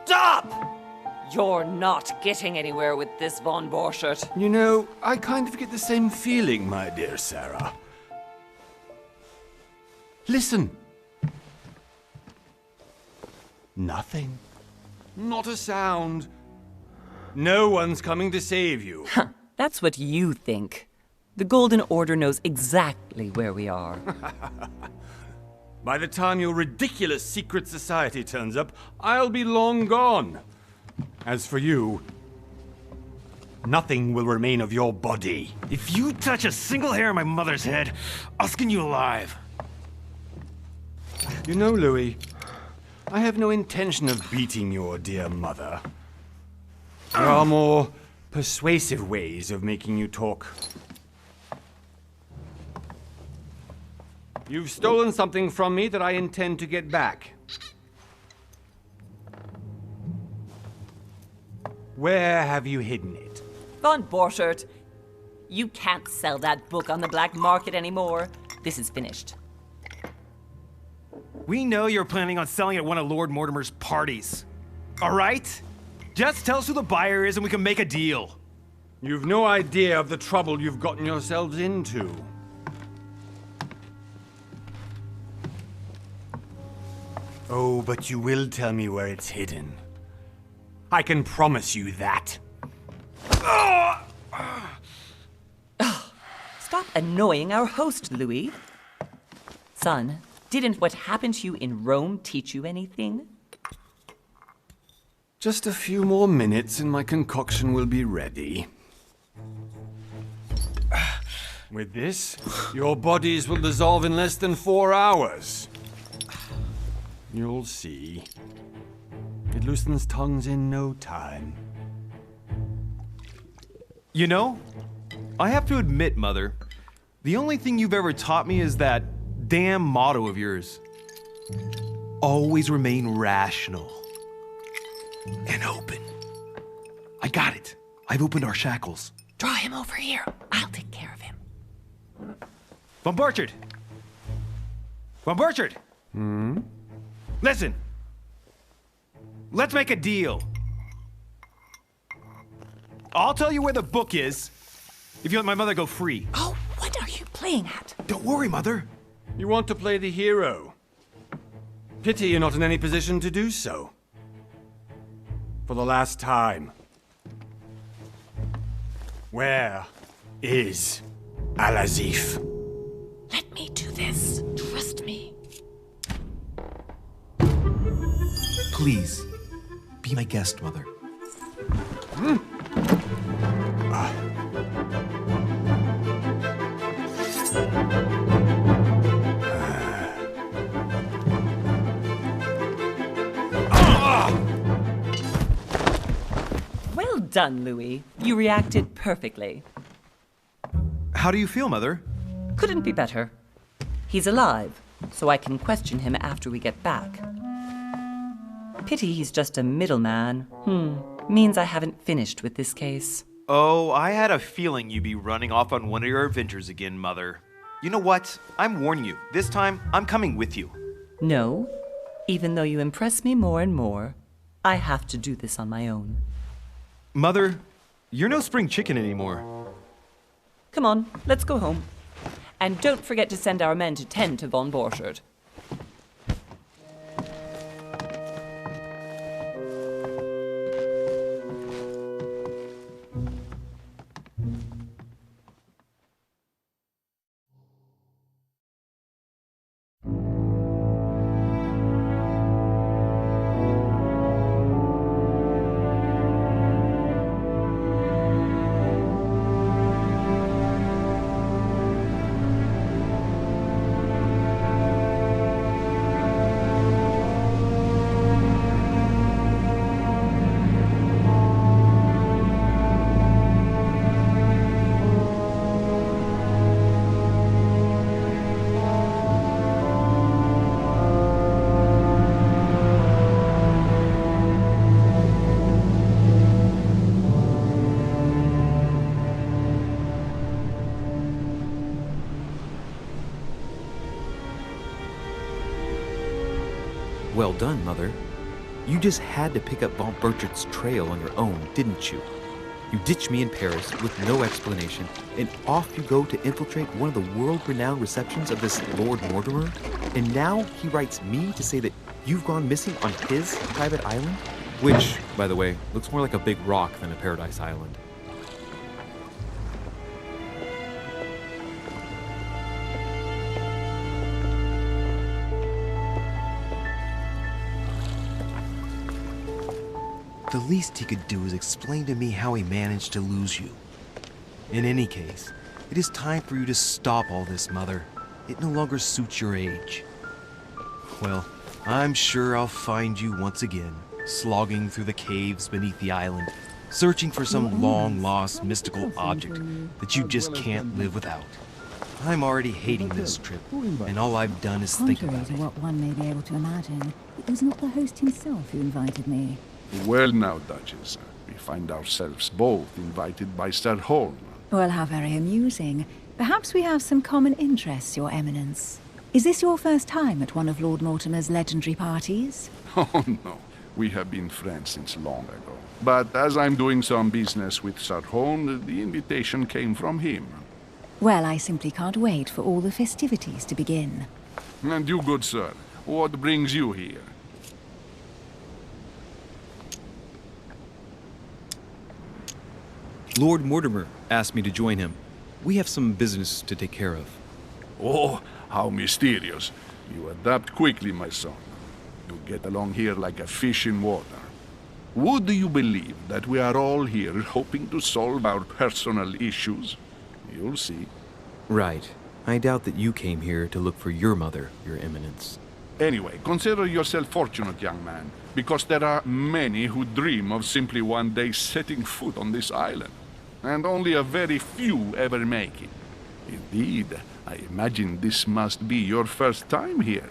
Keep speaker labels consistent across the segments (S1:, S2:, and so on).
S1: Stop! You're not getting anywhere with this, von Borchert.
S2: You know, I kind of get the same feeling, my dear Sarah. Listen. Nothing. Not a sound. No one's coming to save you.
S1: That's what you think. The Golden Order knows exactly where we are.
S2: By the time your ridiculous secret society turns up, I'll be long gone. As for you, nothing will remain of your body.
S3: If you touch a single hair on my mother's head, I'll skin you alive.
S2: You know, Louis, I have no intention of beating your dear mother. There are more persuasive ways of making you talk. You've stolen something from me that I intend to get back. Where have you hidden it?
S1: Von Borchert, you can't sell that book on the black market anymore. This is finished.
S3: We know you're planning on selling at one of Lord Mortimer's parties. All right? Just tell us who the buyer is and we can make a deal.
S2: You've no idea of the trouble you've gotten yourselves into. Oh, but you will tell me where it's hidden. I can promise you that.
S1: Stop annoying our host, Louis. Son, didn't what happened to you in Rome teach you anything?
S2: Just a few more minutes and my concoction will be ready. With this, your bodies will dissolve in less than 4 hours. You'll see. It loosens tongues in no time.
S3: You know, I have to admit, Mother, the only thing you've ever taught me is that damn motto of yours. Always remain rational. And open. I got it. I've opened our shackles.
S1: Draw him over here. I'll take care of him.
S3: Von Borchert! Von Borchert! Listen. Let's make a deal. I'll tell you where the book is if you let my mother go free.
S1: Oh, what are you playing at?
S3: Don't worry, Mother.
S2: You want to play the hero. Pity you're not in any position to do so. For the last time. Where is Al-Azif?
S1: Let me do this. Trust me.
S3: Please, be my guest, Mother.
S1: Well done, Louis. You reacted perfectly.
S3: How do you feel, Mother?
S1: Couldn't be better. He's alive, so I can question him after we get back. Pity he's just a middleman. Means I haven't finished with this case.
S3: Oh, I had a feeling you'd be running off on one of your adventures again, Mother. You know what? I'm warning you. This time, I'm coming with you.
S1: No, even though you impress me more and more, I have to do this on my own.
S3: Mother, you're no spring chicken anymore.
S1: Come on, let's go home. And don't forget to send our men to tend to von Borchert.
S3: Well done, Mother. You just had to pick up Von Burchart's trail on your own, didn't you? You ditched me in Paris with no explanation, and off you go to infiltrate one of the world-renowned receptions of this Lord Mortimer? And now he writes me to say that you've gone missing on his private island? Which, by the way, looks more like a big rock than a paradise island. The least he could do is explain to me how he managed to lose you. In any case, it is time for you to stop all this, Mother. It no longer suits your age. Well, I'm sure I'll find you once again, slogging through the caves beneath the island, searching for some long-lost mystical object that you just can't live without. I'm already hating this trip, and all I've done is think
S4: Contrary
S3: about
S4: to
S3: it.
S4: what one may be able to imagine, it was not the host himself who invited me.
S5: Well now, Duchess, we find ourselves both invited by Sir Holm.
S4: Well, how very amusing. Perhaps we have some common interests, Your Eminence. Is this your first time at one of Lord Mortimer's legendary parties?
S5: Oh no, we have been friends since long ago. But as I'm doing some business with Sir Holm, the invitation came from him.
S4: Well, I simply can't wait for all the festivities to begin.
S5: And you, good sir, what brings you here?
S3: Lord Mortimer asked me to join him. We have some business to take care of.
S5: Oh, how mysterious. You adapt quickly, my son. You get along here like a fish in water. Would you believe that we are all here hoping to solve our personal issues? You'll see.
S3: Right. I doubt that you came here to look for your mother, Your Eminence.
S5: Anyway, consider yourself fortunate, young man, because there are many who dream of simply one day setting foot on this island, and only a very few ever make it. Indeed, I imagine this must be your first time here.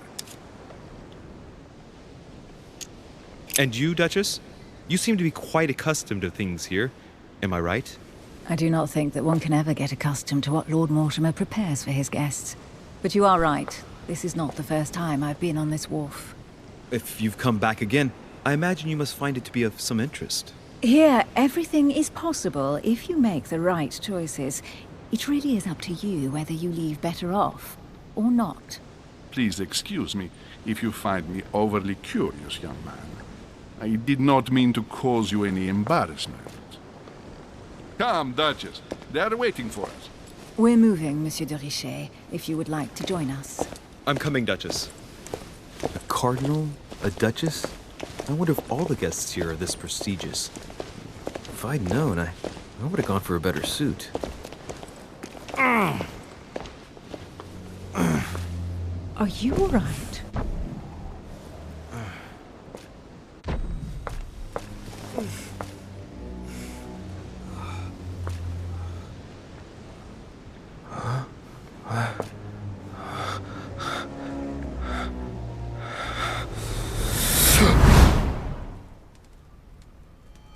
S3: And you, Duchess? You seem to be quite accustomed to things here. Am I right?
S4: I do not think that one can ever get accustomed to what Lord Mortimer prepares for his guests. But you are right. This is not the first time I've been on this wharf.
S3: If you've come back again, I imagine you must find it to be of some interest.
S4: Here, everything is possible if you make the right choices. It really is up to you whether you leave better off or not.
S5: Please excuse me if you find me overly curious, young man. I did not mean to cause you any embarrassment. Come, Duchess. They are waiting for us.
S4: We're moving, Monsieur de Riche, if you would like to join us.
S3: I'm coming, Duchess. A cardinal? A duchess? I wonder if all the guests here are this prestigious. If I'd known, I would have gone for a better suit.
S4: Are you all right?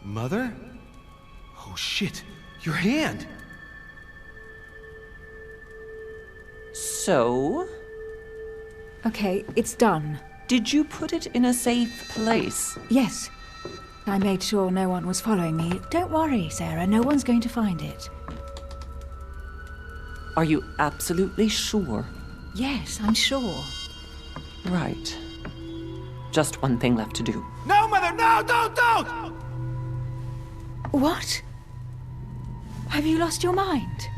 S3: Mother? Oh shit, your hand!
S1: So,
S4: Okay, it's done.
S1: did you put it in a safe place?
S4: Yes. I made sure no one was following me. Don't worry, Sarah, no one's going to find it.
S1: Are you absolutely sure?
S4: Yes, I'm sure.
S1: Right. Just one thing left to do.
S3: No, Mother, no, don't!
S4: What? Have you lost your mind?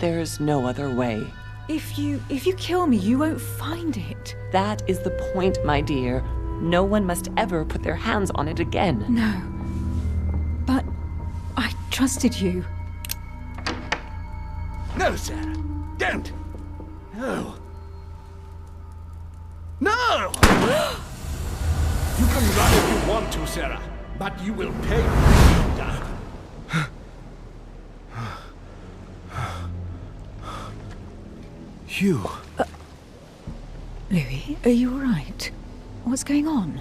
S1: There's no other way.
S4: If you kill me, you won't find it.
S1: That is the point, my dear. No one must ever put their hands on it again.
S4: No. But I trusted you.
S6: No, Sarah. Don't. No. No! You can run if you want to, Sarah, but you will pay later.
S3: Hugh.
S4: Louis, are you all right? What's going on?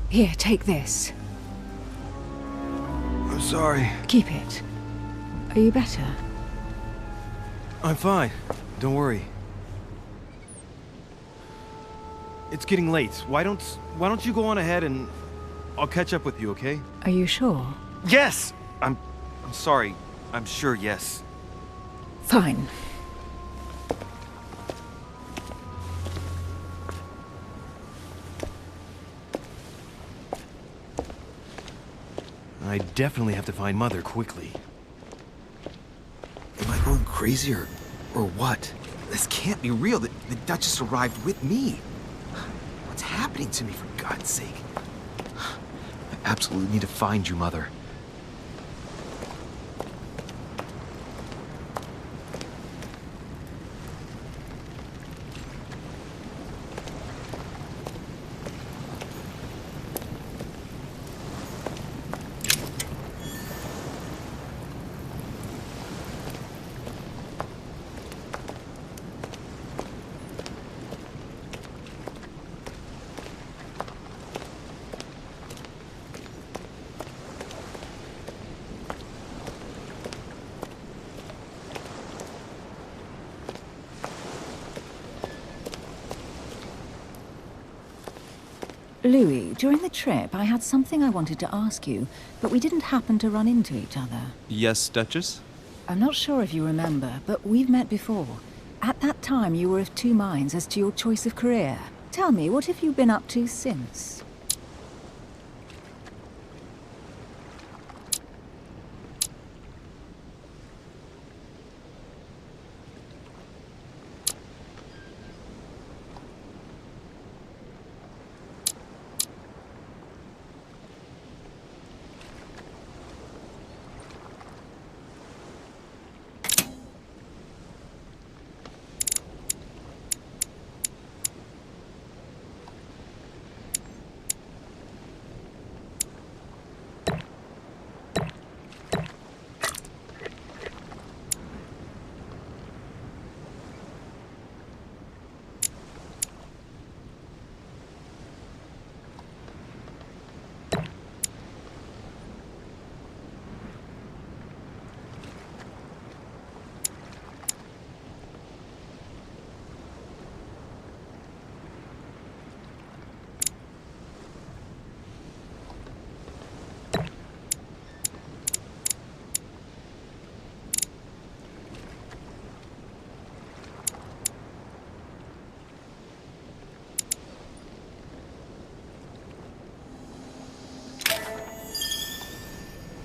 S4: Here, take this.
S3: I'm sorry.
S4: Keep it. Are you better?
S3: I'm fine. Don't worry. it's getting late. Why don't you go on ahead and I'll catch up with you, okay?
S4: Are you sure?
S3: Yes! I'm sorry. I'm sure, yes.
S4: Fine.
S3: I definitely have to find Mother quickly.
S7: Am I going crazy or what? This can't be real. The Duchess arrived with me. What's happening to me, for God's sake? I absolutely need to find you, Mother.
S4: Louis, during the trip, I had something I wanted to ask you, but we didn't happen to run into each other.
S3: Yes, Duchess?
S4: I'm not sure if you remember, but we've met before. At that time, you were of two minds as to your choice of career. Tell me, what have you been up to since?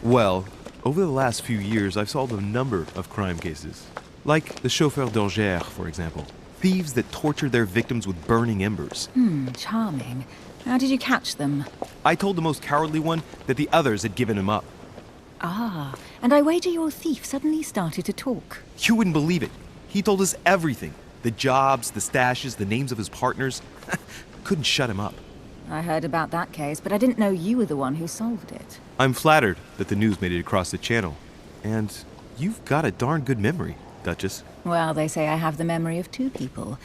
S3: Well, over the last few years, I've solved a number of crime cases. Like the chauffeur d'Angers, for example. Thieves that tortured their victims with burning embers.
S4: Charming. How did you catch them?
S3: I told the most cowardly one that the others had given him up.
S4: Ah, and I wager your thief suddenly started to talk.
S3: You wouldn't believe it. He told us everything. The jobs, the stashes, the names of his partners. Couldn't shut him up.
S4: I heard about that case, but I didn't know you were the one who solved it.
S3: I'm flattered that the news made it across the channel. And you've got a darn good memory, Duchess.
S4: Well, they say I have the memory of two people.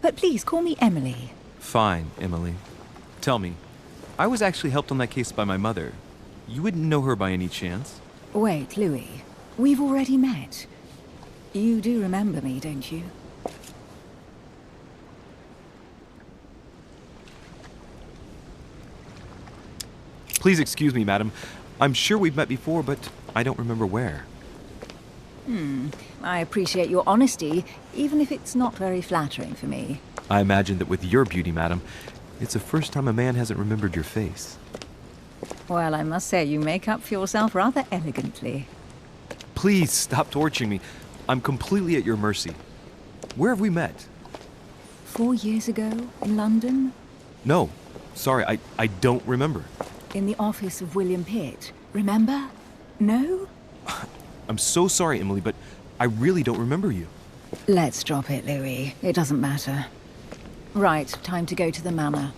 S4: But please, call me Emily.
S3: Fine, Emily. Tell me, I was actually helped on that case by my mother. You wouldn't know her by any chance?
S4: Wait, Louis. We've already met. You do remember me, don't you?
S3: Please excuse me, madam. I'm sure we've met before, but I don't remember where.
S4: I appreciate your honesty, even if it's not very flattering for me.
S3: I imagine that with your beauty, madam, it's the first time a man hasn't remembered your face.
S4: Well, I must say you make up for yourself rather elegantly.
S3: Please stop torturing me. I'm completely at your mercy. Where have we met?
S4: 4 years ago, in London?
S3: No. Sorry, I don't remember.
S4: In the office of William Pitt. Remember? No?
S3: I'm so sorry, Emily, but I really don't remember you.
S4: Let's drop it, Louis. It doesn't matter. Right, time to go to the manor.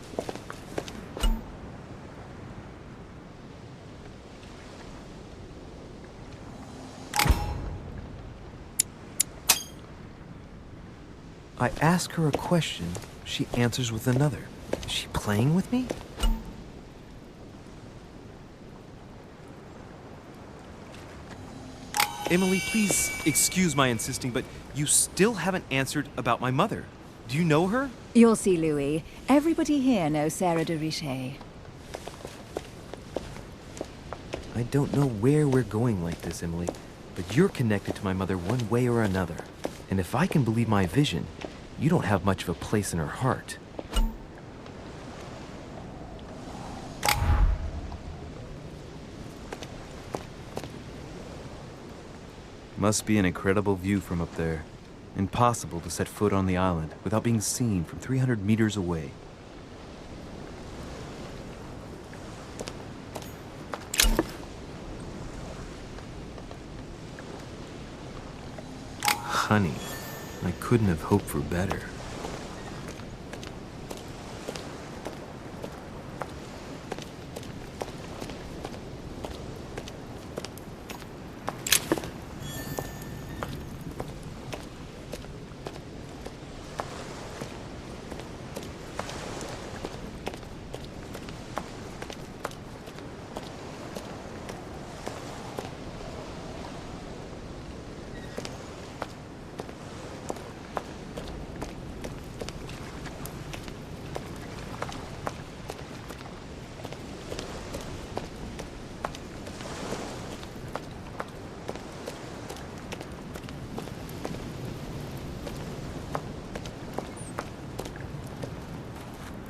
S3: I ask her a question, she answers with another. Is she playing with me? Emily, please excuse my insisting, but you still haven't answered about my mother. Do you know her?
S4: You'll see, Louis. Everybody here knows Sarah de Рише.
S7: I don't know where we're going like this, Emily, but you're connected to my mother one way or another. And if I can believe my vision, you don't have much of a place in her heart. Must be an incredible view from up there. Impossible to set foot on the island without being seen from 300 meters away. Honey, I couldn't have hoped for better.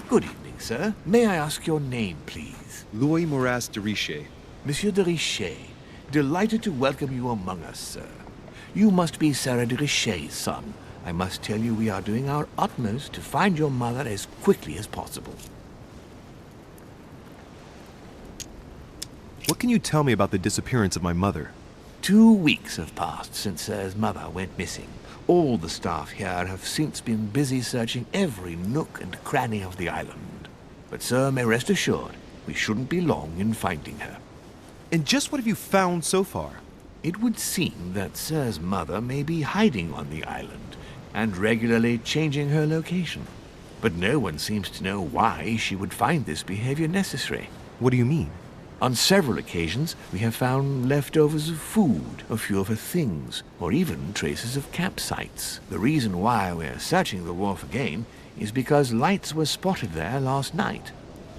S6: Good evening, sir. May I ask your name, please?
S3: Louis Moras de Рише.
S6: Monsieur de Рише. Delighted to welcome you among us, sir. You must be Sarah de Riche's son. I must tell you we are doing our utmost to find your mother as quickly as possible.
S3: What can you tell me about the disappearance of my mother?
S6: 2 weeks have passed since Sir's mother went missing. All the staff here have since been busy searching every nook and cranny of the island. But Sir may rest assured, we shouldn't be long in finding her.
S3: And just what have you found so far?
S6: It would seem that Sir's mother may be hiding on the island and regularly changing her location. But no one seems to know why she would find this behavior necessary.
S3: What do you mean?
S6: On several occasions, we have found leftovers of food, a few of her things, or even traces of campsites. The reason why we're searching the wharf again is because lights were spotted there last night.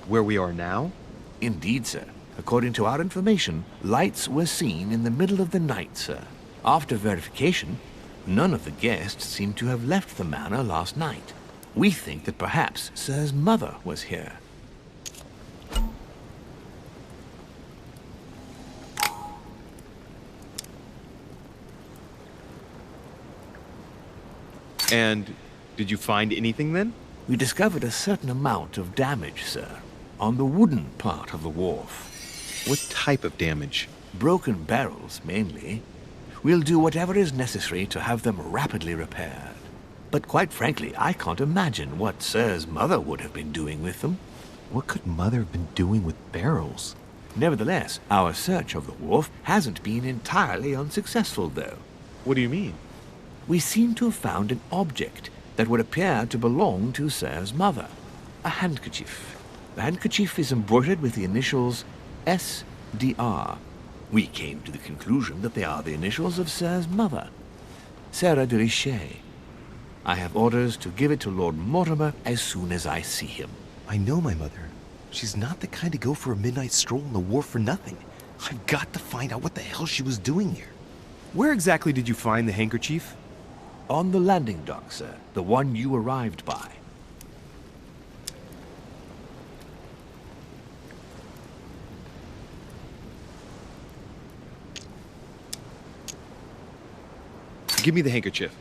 S3: Where we are now?
S6: Indeed, sir. According to our information, lights were seen in the middle of the night, sir. After verification, none of the guests seem to have left the manor last night. We think that perhaps Sir's mother was here.
S3: And did you find anything then?
S6: We discovered a certain amount of damage, sir, on the wooden part of the wharf.
S3: What type of damage?
S6: Broken barrels, mainly. We'll do whatever is necessary to have them rapidly repaired. But quite frankly, I can't imagine what Sir's mother would have been doing with them.
S7: What could Mother have been doing with barrels?
S6: Nevertheless, our search of the wharf hasn't been entirely unsuccessful, though.
S3: What do you mean?
S6: We seem to have found an object that would appear to belong to Sir's mother. A handkerchief. The handkerchief is embroidered with the initials S.D.R. We came to the conclusion that they are the initials of Sir's mother, Sarah de Рише. I have orders to give it to Lord Mortimer as soon as I see him.
S7: I know my mother. She's not the kind to go for a midnight stroll on the wharf for nothing. I've got to find out what the hell she was doing here.
S3: Where exactly did you find the handkerchief?
S6: On the landing dock, sir. The one you arrived by.
S3: Give me the handkerchief.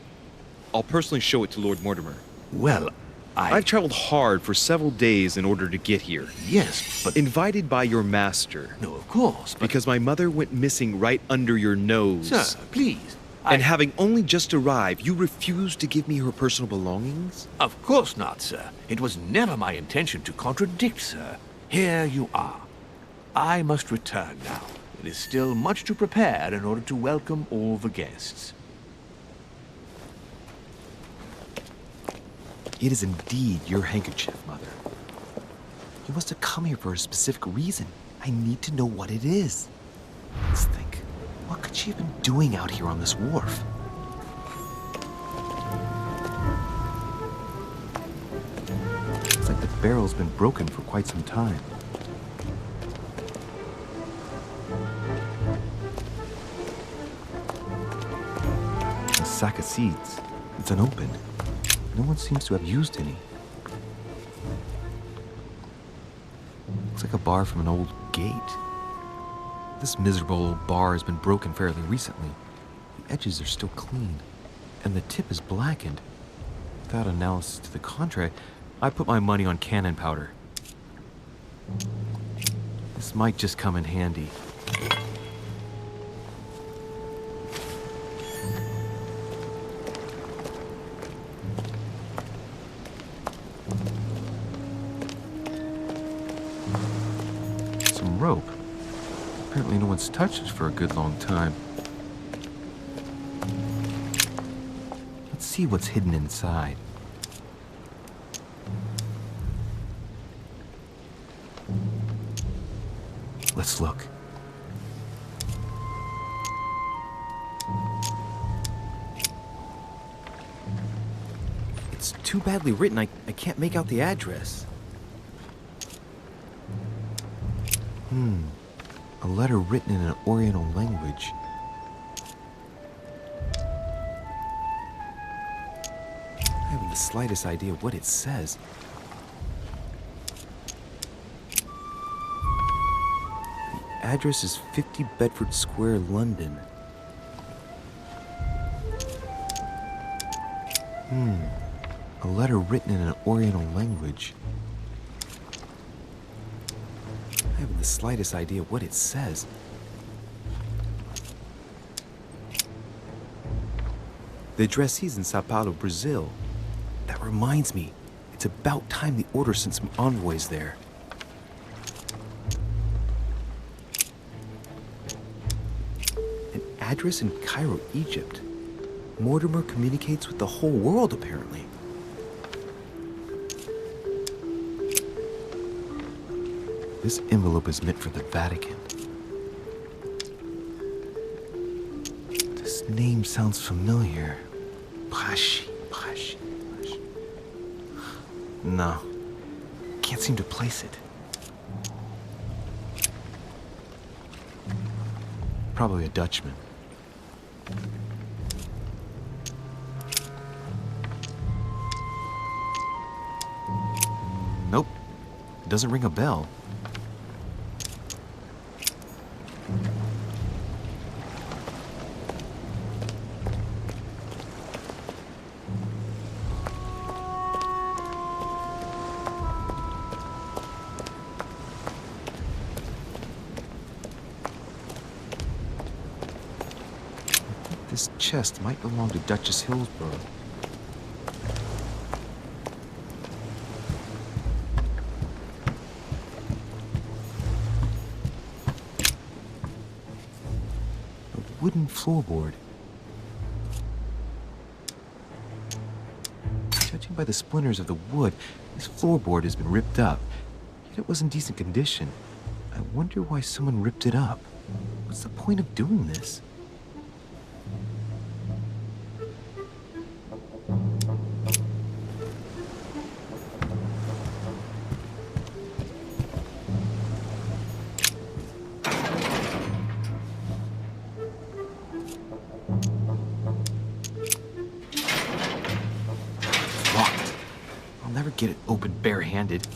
S3: I'll personally show it to Lord Mortimer.
S6: Well,
S3: I've traveled hard for several days in order to get here.
S6: Yes, but...
S3: Invited by your master.
S6: No, of course, but...
S3: Because my mother went missing right under your nose.
S6: Sir, please.
S3: And having only just arrived, you refused to give me her personal belongings?
S6: Of course not, sir. It was never my intention to contradict, sir. Here you are. I must return now. It is still much to prepare in order to welcome all the guests.
S7: It is indeed your handkerchief, Mother. You must have come here for a specific reason. I need to know what it is. Let's think. What could she have been doing out here on this wharf? barrel's been broken for quite some time. A sack of seeds. It's unopened. No one seems to have used any. Looks like a bar from an old gate. This miserable old bar has been broken fairly recently. The edges are still clean, and the tip is blackened. Without analysis to the contrary, I put my money on cannon powder. This might just come in handy. Some rope. Apparently no one's touched it for a good long time. Let's see what's hidden inside. Let's look. It's too badly written, I can't make out the address. A letter written in an Oriental language. I haven't the slightest idea what it says. The address is 50 Bedford Square, London. A letter written in an Oriental language. I haven't the slightest idea what it says. The addressee's in Sao Paulo, Brazil. That reminds me, it's about time the order sent some envoys there. An address in Cairo, Egypt. Mortimer communicates with the whole world, apparently. This envelope is meant for the Vatican. This name sounds familiar. Pashi. No, can't seem to place it. Probably a Dutchman. Nope, it doesn't ring a bell. This chest might belong to Duchess Hillsborough. A wooden floorboard. Judging by the splinters of the wood, this floorboard has been ripped up. Yet it was in decent condition. I wonder why someone ripped it up. What's the point of doing this? Get it open barehanded.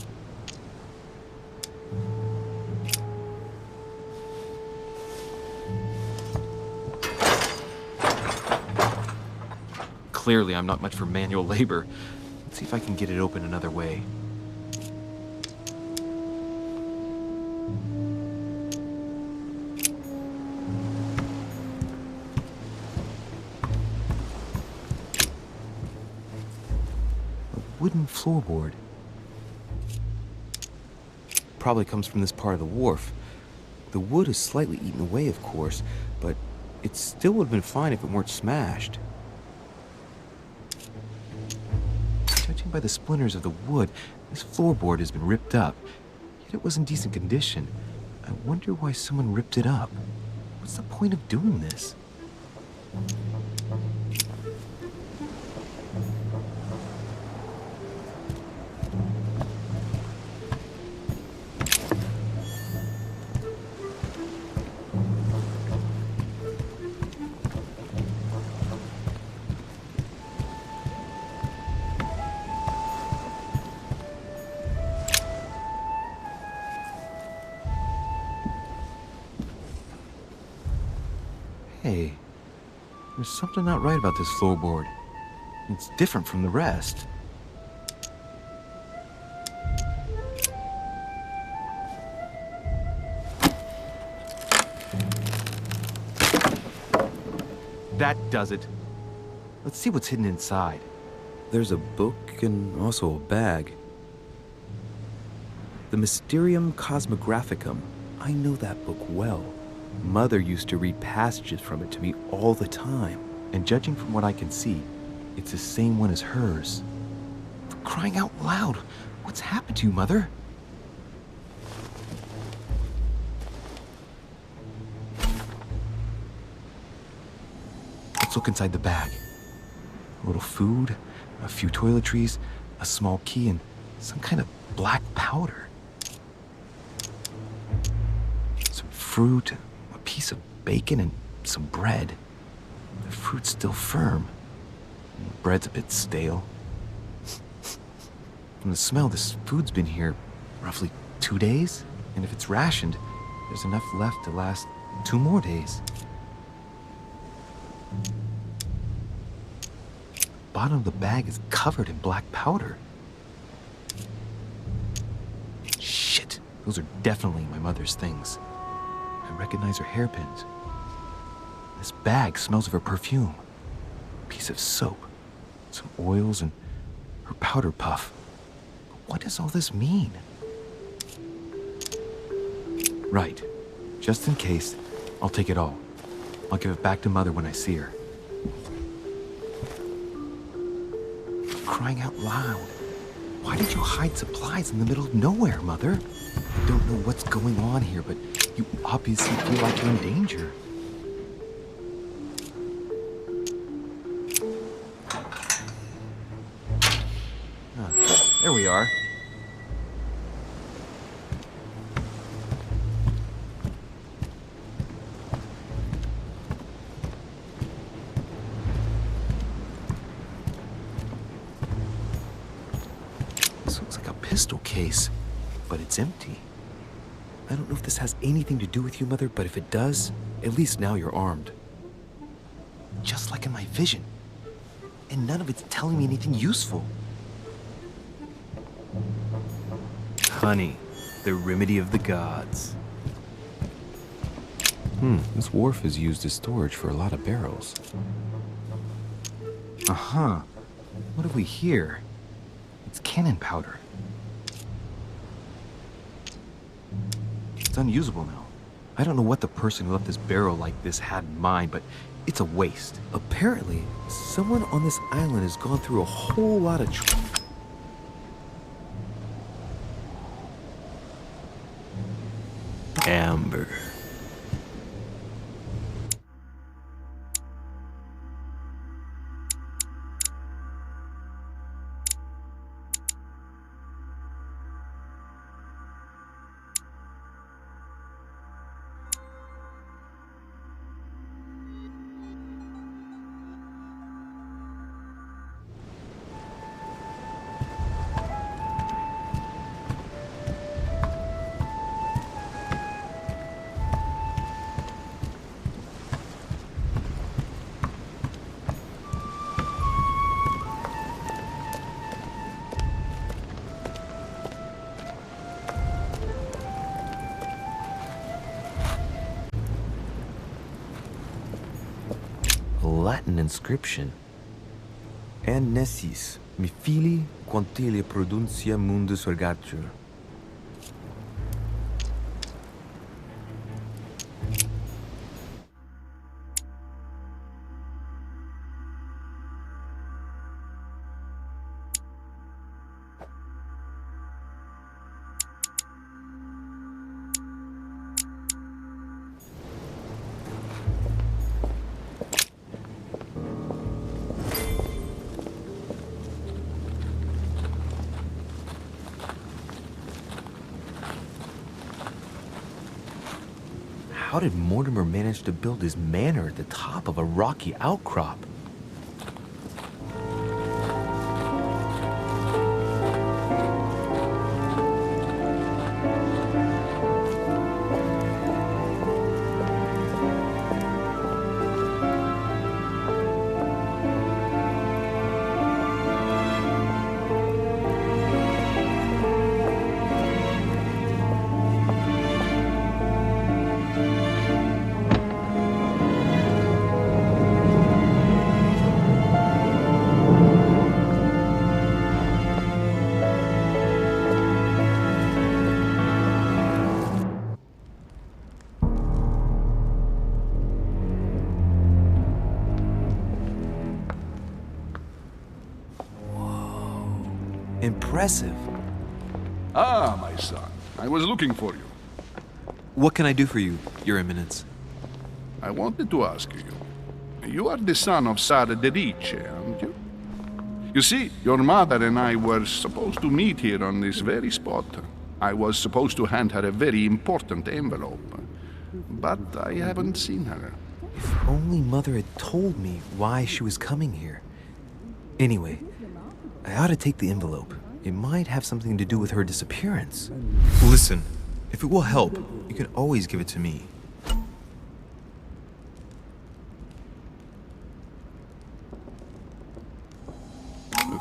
S7: Clearly, I'm not much for manual labor. Let's see if I can get it open another way. Wooden floorboard. Probably comes from this part of the wharf. The wood is slightly eaten away, of course, but it still would have been fine if it weren't smashed. Judging by the splinters of the wood, this floorboard has been ripped up. Yet it was in decent condition. I wonder why someone ripped it up. What's the point of doing this? There's something not right about this floorboard. It's different from the rest. That does it. Let's see what's hidden inside.
S8: There's a book and also a bag. The Mysterium Cosmographicum. I know that book well. Mother used to read passages from it to me all the time.
S7: And judging from what I can see, it's the same one as hers. For crying out loud, what's happened to you, Mother? Let's look inside the bag. A little food, a few toiletries, a small key, and some kind of black powder. Some fruit, a piece of bacon, and some bread. The fruit's still firm. And the bread's a bit stale. From the smell, this food's been here roughly 2 days. And if it's rationed, there's enough left to last 2 more days. The bottom of the bag is covered in black powder. Shit, those are definitely my mother's things. I recognize her hairpins. This bag smells of her perfume. A piece of soap, some oils, and her powder puff. But what does all this mean? Right. Just in case, I'll take it all. I'll give it back to Mother when I see her. Crying out loud. Why did you hide supplies in the middle of nowhere, Mother? I don't know what's going on here, but you obviously feel like you're in danger. There we are. This looks like a pistol case, but it's empty.
S8: I don't know if this has anything to do with you, Mother, but if it does, at least now you're armed.
S7: Just like in my vision. And none of it's telling me anything useful.
S3: Honey, the remedy of the gods.
S8: This wharf is used as storage for a lot of barrels.
S7: Uh-huh. What have we here? It's cannon powder. It's unusable now. I don't know what the person who left this barrel like this had in mind, but it's a waste.
S8: Apparently, someone on this island has gone through a whole lot of
S3: Amber.
S8: Latin inscription. En nessis, mi fili, quantilia produncia mundus ergatur. How did Mortimer manage to build his manor at the top of a rocky outcrop? Impressive.
S5: Ah, my son. I was looking for you.
S8: What can I do for you, Your Eminence?
S5: I wanted to ask you. You are the son of Sara de Рише, aren't you? You see, your mother and I were supposed to meet here on this very spot. I was supposed to hand her a very important envelope. But I haven't seen her.
S8: If only Mother had told me why she was coming here. Anyway, I ought to take the envelope. It might have something to do with her disappearance. Listen, if it will help, you can always give it to me.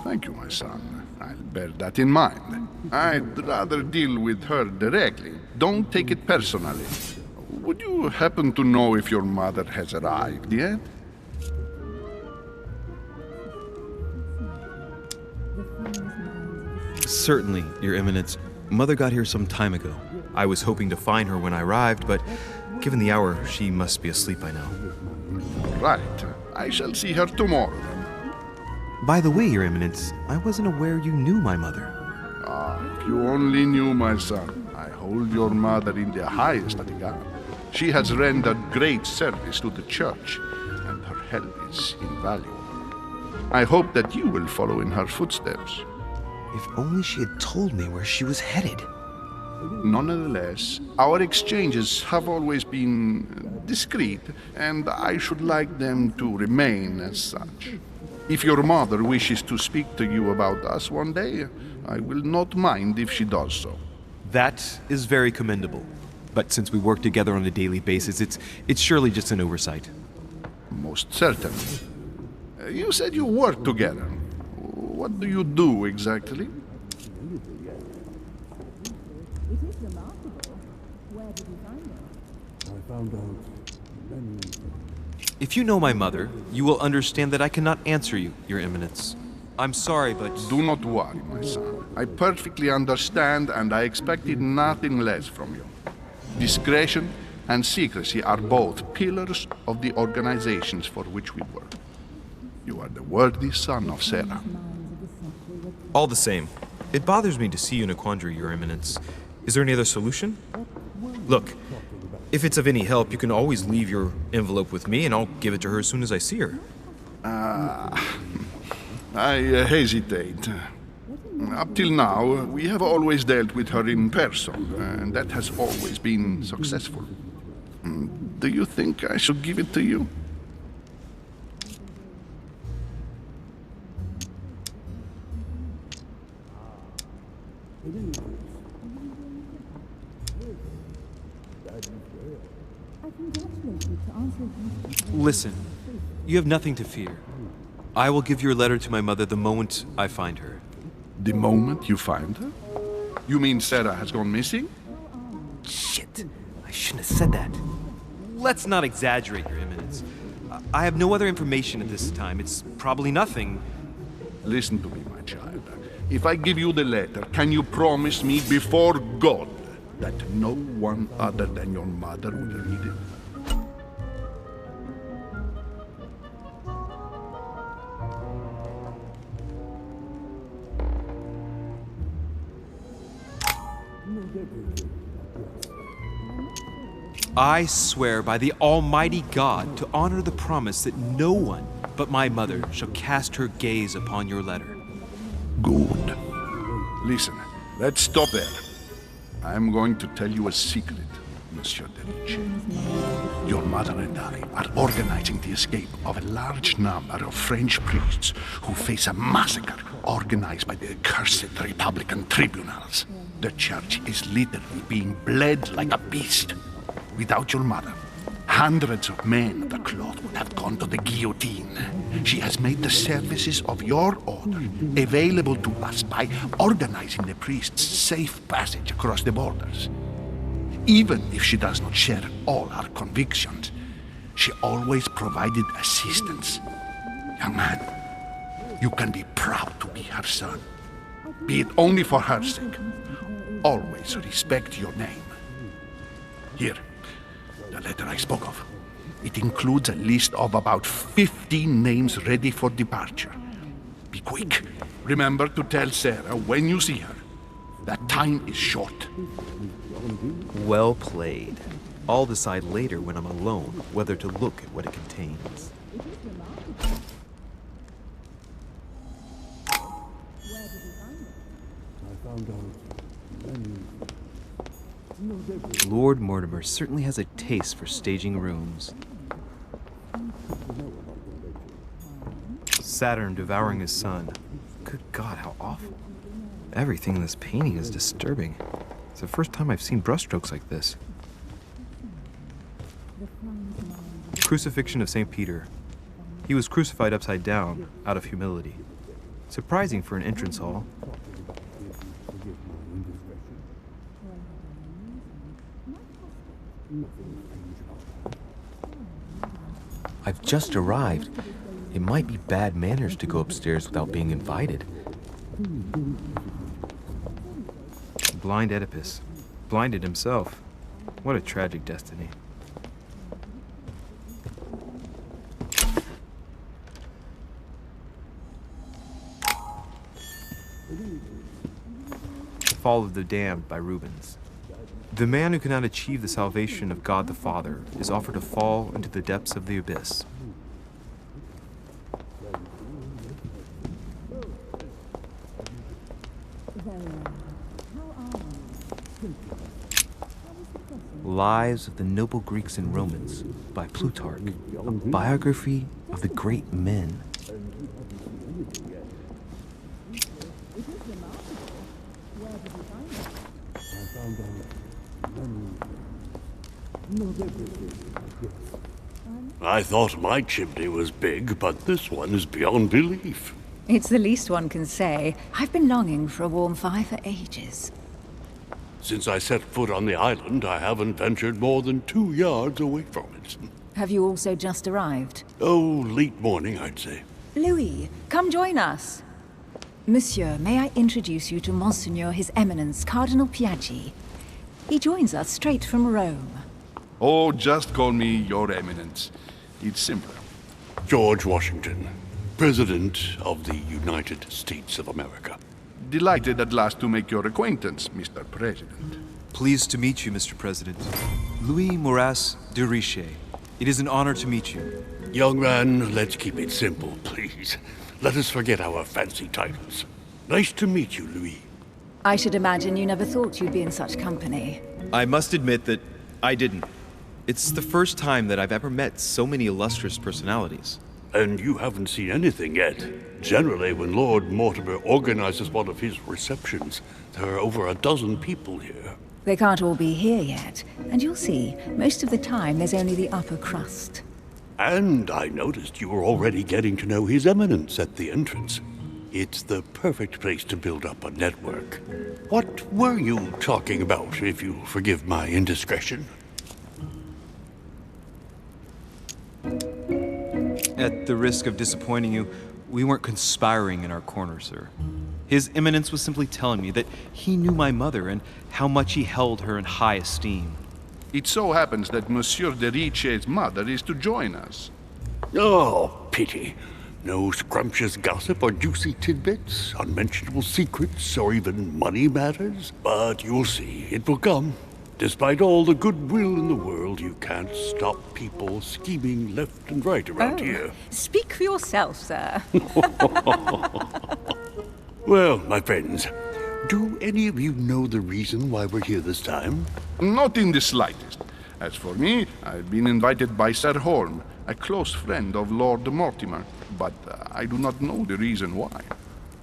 S5: Thank you, my son. I'll bear that in mind. I'd rather deal with her directly. Don't take it personally. Would you happen to know if your mother has arrived yet?
S8: Certainly, Your Eminence. Mother got here some time ago. I was hoping to find her when I arrived, but given the hour, she must be asleep by now.
S5: Right. I shall see her tomorrow, then.
S8: By the way, Your Eminence, I wasn't aware you knew my mother.
S5: Ah, if you only knew, my son. I hold your mother in the highest regard. She has rendered great service to the church, and her help is invaluable. I hope that you will follow in her footsteps.
S8: If only she had told me where she was headed.
S5: Nonetheless, our exchanges have always been discreet, and I should like them to remain as such. If your mother wishes to speak to you about us one day, I will not mind if she does so.
S8: That is very commendable. But since we work together on a daily basis, it's surely just an oversight.
S5: Most certainly. You said you work together. What do you do exactly?
S8: If you know my mother, you will understand that I cannot answer you, Your Eminence. I'm sorry, but...
S5: Do not worry, my son. I perfectly understand, and I expected nothing less from you. Discretion and secrecy are both pillars of the organizations for which we work. You are the worthy son of Sarah.
S8: All the same, it bothers me to see you in a quandary, Your Eminence. Is there any other solution? Look, if it's of any help, you can always leave your envelope with me, and I'll give it to her as soon as I see her.
S5: I hesitate. Up till now, we have always dealt with her in person, and that has always been successful. Do you think I should give it to you?
S8: Listen, you have nothing to fear. I will give your letter to my mother the moment I find her.
S5: The moment you find her? You mean Sarah has gone missing?
S8: Shit, I shouldn't have said that. Let's not exaggerate, Your Eminence. I have no other information at this time. It's probably nothing.
S5: Listen to me, my child. If I give you the letter, can you promise me before God that no one other than your mother will read it?
S8: I swear by the Almighty God to honor the promise that no one but my mother shall cast her gaze upon your letter.
S5: Good. Listen, let's stop there. I'm going to tell you a secret, Monsieur de Рише. Your mother and I are organizing the escape of a large number of French priests who face a massacre organized by the accursed Republican tribunals. The church is literally being bled like a beast. Without your mother, hundreds of men of the cloth would have gone to the guillotine. She has made the services of your order available to us by organizing the priests' safe passage across the borders. Even if she does not share all our convictions, she always provided assistance. Young man, you can be proud to be her son. Be it only for her sake. Always respect your name. Here, the letter I spoke of. It includes a list of about 15 names ready for departure. Be quick. Remember to tell Sarah when you see her. That time is short.
S8: Well played. I'll decide later when I'm alone whether to look at what it contains. Lord Mortimer certainly has a taste for staging rooms. Saturn devouring his sun. Good God, how awful. Everything in this painting is disturbing. It's the first time I've seen brushstrokes like this. Crucifixion of St. Peter. He was crucified upside down, out of humility. Surprising for an entrance hall. I've just arrived. It might be bad manners to go upstairs without being invited. Blind Oedipus. Blinded himself. What a tragic destiny. Fall of the Damned by Rubens. The man who cannot achieve the salvation of God the Father is offered to fall into the depths of the abyss. Lives of the Noble Greeks and Romans by Plutarch, a biography of the great men.
S9: I thought my chimney was big, but this one is beyond belief.
S4: It's the least one can say. I've been longing for a warm fire for ages.
S9: Since I set foot on the island, I haven't ventured more than 2 yards away from it.
S4: Have you also just arrived?
S9: Oh, late morning, I'd say.
S4: Louis, come join us. Monsieur, may I introduce you to Monseigneur His Eminence Cardinal Piaggi? He joins us straight from Rome.
S5: Oh, just call me Your Eminence. It's simpler.
S9: George Washington, President of the United States of America.
S5: Delighted at last to make your acquaintance, Mr. President.
S8: Pleased to meet you, Mr. President. Louis Moras de Рише. It is an honor to meet you.
S9: Young man, let's keep it simple, please. Let us forget our fancy titles. Nice to meet you, Louis.
S4: I should imagine you never thought you'd be in such company.
S8: I must admit that I didn't. It's the first time that I've ever met so many illustrious personalities.
S9: And you haven't seen anything yet. Generally, when Lord Mortimer organizes one of his receptions, there are over a dozen people here.
S4: They can't all be here yet, and you'll see, most of the time there's only the upper crust.
S9: And I noticed you were already getting to know His Eminence at the entrance. It's the perfect place to build up a network. What were you talking about, if you'll forgive my indiscretion?
S8: At the risk of disappointing you, we weren't conspiring in our corner, sir. His Eminence was simply telling me that he knew my mother and how much he held her in high esteem.
S5: It so happens that Monsieur de Riche's mother is to join us.
S9: Oh, pity. No scrumptious gossip or juicy tidbits, unmentionable secrets, or even money matters. But you'll see, it will come. Despite all the goodwill in the world, you can't stop people scheming left and right around here.
S4: Speak for yourself, sir.
S9: Well, my friends, do any of you know the reason why we're here this time?
S5: Not in the slightest. As for me, I've been invited by Sir Holm, a close friend of Lord Mortimer, but I do not know the reason why.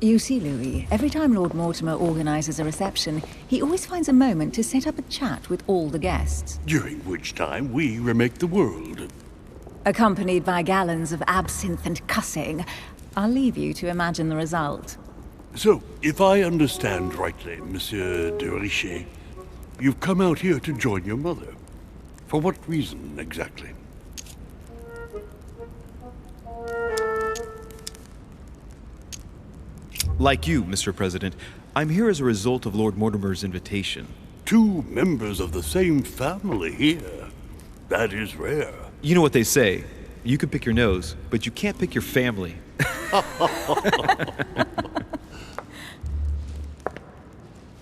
S4: You see, Louis, every time Lord Mortimer organizes a reception, he always finds a moment to set up a chat with all the guests.
S9: During which time we remake the world.
S4: Accompanied by gallons of absinthe and cussing. I'll leave you to imagine the result.
S9: So, if I understand rightly, Monsieur de Riche, you've come out here to join your mother. For what reason, exactly?
S8: Like you, Mr. President, I'm here as a result of Lord Mortimer's invitation.
S9: 2 members of the same family here. That is rare.
S8: You know what they say,
S3: You can pick your nose, but you can't pick your family.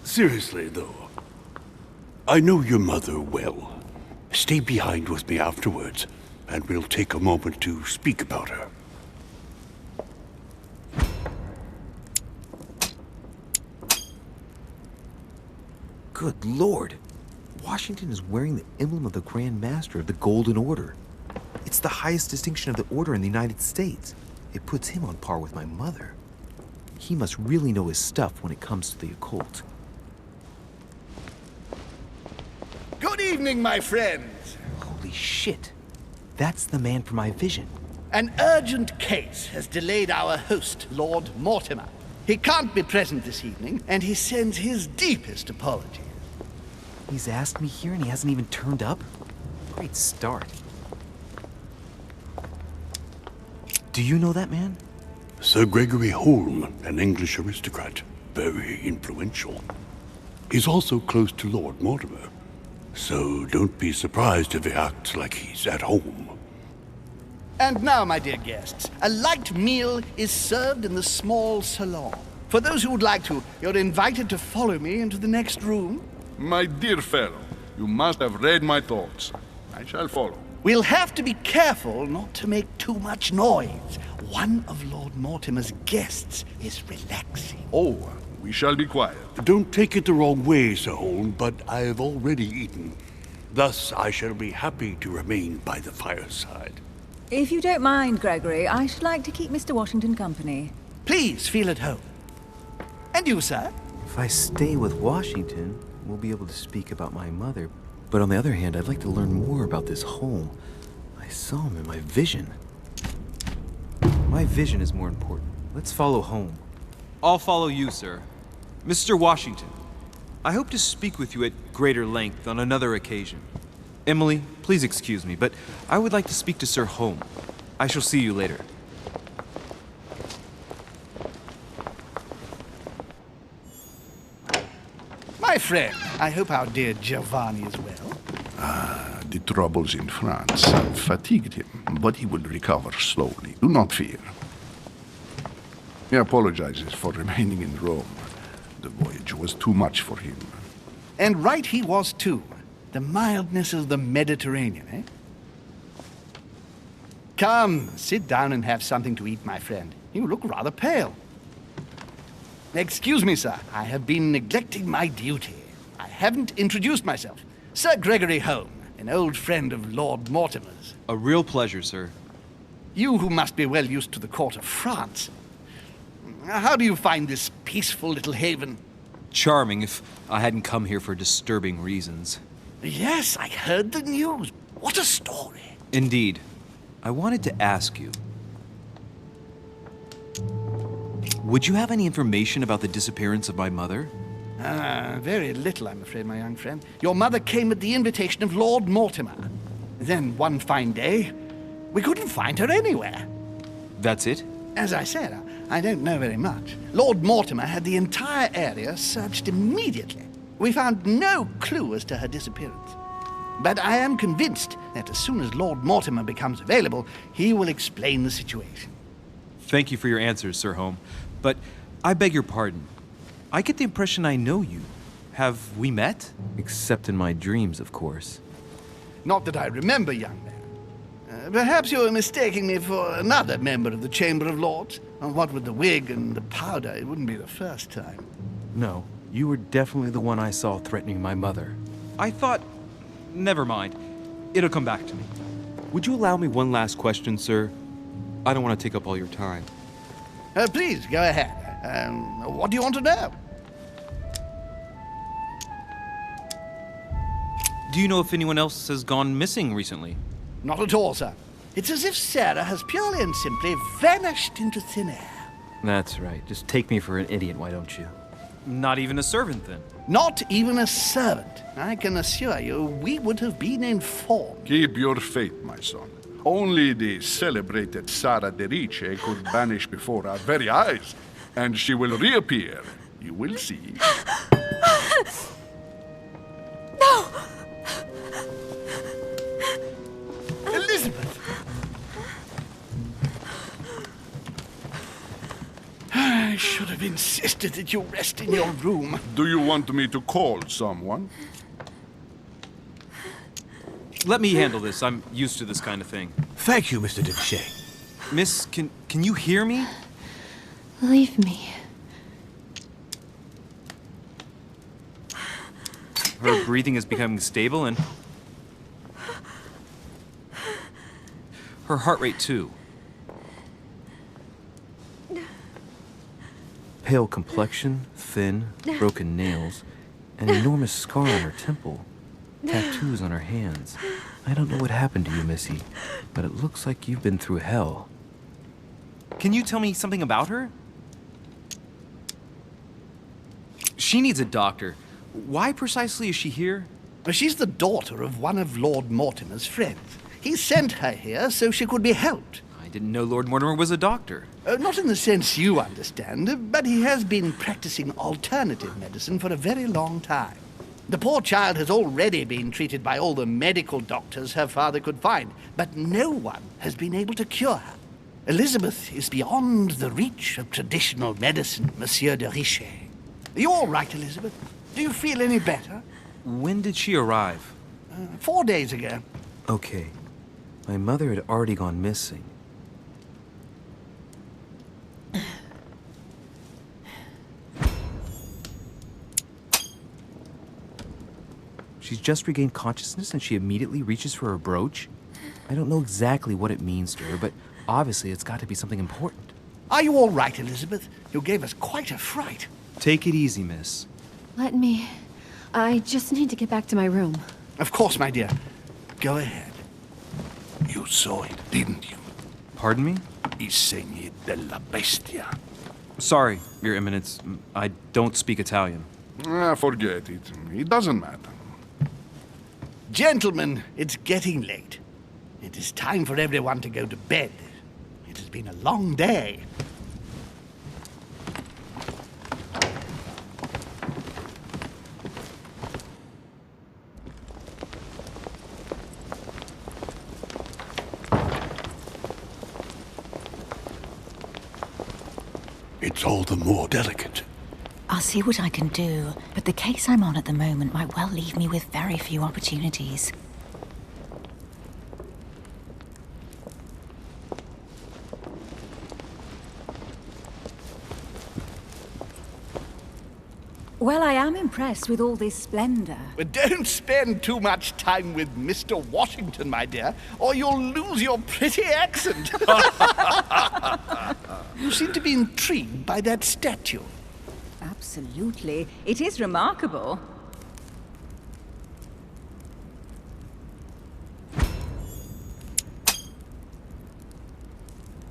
S9: Seriously, though, I know your mother well. Stay behind with me afterwards, and we'll take a moment to speak about her.
S8: Good Lord! Washington is wearing the emblem of the Grand Master of the Golden Order. It's the highest distinction of the order in the United States. It puts him on par with my mother. He must really know his stuff when it comes to the occult.
S10: Good evening, my friends.
S8: Holy shit. That's the man for my vision.
S10: An urgent case has delayed our host, Lord Mortimer. He can't be present this evening, and he sends his deepest apologies.
S8: He's asked me here and he hasn't even turned up? Great start. Do you know that man?
S9: Sir Gregory Holm, an English aristocrat, very influential. He's also close to Lord Mortimer, so don't be surprised if he acts like he's at home.
S10: And now, my dear guests, a light meal is served in the small salon. For those who would like to, you're invited to follow me into the next room.
S5: My dear fellow, you must have read my thoughts. I shall follow.
S10: We'll have to be careful not to make too much noise. One of Lord Mortimer's guests is relaxing.
S5: Oh, we shall be quiet.
S9: Don't take it the wrong way, Sir Holm, but I've already eaten. Thus, I shall be happy to remain by the fireside.
S4: If you don't mind, Gregory, I should like to keep Mr. Washington company.
S10: Please feel at home. And you, sir?
S8: If I stay with Washington, we'll be able to speak about my mother. But on the other hand, I'd like to learn more about this Holm. I saw him in my vision. My vision is more important. Let's follow Holm.
S3: I'll follow you, sir. Mr. Washington, I hope to speak with you at greater length on another occasion. Emily, please excuse me, but I would like to speak to Sir Holm. I shall see you later.
S10: My friend, I hope our dear Giovanni is well.
S5: The troubles in France have fatigued him, but he will recover slowly. Do not fear. He apologizes for remaining in Rome. The voyage was too much for him.
S10: And right he was, too. The mildness of the Mediterranean, eh? Come, sit down and have something to eat, my friend. You look rather pale. Excuse me, sir. I have been neglecting my duty. I haven't introduced myself. Sir Gregory Holm, an old friend of Lord Mortimer's.
S3: A real pleasure, sir.
S10: You who must be well used to the court of France. How do you find this peaceful little haven?
S3: Charming, if I hadn't come here for disturbing reasons.
S10: Yes, I heard the news. What a story.
S3: Indeed. I wanted to ask you. Would you have any information about the disappearance of my mother?
S10: Very little, I'm afraid, my young friend. Your mother came at the invitation of Lord Mortimer. Then, one fine day, we couldn't find her anywhere.
S3: That's it?
S10: As I said, I don't know very much. Lord Mortimer had the entire area searched immediately. We found no clue as to her disappearance. But I am convinced that as soon as Lord Mortimer becomes available, he will explain the situation.
S3: Thank you for your answers, Sir Holm. But I beg your pardon. I get the impression I know you. Have we met?
S8: Except in my dreams, of course.
S10: Not that I remember, young man. Perhaps you are mistaking me for another member of the Chamber of Lords. What with the wig and the powder, it wouldn't be the first time.
S8: No, you were definitely the one I saw threatening my mother.
S3: I thought... Never mind. It'll come back to me. Would you allow me one last question, sir? I don't want to take up all your time.
S10: Please, go ahead. What do you want to know?
S3: Do you know if anyone else has gone missing recently?
S10: Not at all, sir. It's as if Sarah has purely and simply vanished into thin air.
S8: That's right. Just take me for an idiot, why don't you?
S3: Not even a servant, then?
S10: Not even a servant. I can assure you, we would have been informed.
S5: Keep your faith, my son. Only the celebrated Sarah de Riche could vanish before our very eyes, and she will reappear. You will see.
S10: Elizabeth! have insisted that you rest in your room.
S5: Do you want me to call someone?
S3: Let me handle this. I'm used to this kind of thing.
S6: Thank you, Mr. Duché.
S3: Miss, can you hear me?
S11: Leave me.
S3: Her breathing is becoming stable and her heart rate too.
S8: Pale complexion, thin, broken nails, an enormous scar on her temple, tattoos on her hands. I don't know what happened to you, Missy, but it looks like you've been through hell.
S3: Can you tell me something about her? She needs a doctor. Why precisely is she here?
S10: She's the daughter of one of Lord Mortimer's friends. He sent her here so she could be helped.
S3: I didn't know Lord Mortimer was a doctor.
S10: Not in the sense you understand, but he has been practicing alternative medicine for a very long time. The poor child has already been treated by all the medical doctors her father could find, but no one has been able to cure her. Elizabeth is beyond the reach of traditional medicine, Monsieur de Riche. Are you all right, Elizabeth? Do you feel any better?
S3: When did she arrive?
S10: 4 days ago.
S8: Okay. My mother had already gone missing. She's just regained consciousness and she immediately reaches for her brooch? I don't know exactly what it means to her, but obviously it's got to be something important.
S10: Are you all right, Elizabeth? You gave us quite a fright.
S3: Take it easy, miss.
S11: Let me. I just need to get back to my room.
S10: Of course, my dear. Go ahead. You saw it, didn't you?
S3: Pardon me?
S5: I segni della bestia.
S3: Sorry, Your Eminence. I don't speak Italian.
S5: Forget it. It doesn't matter.
S10: Gentlemen, it's getting late. It is time for everyone to go to bed. It has been a long day.
S9: It's all the more delicate.
S4: I'll see what I can do, but the case I'm on at the moment might well leave me with very few opportunities. Well, I am impressed with all this splendor.
S10: But don't spend too much time with Mr. Washington, my dear, or you'll lose your pretty accent. You seem to be intrigued by that statue.
S4: Absolutely. It is remarkable.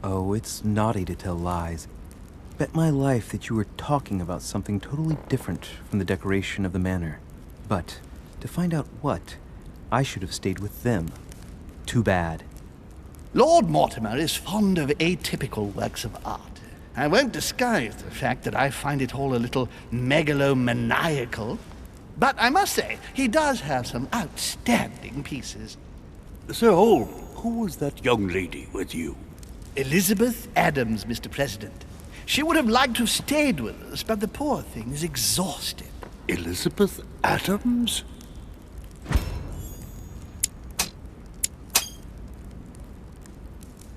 S8: Oh, it's naughty to tell lies. Bet my life that you were talking about something totally different from the decoration of the manor. But to find out what, I should have stayed with them. Too bad.
S10: Lord Mortimer is fond of atypical works of art. I won't disguise the fact that I find it all a little megalomaniacal. But I must say, he does have some outstanding pieces.
S9: So, who was that young lady with you?
S10: Elizabeth Adams, Mr. President. She would have liked to have stayed with us, but the poor thing is exhausted.
S9: Elizabeth Adams?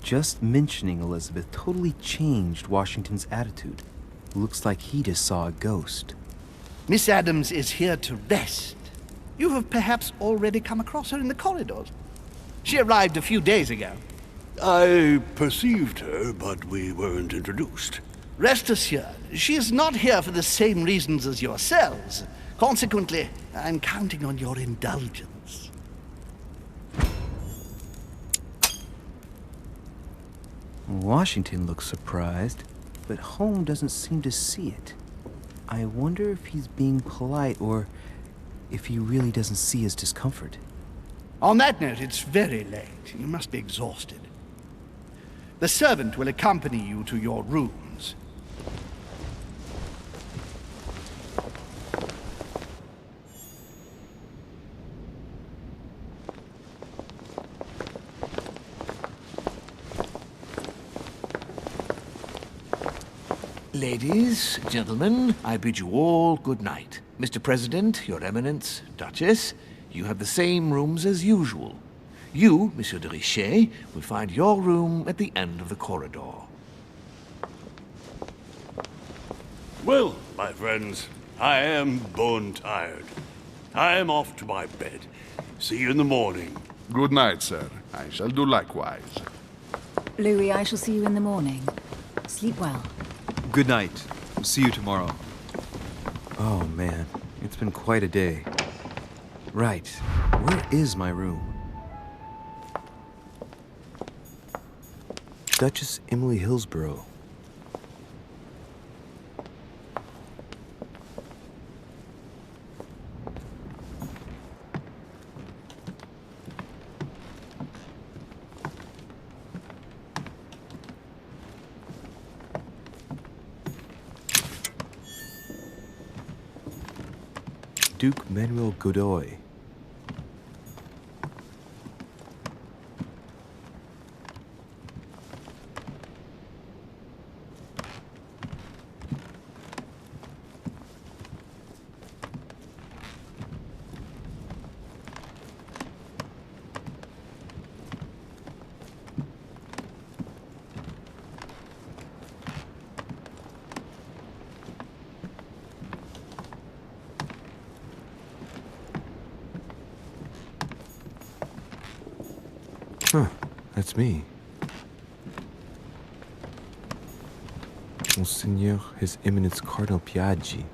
S8: Just mentioning Elizabeth totally changed Washington's attitude. Looks like he just saw a ghost.
S10: Miss Adams is here to rest. You have perhaps already come across her in the corridors. She arrived a few days ago.
S9: I perceived her, but we weren't introduced.
S10: Rest assured, she is not here for the same reasons as yourselves. Consequently, I'm counting on your indulgence.
S8: Washington looks surprised, but Holmes doesn't seem to see it. I wonder if he's being polite or if he really doesn't see his discomfort.
S10: On that note, it's very late. You must be exhausted. The servant will accompany you to your rooms.
S6: Ladies, gentlemen, I bid you all good night. Mr. President, Your Eminence, Duchess, you have the same rooms as usual. You, Monsieur de Riche, will find your room at the end of the corridor.
S9: Well, my friends, I am bone tired. I am off to my bed. See you in the morning.
S5: Good night, sir. I shall do likewise.
S4: Louis, I shall see you in the morning. Sleep well.
S8: Good night. See you tomorrow. Oh, man. It's been quite a day. Right. Where is my room? Duchess Emily Hillsborough. Duke Manuel Godoy. Huh, that's me. Monseigneur, His Eminence Cardinal Piaggi.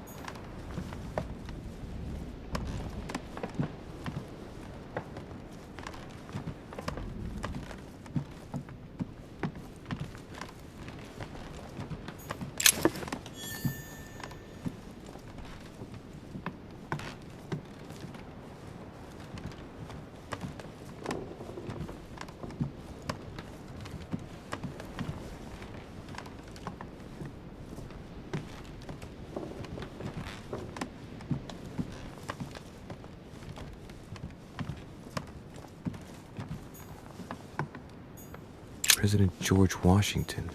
S8: President George Washington.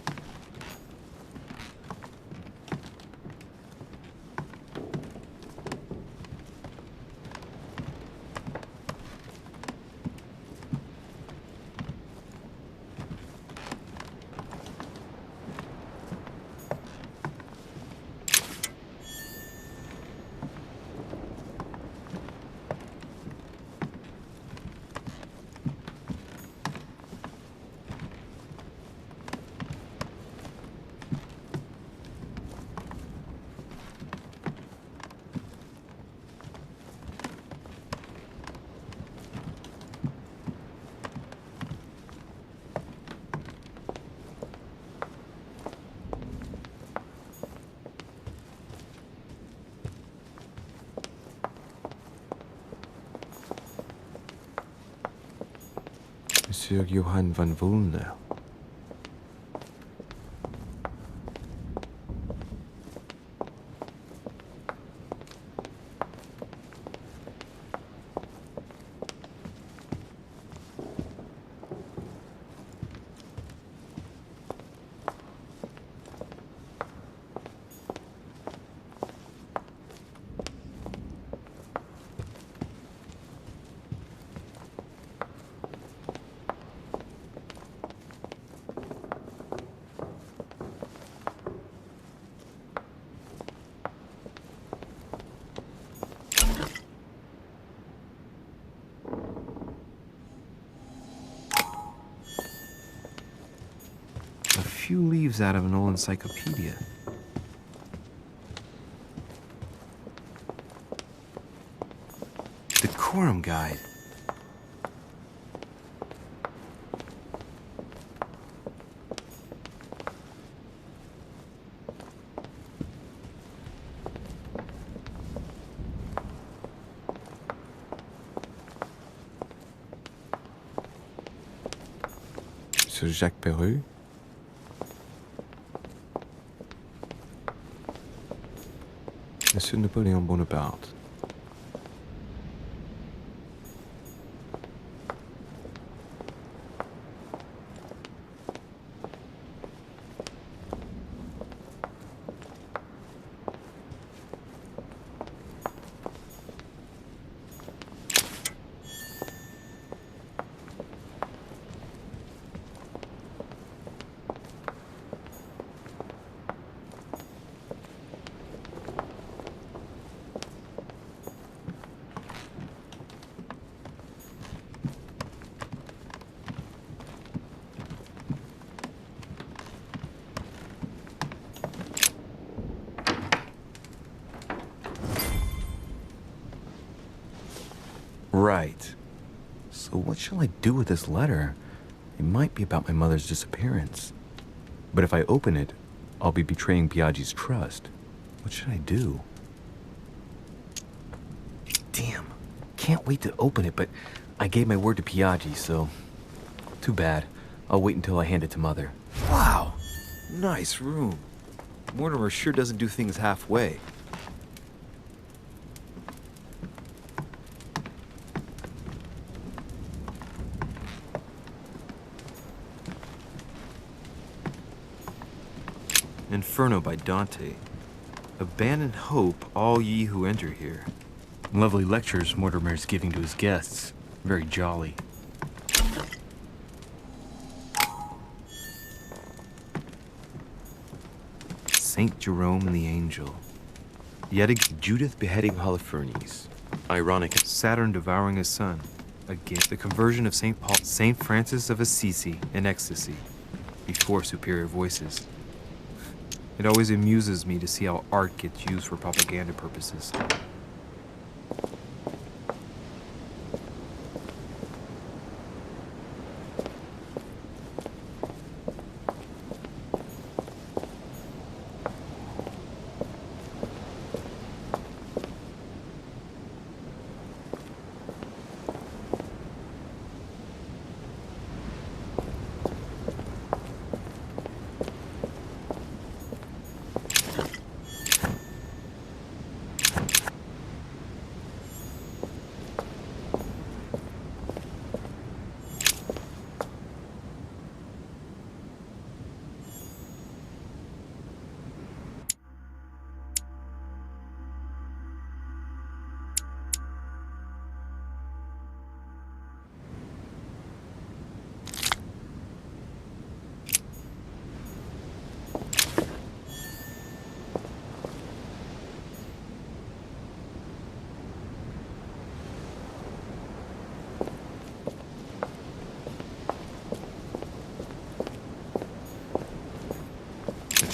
S8: Monsieur Johann van Wulner. A few leaves out of an old encyclopedia. Decorum guide. Monsieur Jacques Perreux. Monsieur Napoleon Bonaparte. Right. So what shall I do with this letter? It might be about my mother's disappearance. But if I open it, I'll be betraying Piaggi's trust. What should I do? Damn. Can't wait to open it, but I gave my word to Piaggi, so... Too bad. I'll wait until I hand it to Mother. Wow! Nice room. Mortimer sure doesn't do things halfway. Inferno by Dante. Abandon hope, all ye who enter here. Lovely lectures Mortimer is giving to his guests. Very jolly. Saint Jerome and the Angel. Yet again, Judith beheading Holofernes. Ironic. Saturn devouring his son. Again, the conversion of St. Paul. St. Francis of Assisi in ecstasy. Before superior voices. It always amuses me to see how art gets used for propaganda purposes.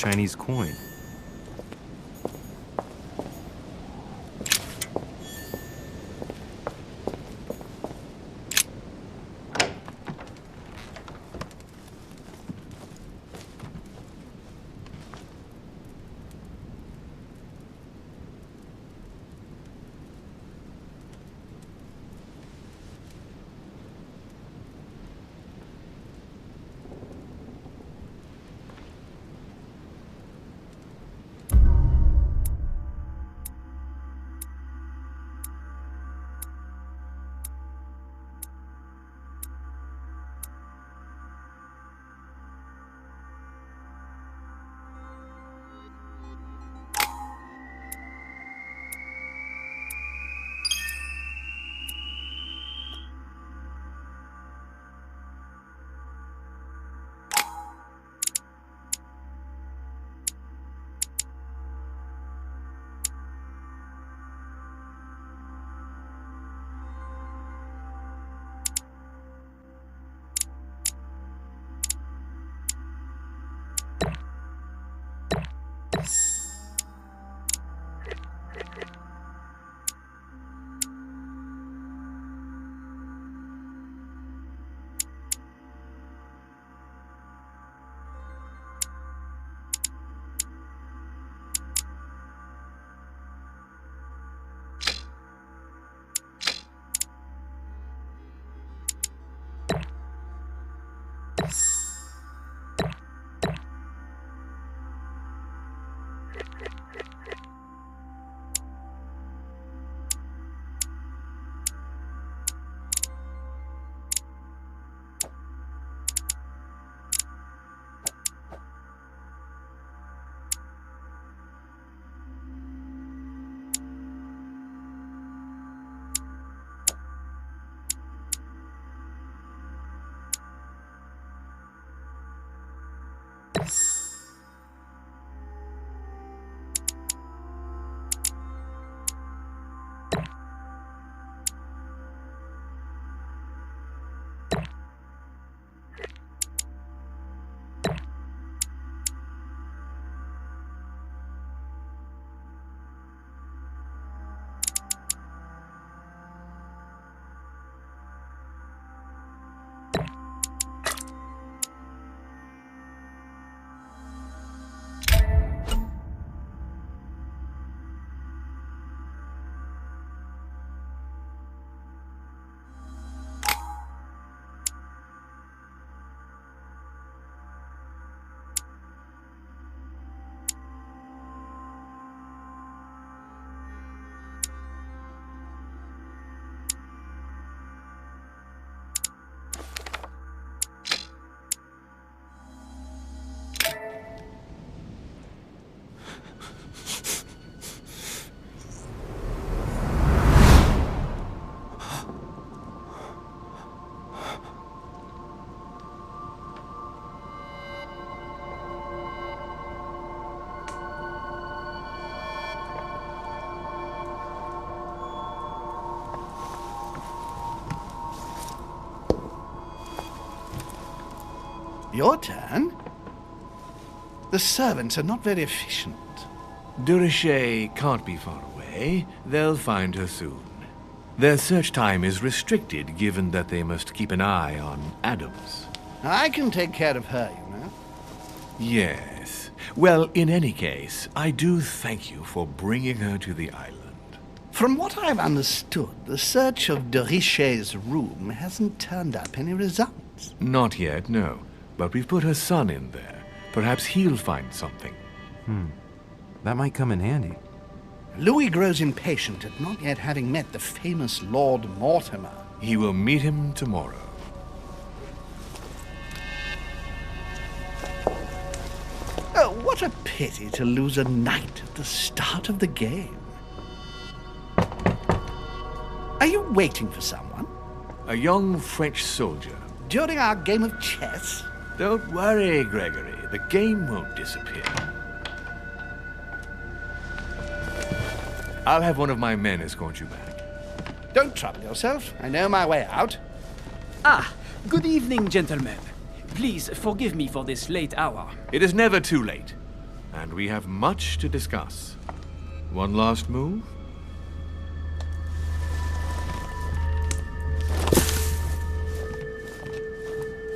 S8: Chinese coin.
S10: Your turn? The servants are not very efficient.
S6: De Riche can't be far away. They'll find her soon. Their search time is restricted, given that they must keep an eye on Adams.
S10: I can take care of her, you know.
S6: Yes. Well, in any case, I do thank you for bringing her to the island.
S10: From what I've understood, the search of de Riche's room hasn't turned up any results.
S6: Not yet, no. But we've put her son in there. Perhaps he'll find something.
S8: That might come in handy.
S10: Louis grows impatient at not yet having met the famous Lord Mortimer.
S6: He will meet him tomorrow.
S10: Oh, what a pity to lose a knight at the start of the game. Are you waiting for someone?
S6: A young French soldier.
S10: During our game of chess?
S6: Don't worry, Gregory. The game won't disappear. I'll have one of my men escort you back.
S10: Don't trouble yourself. I know my way out.
S12: Ah, good evening, gentlemen. Please forgive me for this late hour.
S6: It is never too late, and we have much to discuss. One last move?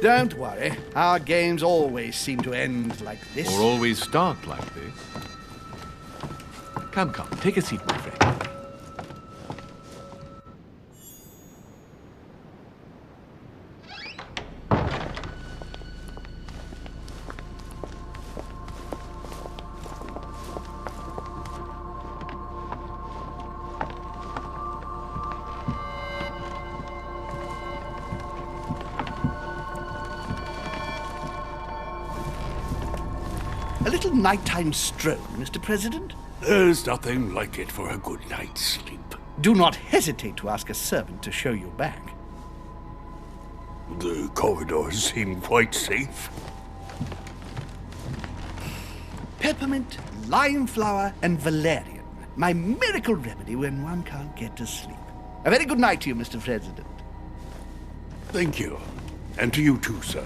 S10: Don't worry. Our games always seem to end like this.
S6: Or always start like this. Come, take a seat, my friend.
S10: A little nighttime stroll, Mr. President?
S9: There's nothing like it for a good night's sleep.
S10: Do not hesitate to ask a servant to show you back.
S9: The corridors seem quite safe.
S10: Peppermint, lime flower, and valerian. My miracle remedy when one can't get to sleep. A very good night to you, Mr. President.
S9: Thank you. And to you too, sir.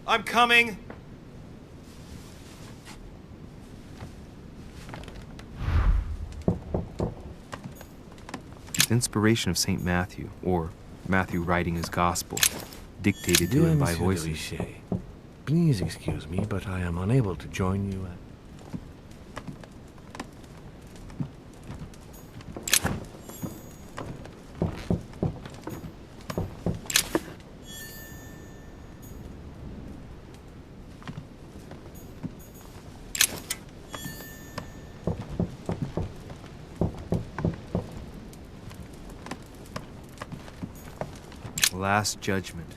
S3: I'm coming.
S8: The inspiration of St. Matthew, or Matthew writing his gospel, dictated to him by voices.
S6: Please excuse me, but I am unable to join you at...
S8: Last Judgment.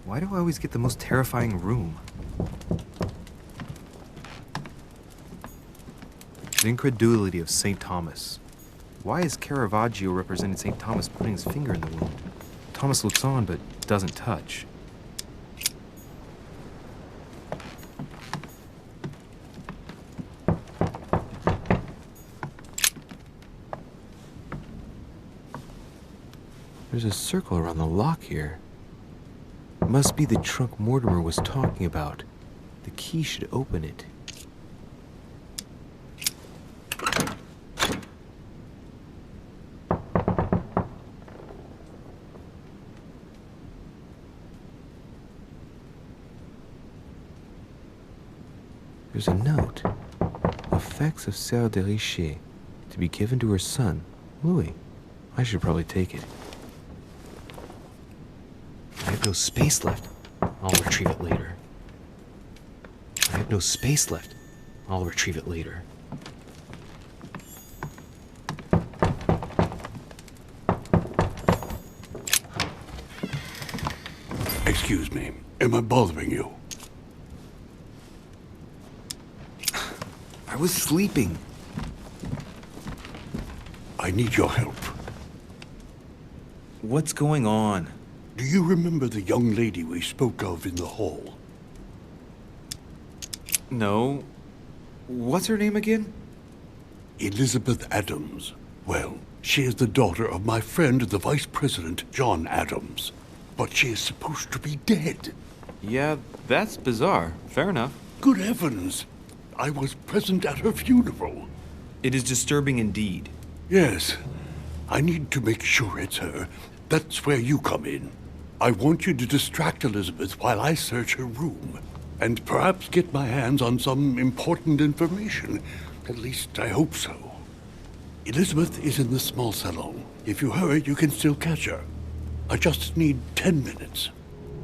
S8: Why do I always get the most terrifying room? The incredulity of St. Thomas. Why is Caravaggio representing St. Thomas putting his finger in the wound? Thomas looks on but doesn't touch. There's a circle around the lock here. Must be the trunk Mortimer was talking about. The key should open it. There's a note. Effects of Sœur de Riche, to be given to her son, Louis. I should probably take it. I have no space left. I'll retrieve it later. I have no space left. I'll retrieve it later.
S9: Excuse me. Am I bothering you?
S8: I was sleeping.
S9: I need your help.
S8: What's going on?
S9: Do you remember the young lady we spoke of in the hall?
S8: No. What's her name again?
S9: Elizabeth Adams. Well, she is the daughter of my friend, the Vice President, John Adams. But she is supposed to be dead.
S8: Yeah, that's bizarre. Fair enough.
S9: Good heavens! I was present at her funeral.
S8: It is disturbing indeed.
S9: Yes. I need to make sure it's her. That's where you come in. I want you to distract Elizabeth while I search her room. And perhaps get my hands on some important information. At least, I hope so. Elizabeth is in the small salon. If you hurry, you can still catch her. I just need 10 minutes.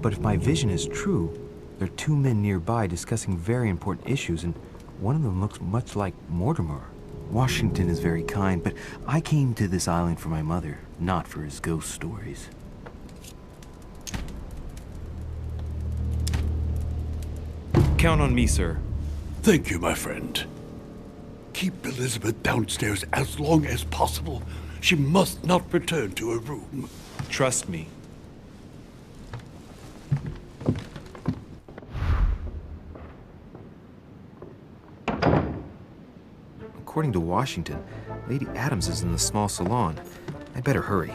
S8: But if my vision is true, there are two men nearby discussing very important issues, and one of them looks much like Mortimer. Washington is very kind, but I came to this island for my mother, not for his ghost stories. Count on me, sir.
S9: Thank you, my friend. Keep Elizabeth downstairs as long as possible. She must not return to her room.
S8: Trust me. According to Washington, Lady Adams is in the small salon. I better hurry.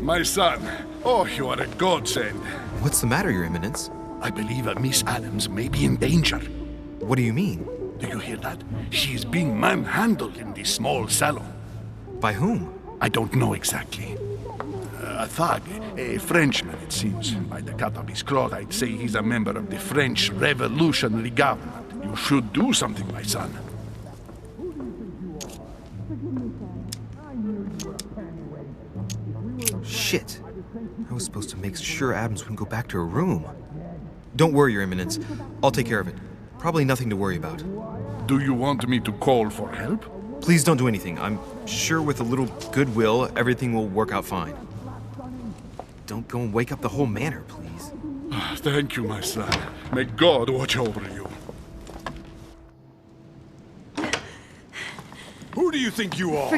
S5: My son. Oh, you are a godsend.
S8: What's the matter, Your Eminence?
S5: I believe Miss Adams may be in danger.
S8: What do you mean?
S5: Do you hear that? She is being manhandled in the small salon.
S8: By whom?
S5: I don't know exactly. A thug, a Frenchman, it seems. By the cut of his cloth, I'd say he's a member of the French Revolutionary Government. You should do something, my son.
S8: Shit. I was supposed to make sure Adams wouldn't go back to her room. Don't worry, Your Eminence. I'll take care of it. Probably nothing to worry about.
S5: Do you want me to call for help?
S8: Please don't do anything. I'm sure with a little goodwill, everything will work out fine. Don't go and wake up the whole manor, please.
S5: Thank you, my son. May God watch over you.
S2: Who do you think you are?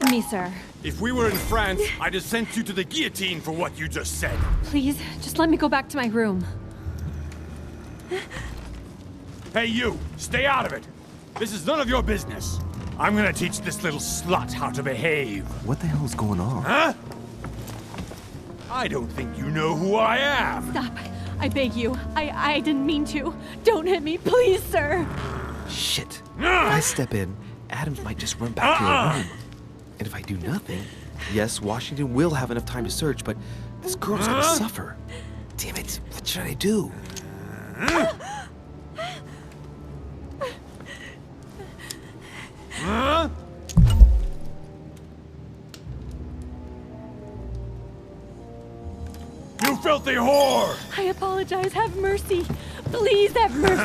S11: Me, sir.
S2: If we were in France, I'd have sent you to the guillotine for what you just said.
S11: Please, just let me go back to my room.
S2: Hey, you! Stay out of it! This is none of your business. I'm gonna teach this little slut how to behave.
S8: What the hell's going on?
S2: Huh? I don't think you know who I am.
S11: Stop. I beg you. I didn't mean to. Don't hit me, please, sir.
S8: Shit. If I step in, Adams might just run back to her room. And if I do nothing, yes, Washington will have enough time to search, but this girl's gonna suffer. Damn it, what should I do?
S2: You filthy whore!
S11: I apologize. Have mercy. Please have mercy.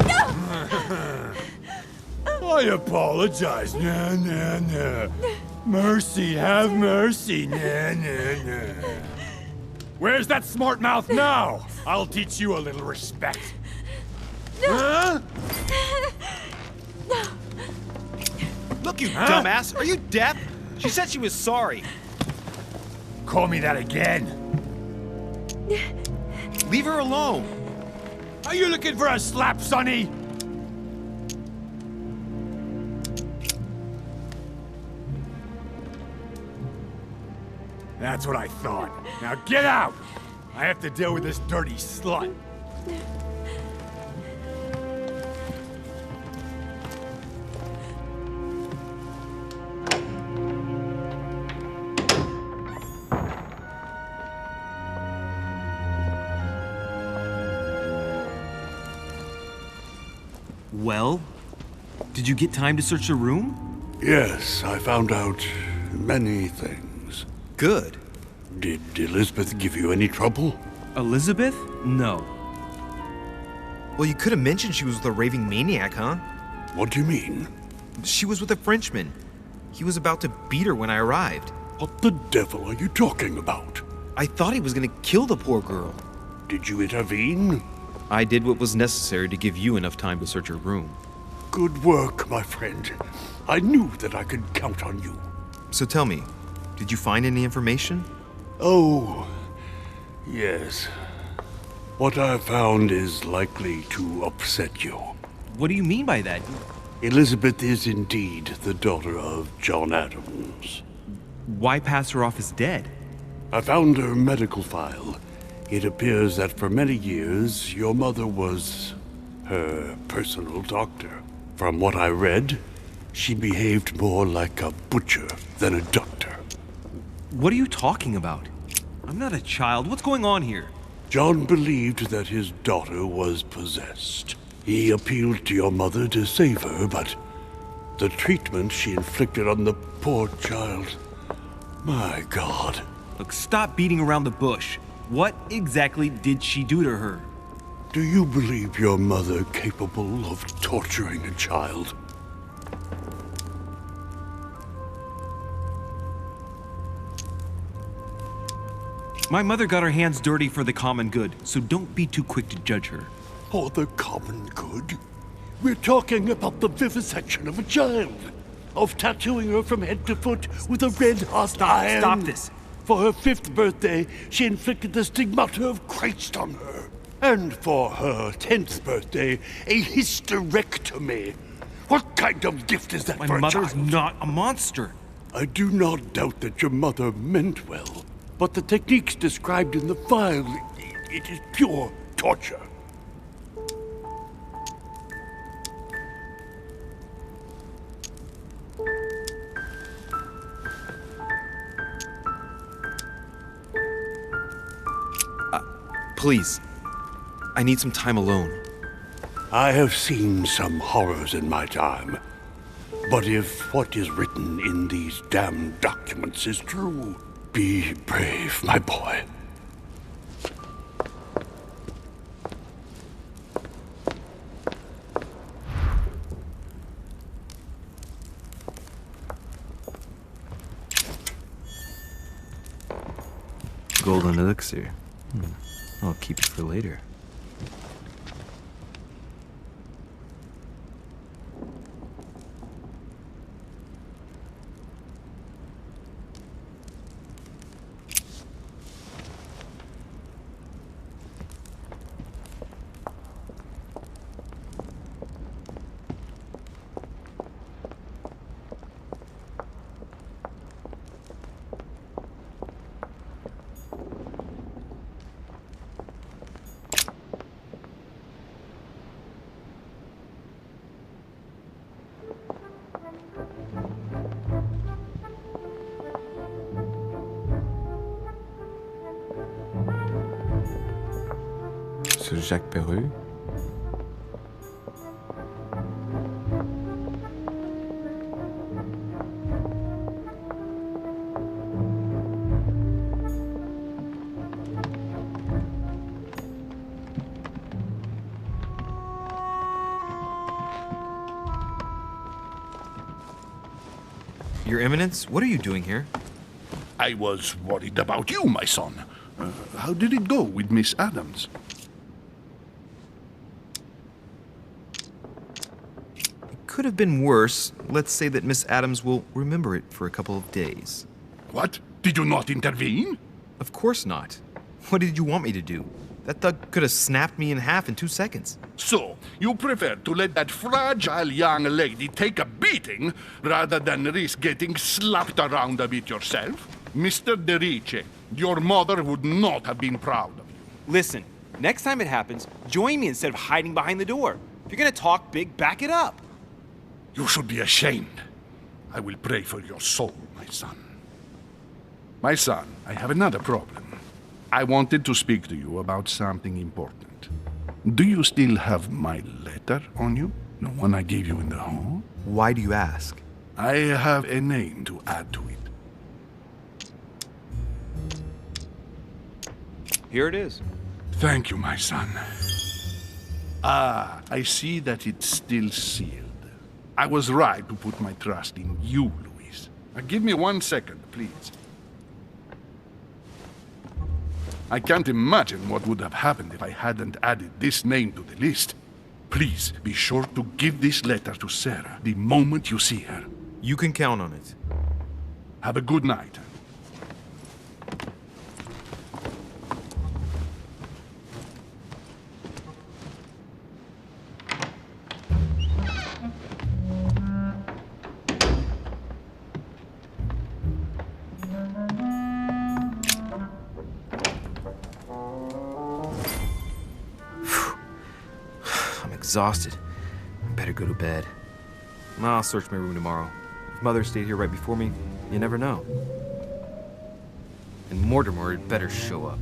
S11: No!
S2: I apologize. Nah, nah, nah. Mercy, have mercy. Nah, nah, nah. Where's that smart mouth now? I'll teach you a little respect. Huh?
S3: Look, you dumbass! Are you deaf? She said she was sorry.
S2: Call me that again.
S3: Leave her alone.
S2: Are you looking for a slap, Sonny? That's what I thought. Now get out! I have to deal with this dirty slut.
S3: Well, did you get time to search the room?
S9: Yes, I found out many things.
S3: Good.
S9: Did Elizabeth give you any trouble?
S3: Elizabeth? No.
S7: Well, you could have mentioned she was with a raving maniac, huh?
S9: What do you mean?
S7: She was with a Frenchman. He was about to beat her when I arrived.
S9: What the devil are you talking about?
S7: I thought he was gonna kill the poor girl.
S9: Did you intervene?
S3: I did what was necessary to give you enough time to search her room.
S9: Good work, my friend. I knew that I could count on you.
S7: So tell me, did you find any information?
S9: Oh, yes. What I found is likely to upset you.
S3: What do you mean by that?
S9: Elizabeth is indeed the daughter of John Adams.
S3: Why pass her off as dead?
S9: I found her medical file. It appears that for many years, your mother was her personal doctor. From what I read, she behaved more like a butcher than a doctor.
S3: What are you talking about? I'm not a child. What's going on here?
S9: John believed that his daughter was possessed. He appealed to your mother to save her, but the treatment she inflicted on the poor child... My God.
S3: Look, stop beating around the bush. What exactly did she do to her?
S9: Do you believe your mother capable of torturing a child?
S3: My mother got her hands dirty for the common good, so don't be too quick to judge her.
S9: For the common good? We're talking about the vivisection of a child. Of tattooing her from head to foot with a red-hot iron.
S3: Stop this.
S9: For her 5th birthday, she inflicted the stigmata of Christ on her. And for her 10th birthday, a hysterectomy. What kind of gift is that for a child?
S3: My mother's not a monster.
S9: I do not doubt that your mother meant well. But the techniques described in the file, it is pure torture.
S7: Please, I need some time alone.
S9: I have seen some horrors in my time. But if what is written in these damned documents is true, be brave, my boy.
S8: Golden elixir. I'll keep it for later. Ce Jacques Perru.
S7: Your Eminence, what are you doing here?
S5: I was worried about you, my son. How did it go with Miss Adams?
S7: Could have been worse. Let's say that Miss Adams will remember it for a couple of days.
S5: What? Did you not intervene?
S7: Of course not. What did you want me to do? That thug could have snapped me in half in 2 seconds.
S5: So, you prefer to let that fragile young lady take a beating rather than risk getting slapped around a bit yourself? Mr. de Riche, your mother would not have been proud of you.
S3: Listen, next time it happens, join me instead of hiding behind the door. If you're gonna talk big, back it up.
S5: You should be ashamed. I will pray for your soul, my son. My son, I have another problem. I wanted to speak to you about something important. Do you still have my letter on you? The one I gave you in the hall?
S6: Why do you ask?
S5: I have a name to add to it.
S3: Here it is.
S5: Thank you, my son. Ah, I see that it's still sealed. I was right to put my trust in you, Louis. Give me 1 second, please. I can't imagine what would have happened if I hadn't added this name to the list. Please be sure to give this letter to Sarah the moment you see her.
S6: You can count on it.
S5: Have a good night.
S6: Exhausted. Better go to bed. I'll search my room tomorrow. If Mother stayed here right before me, you never know. And Mortimer had better show up.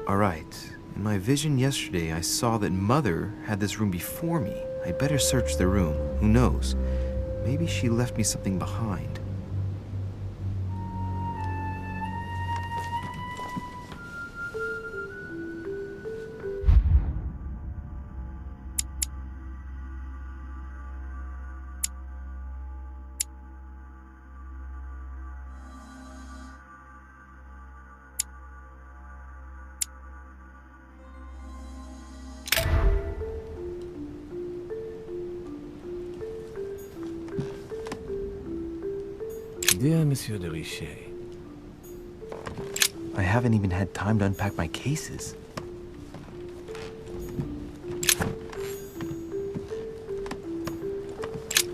S6: All right. In my vision yesterday, I saw that Mother had this room before me. I'd better search the room. Who knows? Maybe she left me something behind.
S8: Dear Monsieur de Riche, I haven't even had time to unpack my cases.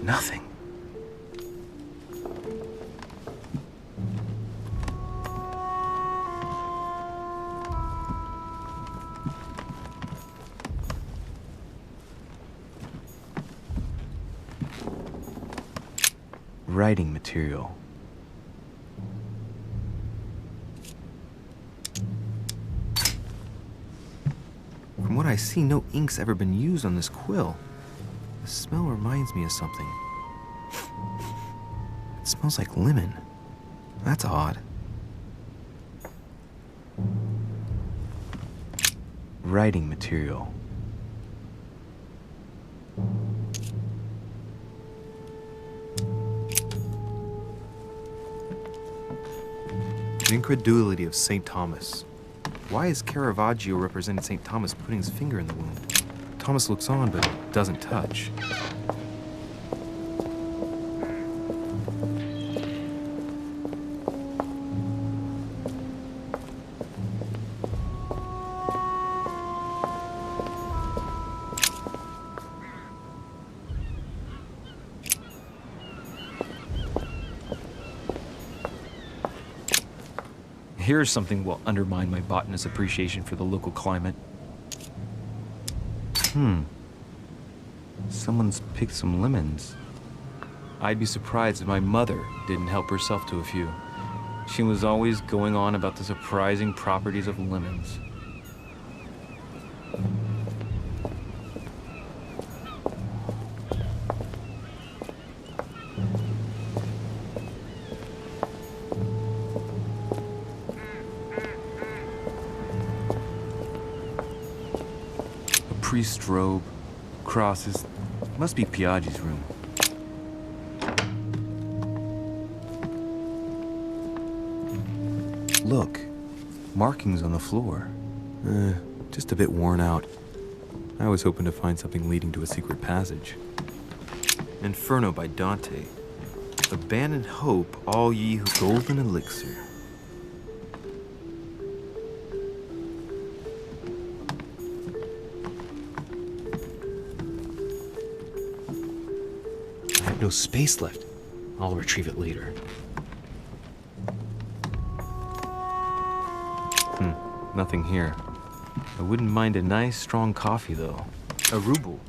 S8: Nothing. Writing material. From what I see, no ink's ever been used on this quill. The smell reminds me of something. It smells like lemon. That's odd. Writing material. The incredulity of St. Thomas. Why is Caravaggio representing St. Thomas putting his finger in the wound? Thomas looks on but doesn't touch. Here's something will undermine my botanist's appreciation for the local climate. Someone's picked some lemons. I'd be surprised if my mother didn't help herself to a few. She was always going on about the surprising properties of lemons. A priest's robe, crosses. Must be Piaggi's room. Look, markings on the floor. Just a bit worn out. I was hoping to find something leading to a secret passage. Inferno by Dante. Abandon hope, all ye who... Golden elixir. I have no space left. I'll retrieve it later. Nothing here. I wouldn't mind a nice, strong coffee, though. A ruble.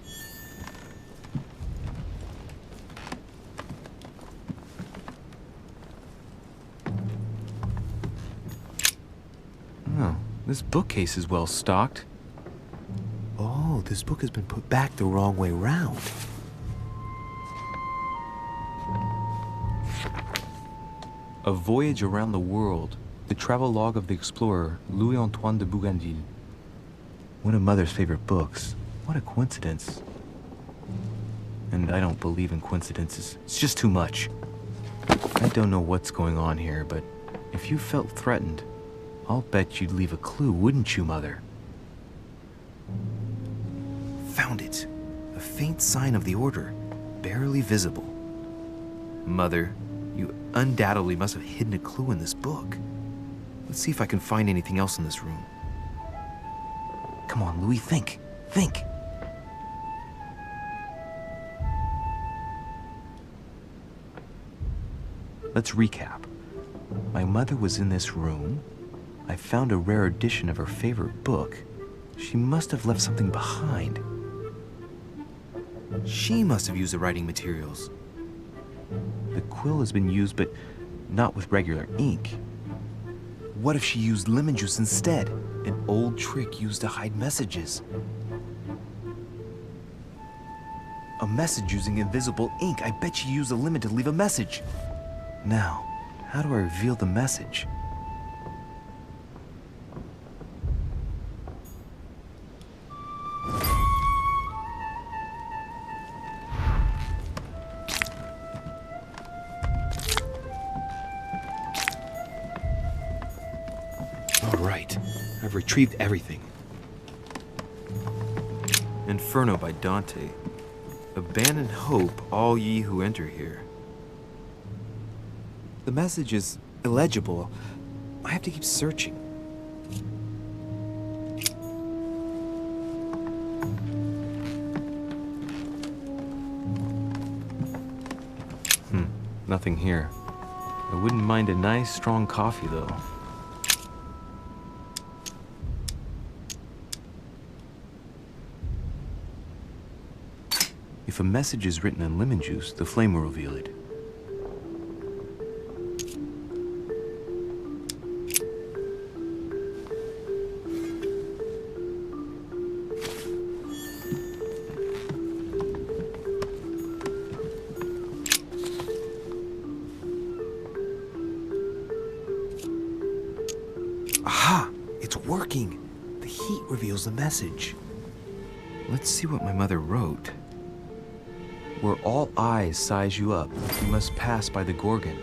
S8: Oh, this bookcase is well stocked. Oh, this book has been put back the wrong way round. A Voyage Around the World. The travelogue of the explorer, Louis-Antoine de Bougainville. One of Mother's favorite books. What a coincidence. And I don't believe in coincidences. It's just too much. I don't know what's going on here, but if you felt threatened, I'll bet you'd leave a clue, wouldn't you, Mother? Found it. A faint sign of the order, barely visible. Mother, you undoubtedly must have hidden a clue in this book. Let's see if I can find anything else in this room. Come on, Louis, think. Think. Let's recap. My mother was in this room. I found a rare edition of her favorite book. She must have left something behind. She must have used the writing materials. The quill has been used, but not with regular ink. What if she used lemon juice instead? An old trick used to hide messages. A message using invisible ink. I bet she used a lemon to leave a message. Now, how do I reveal the message? I've retrieved everything. Inferno by Dante. Abandon hope, all ye who enter here. The message is illegible. I have to keep searching. Nothing here. I wouldn't mind a nice, strong coffee, though. If a message is written in lemon juice, the flame will reveal it. Aha! It's working! The heat reveals the message. Let's see what my mother wrote. Where all eyes size you up, you must pass by the Gorgon.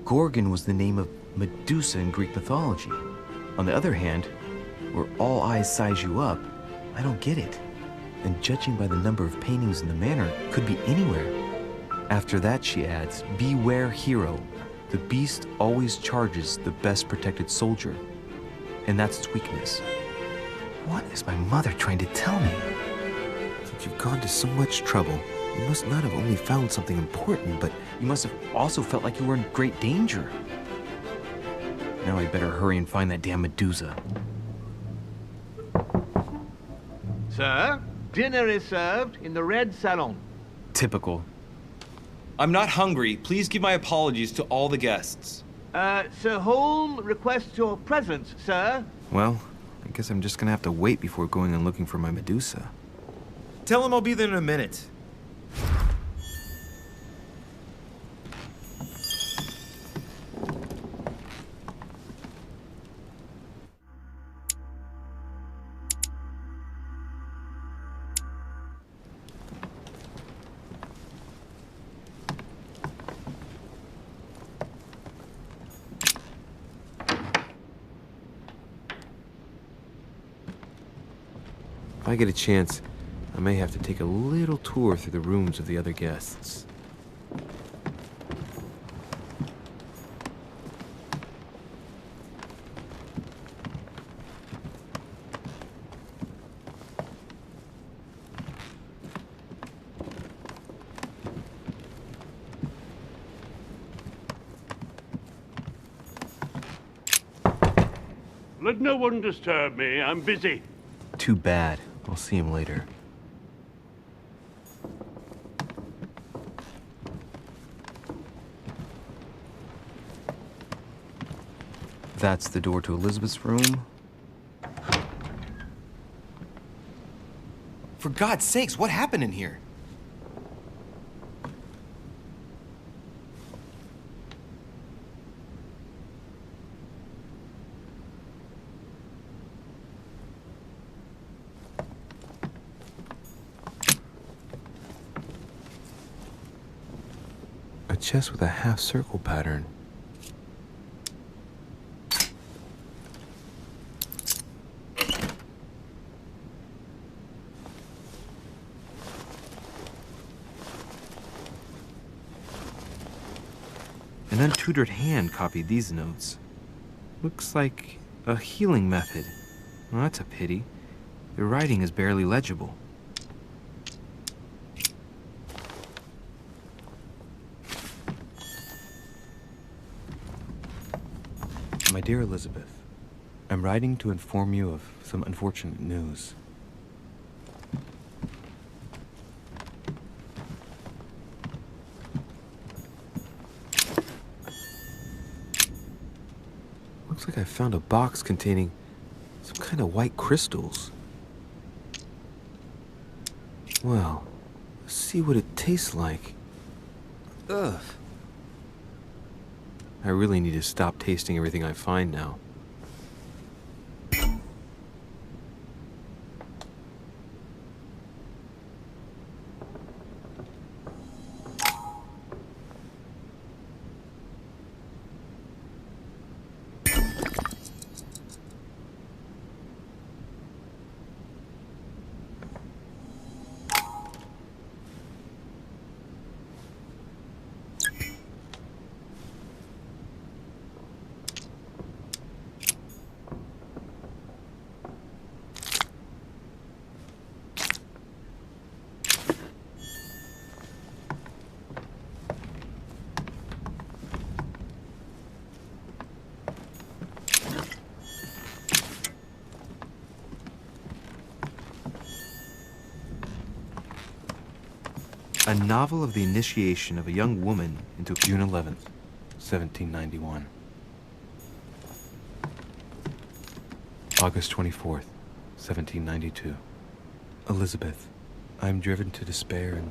S8: Gorgon was the name of Medusa in Greek mythology. On the other hand, where all eyes size you up, I don't get it. And judging by the number of paintings in the manor, it could be anywhere. After that, she adds, beware hero. The beast always charges the best protected soldier. And that's its weakness. What is my mother trying to tell me? If you've gone to so much trouble, you must not have only found something important, but you must have also felt like you were in great danger. Now I better hurry and find that damn Medusa.
S6: Sir, dinner is served in the red salon.
S3: Typical. I'm not hungry. Please give my apologies to all the guests.
S6: Sir Holm requests your presence, sir.
S8: Well, I guess I'm just gonna have to wait before going and looking for my Medusa.
S3: Tell him I'll be there in a minute.
S8: If I get a chance, I may have to take a little tour through the rooms of the other guests.
S9: Let no one disturb me. I'm busy.
S8: Too bad. I'll see him later. That's the door to Elizabeth's room.
S3: For God's sakes, what happened in here?
S8: A chest with a half-circle pattern. An untutored hand copied these notes. Looks like a healing method. Well, that's a pity. The writing is barely legible. My dear Elizabeth, I'm writing to inform you of some unfortunate news. Looks like I found a box containing some kind of white crystals. Well, let's see what it tastes like. Ugh. I really need to stop tasting everything I find now. A novel of the initiation of a young woman into June 11th, 1791. August 24th, 1792. Elizabeth, I am driven to despair and...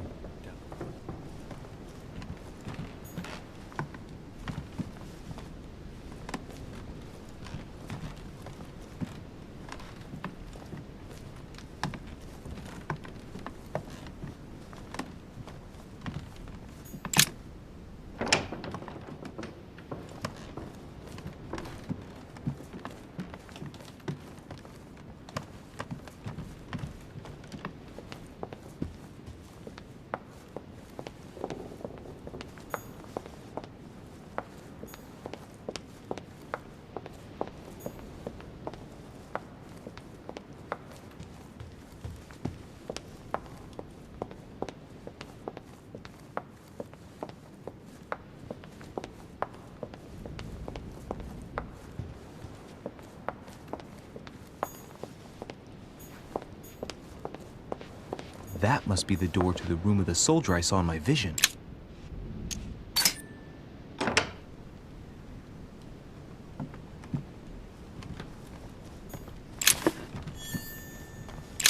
S8: That must be the door to the room of the soldier I saw in my vision.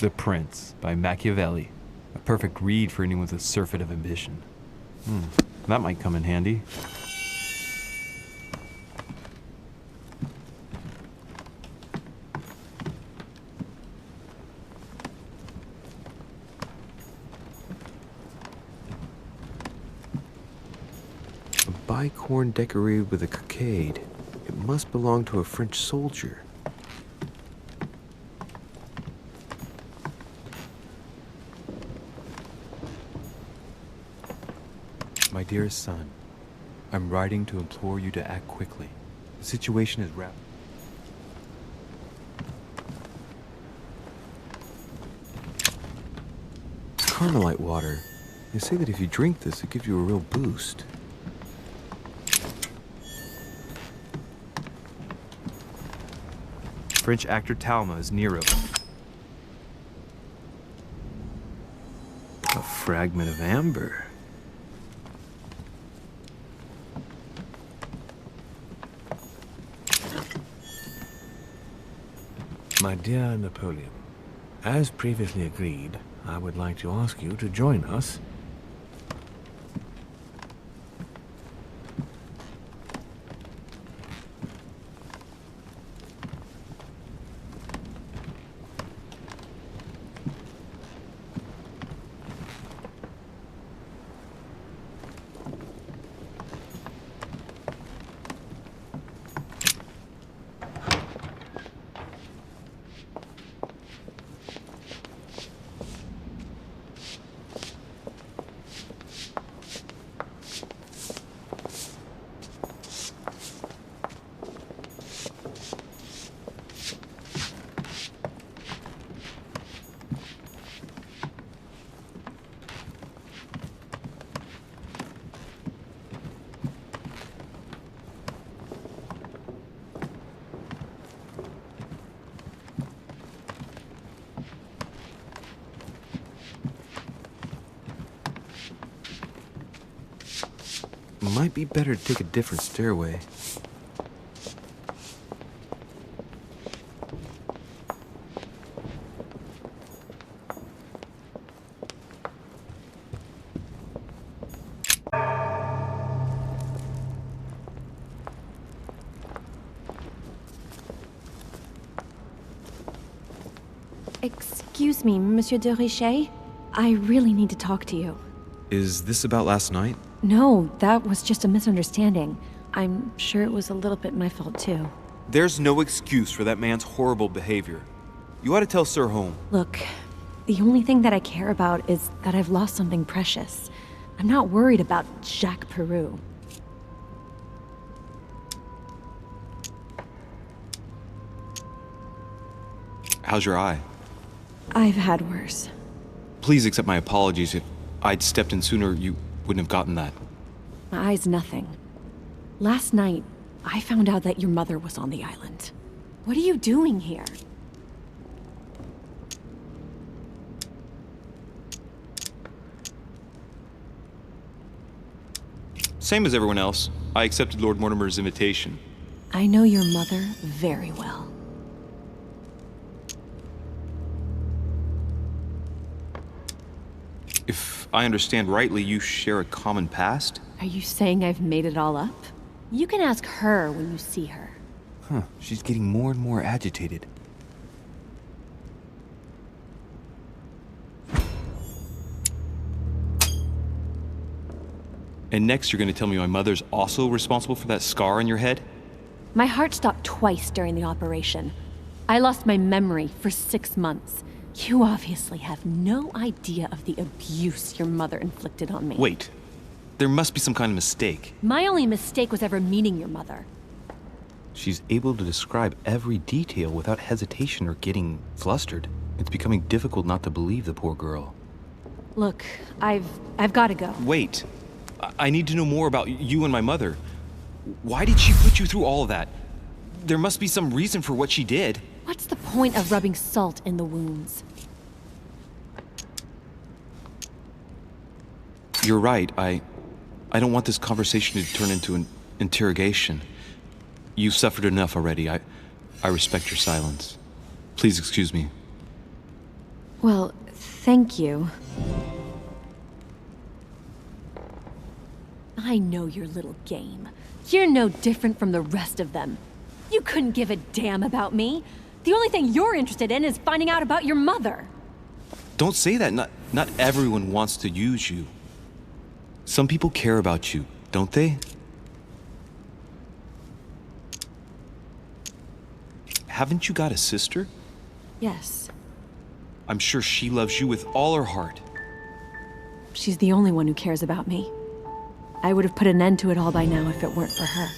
S3: The Prince by Machiavelli. A perfect read for anyone with a surfeit of ambition. That might come in handy.
S8: A bicorn decorated with a cockade. It must belong to a French soldier. My dearest son, I'm writing to implore you to act quickly. The situation is rapid. Carmelite water. They say that if you drink this, it gives you a real boost.
S3: French actor Talma as Nero.
S8: A fragment of amber.
S6: My dear Napoleon, as previously agreed, I would like to ask you to join us.
S8: Might be better to take a different stairway.
S11: Excuse me, Monsieur de Riche. I really need to talk to you.
S8: Is this about last night?
S11: No, that was just a misunderstanding. I'm sure it was a little bit my fault, too.
S8: There's no excuse for that man's horrible behavior. You ought to tell Sir Home.
S11: Look, the only thing that I care about is that I've lost something precious. I'm not worried about Jacques Peru.
S8: How's your eye?
S11: I've had worse.
S8: Please accept my apologies. If I'd stepped in sooner, you wouldn't have gotten that.
S11: My eye's nothing. Last night, I found out that your mother was on the island. What are you doing here?
S8: Same as everyone else. I accepted Lord Mortimer's invitation.
S11: I know your mother very well.
S8: If I understand rightly, you share a common past?
S11: Are you saying I've made it all up? You can ask her when you see her.
S8: Huh, she's getting more and more agitated. And next you're gonna tell me my mother's also responsible for that scar on your head?
S11: My heart stopped twice during the operation. I lost my memory for 6 months. You obviously have no idea of the abuse your mother inflicted on me.
S8: Wait. There must be some kind of mistake.
S11: My only mistake was ever meeting your mother.
S8: She's able to describe every detail without hesitation or getting flustered. It's becoming difficult not to believe the poor girl.
S11: Look, I've got to go.
S8: Wait. I need to know more about you and my mother. Why did she put you through all of that? There must be some reason for what she did.
S11: What's the point of rubbing salt in the wounds?
S8: You're right. I don't want this conversation to turn into an interrogation. You've suffered enough already. I respect your silence. Please excuse me.
S11: Well, thank you. I know your little game. You're no different from the rest of them. You couldn't give a damn about me. The only thing you're interested in is finding out about your mother.
S8: Don't say that. Not everyone wants to use you. Some people care about you, don't they? Haven't you got a sister?
S11: Yes.
S8: I'm sure she loves you with all her heart.
S11: She's the only one who cares about me. I would have put an end to it all by now if it weren't for her.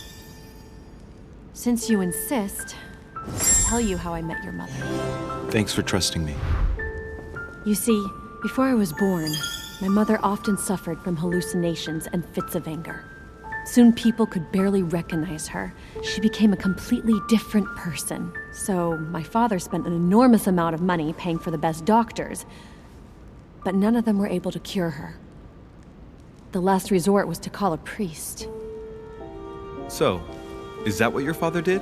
S11: Since you insist, I'll tell you how I met your mother.
S8: Thanks for trusting me.
S11: You see, before I was born, my mother often suffered from hallucinations and fits of anger. Soon people could barely recognize her. She became a completely different person. So my father spent an enormous amount of money paying for the best doctors, but none of them were able to cure her. The last resort was to call a priest.
S8: So, is that what your father did?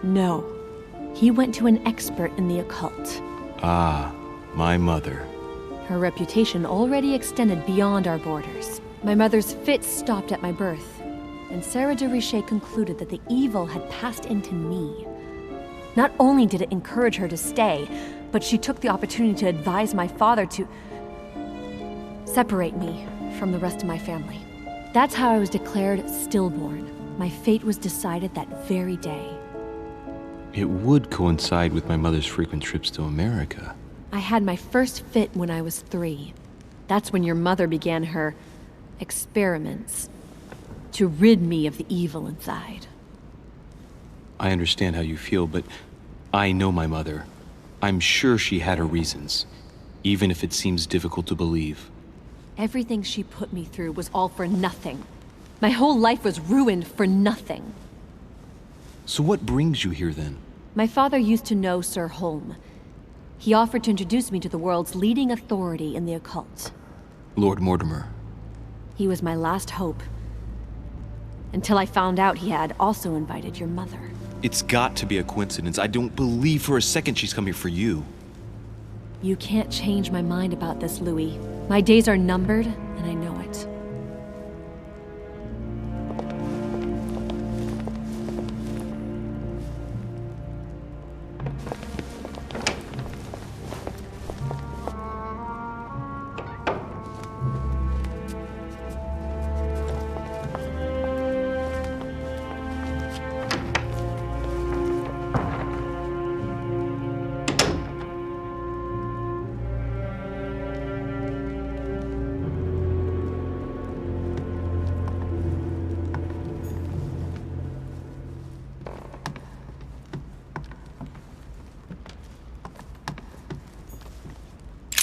S11: No. He went to an expert in the occult.
S8: Ah, my mother.
S11: Her reputation already extended beyond our borders. My mother's fits stopped at my birth, and Sarah de Riche concluded that the evil had passed into me. Not only did it encourage her to stay, but she took the opportunity to advise my father to separate me from the rest of my family. That's how I was declared stillborn. My fate was decided that very day.
S8: It would coincide with my mother's frequent trips to America.
S11: I had my first fit when I was 3. That's when your mother began her experiments to rid me of the evil inside.
S8: I understand how you feel, but I know my mother. I'm sure she had her reasons, even if it seems difficult to believe.
S11: Everything she put me through was all for nothing. My whole life was ruined for nothing.
S8: So what brings you here then?
S11: My father used to know Sir Holm. He offered to introduce me to the world's leading authority in the occult.
S8: Lord Mortimer.
S11: He was my last hope. Until I found out he had also invited your mother.
S8: It's got to be a coincidence. I don't believe for a second she's coming for you.
S11: You can't change my mind about this, Louis. My days are numbered, and I know it.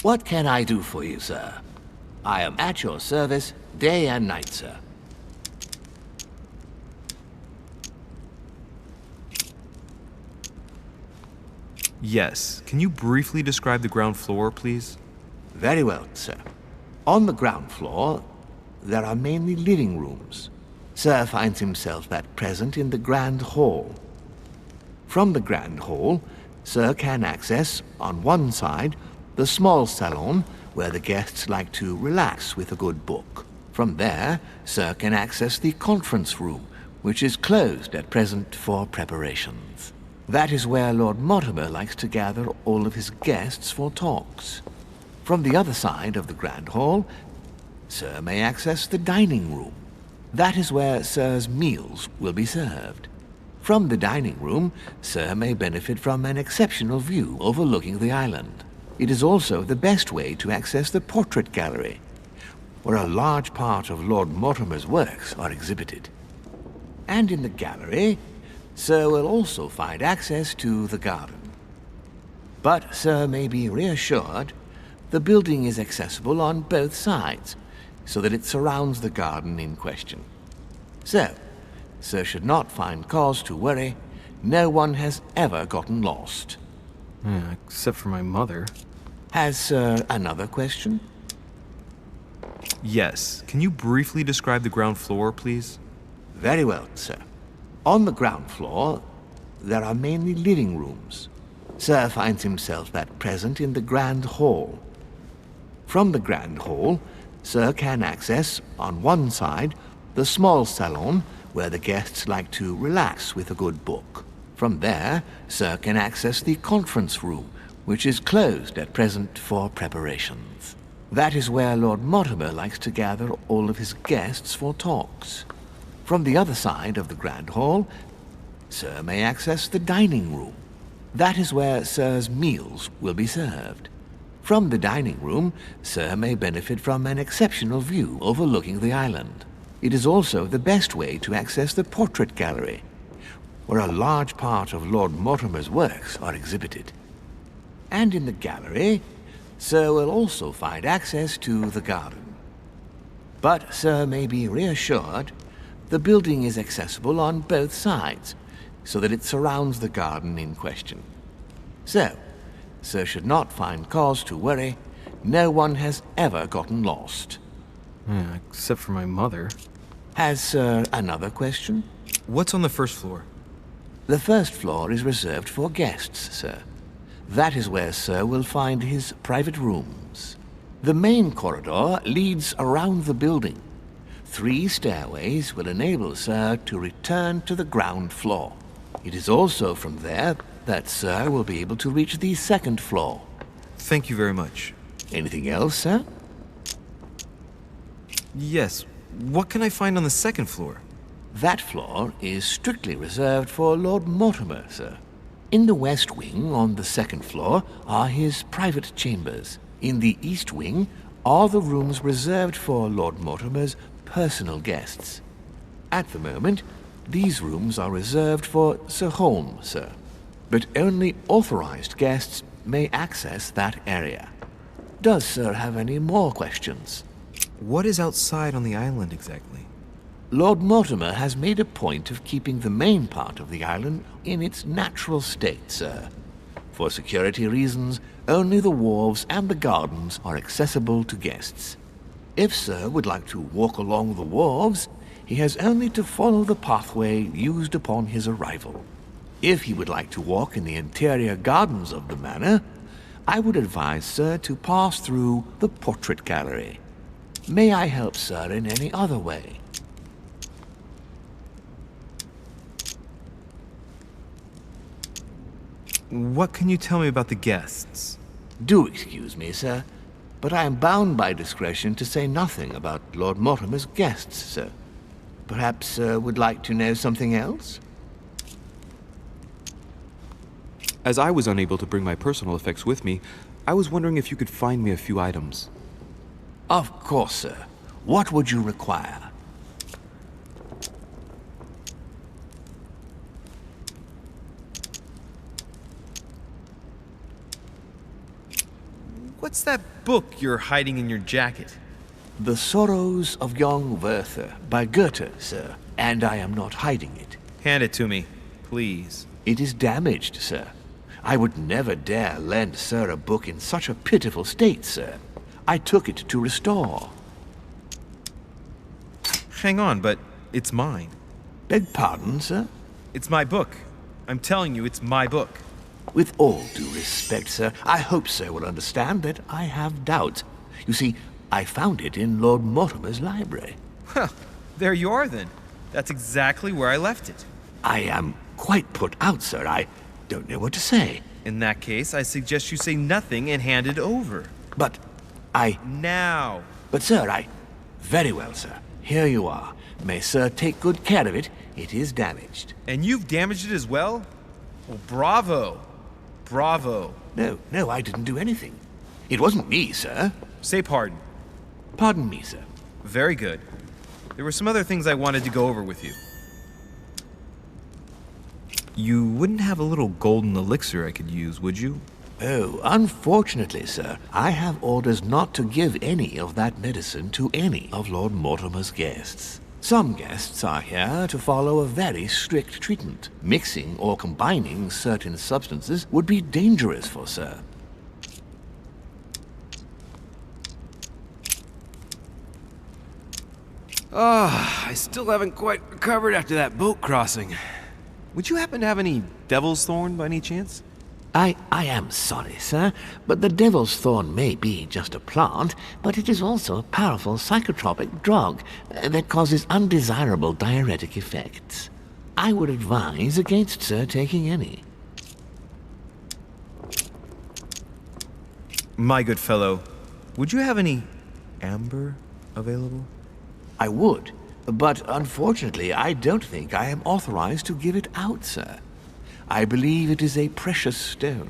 S6: What can I do for you, sir? I am at your service day and night, sir.
S8: Yes. Can you briefly describe the ground floor, please?
S6: Very well, sir. On the ground floor, there are mainly living rooms. Sir finds himself at present in the Grand Hall. From the Grand Hall, Sir can access, on one side, the small salon, where the guests like to relax with a good book. From there, Sir can access the conference room, which is closed at present for preparations. That is where Lord Mortimer likes to gather all of his guests for talks. From the other side of the Grand Hall, Sir may access the dining room. That is where Sir's meals will be served. From the dining room, Sir may benefit from an exceptional view overlooking the island. It is also the best way to access the portrait gallery, where a large part of Lord Mortimer's works are exhibited. And in the gallery, Sir will also find access to the garden. But Sir may be reassured the building is accessible on both sides, so that it surrounds the garden in question. So, Sir should not find cause to worry. No one has ever gotten lost.
S8: Yeah, except for my mother.
S6: Has Sir another question?
S3: Yes. Can you briefly describe the ground floor, please?
S6: Very well, sir. On the ground floor, there are mainly living rooms. Sir finds himself at present in the Grand Hall. From the Grand Hall, Sir can access, on one side, the small salon, where the guests like to relax with a good book. From there, Sir can access the conference room, which is closed at present for preparations. That is where Lord Mortimer likes to gather all of his guests for talks. From the other side of the Grand Hall, Sir may access the dining room. That is where Sir's meals will be served. From the dining room, Sir may benefit from an exceptional view overlooking the island. It is also the best way to access the portrait gallery, where a large part of Lord Mortimer's works are exhibited. And in the gallery, Sir will also find access to the garden. But Sir may be reassured the building is accessible on both sides, so that it surrounds the garden in question. So, Sir should not find cause to worry. No one has ever gotten lost.
S8: Yeah, except for my mother.
S6: Has Sir another question?
S8: What's on the first floor?
S6: The first floor is reserved for guests, sir. That is where Sir will find his private rooms. The main corridor leads around the building. 3 stairways will enable Sir to return to the ground floor. It is also from there that Sir will be able to reach the second floor.
S8: Thank you very much.
S6: Anything else, sir?
S8: Yes. What can I find on the second floor?
S6: That floor is strictly reserved for Lord Mortimer, sir. In the west wing on the second floor are his private chambers. In the east wing are the rooms reserved for Lord Mortimer's personal guests. At the moment, these rooms are reserved for Sir Holmes, sir. But only authorized guests may access that area. Does Sir have any more questions?
S8: What is outside on the island exactly?
S6: Lord Mortimer has made a point of keeping the main part of the island in its natural state, sir. For security reasons, only the wharves and the gardens are accessible to guests. If Sir would like to walk along the wharves, he has only to follow the pathway used upon his arrival. If he would like to walk in the interior gardens of the manor, I would advise Sir to pass through the portrait gallery. May I help Sir in any other way?
S3: What can you tell me about the guests?
S6: Do excuse me, sir, but I am bound by discretion to say nothing about Lord Mortimer's guests, sir. Perhaps Sir would like to know something else?
S3: As I was unable to bring my personal effects with me, I was wondering if you could find me a few items.
S6: Of course, sir. What would you require?
S3: What's that book you're hiding in your jacket?
S6: The Sorrows of Young Werther by Goethe, sir, and I am not hiding it.
S3: Hand it to me, please.
S6: It is damaged, sir. I would never dare lend Sir a book in such a pitiful state, sir. I took it to restore.
S3: Hang on, but it's mine.
S6: Beg pardon, sir?
S3: It's my book. I'm telling you, it's my book.
S6: With all due respect, sir, I hope Sir will understand that I have doubts. You see, I found it in Lord Mortimer's library.
S3: Well, there you are then. That's exactly where I left it.
S6: I am quite put out, sir. I don't know what to say.
S3: In that case, I suggest you say nothing and hand it over.
S6: But
S3: Now!
S6: But, sir, Very well, sir. Here you are. May Sir take good care of it. It is damaged.
S3: And you've damaged it as well? Well, bravo. Bravo.
S6: No, I didn't do anything. It wasn't me, sir.
S3: Say pardon.
S6: Pardon me, sir.
S3: Very good. There were some other things I wanted to go over with you. You wouldn't have a little golden elixir I could use, would you?
S6: Oh, unfortunately, sir, I have orders not to give any of that medicine to any of Lord Mortimer's guests. Some guests are here to follow a very strict treatment. Mixing or combining certain substances would be dangerous for Sir.
S8: I still haven't quite recovered after that boat crossing. Would you happen to have any devil's thorn by any chance?
S6: I am sorry, sir, but the devil's thorn may be just a plant, but it is also a powerful psychotropic drug that causes undesirable diuretic effects. I would advise against, sir, taking any.
S8: My good fellow, would you have any amber available?
S6: I would, but unfortunately I don't think I am authorized to give it out, sir. I believe it is a precious stone.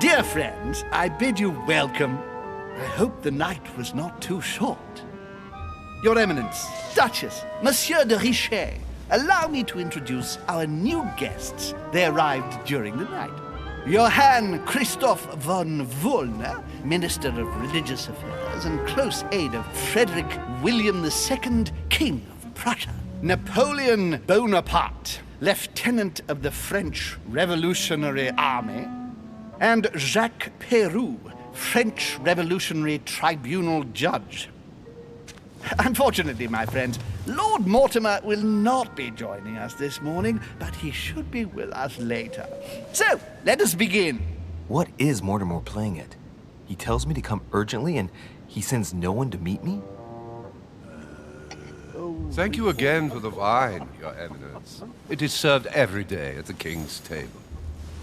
S10: Dear friends, I bid you welcome. I hope the night was not too short. Your Eminence, Duchess, Monsieur de Riche, allow me to introduce our new guests. They arrived during the night. Johann Christoph von Wollner, Minister of Religious Affairs and close aide of Frederick William II, King of Prussia. Napoleon Bonaparte, Lieutenant of the French Revolutionary Army. And Jacques Peroux, French Revolutionary Tribunal Judge. Unfortunately, my friends, Lord Mortimer will not be joining us this morning, but he should be with us later. So, let us begin.
S8: What is Mortimer playing at? He tells me to come urgently and he sends no one to meet me?
S13: Thank you again for the wine, Your Eminence. It is served every day at the King's table.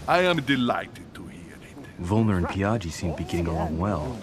S5: I am delighted to hear it.
S14: Volner and Piaggi seem to be getting along well.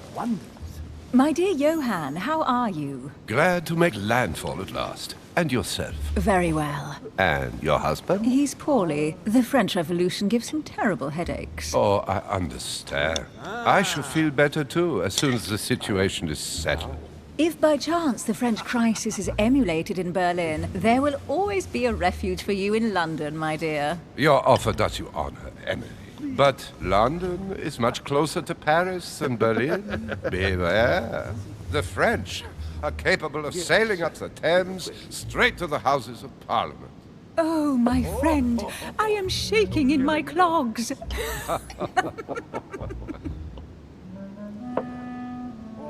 S4: My dear Johann, how are you?
S13: Glad to make landfall at last. And yourself?
S4: Very well.
S13: And your husband?
S4: He's poorly. The French Revolution gives him terrible headaches.
S13: Oh, I understand. I shall feel better too, as soon as the situation is settled.
S4: If by chance the French crisis is emulated in Berlin, there will always be a refuge for you in London, my dear.
S13: Your offer does you honor, Emily. But London is much closer to Paris than Berlin. Beware. The French are capable of sailing up the Thames straight to the Houses of Parliament.
S4: Oh, my friend, I am shaking in my clogs.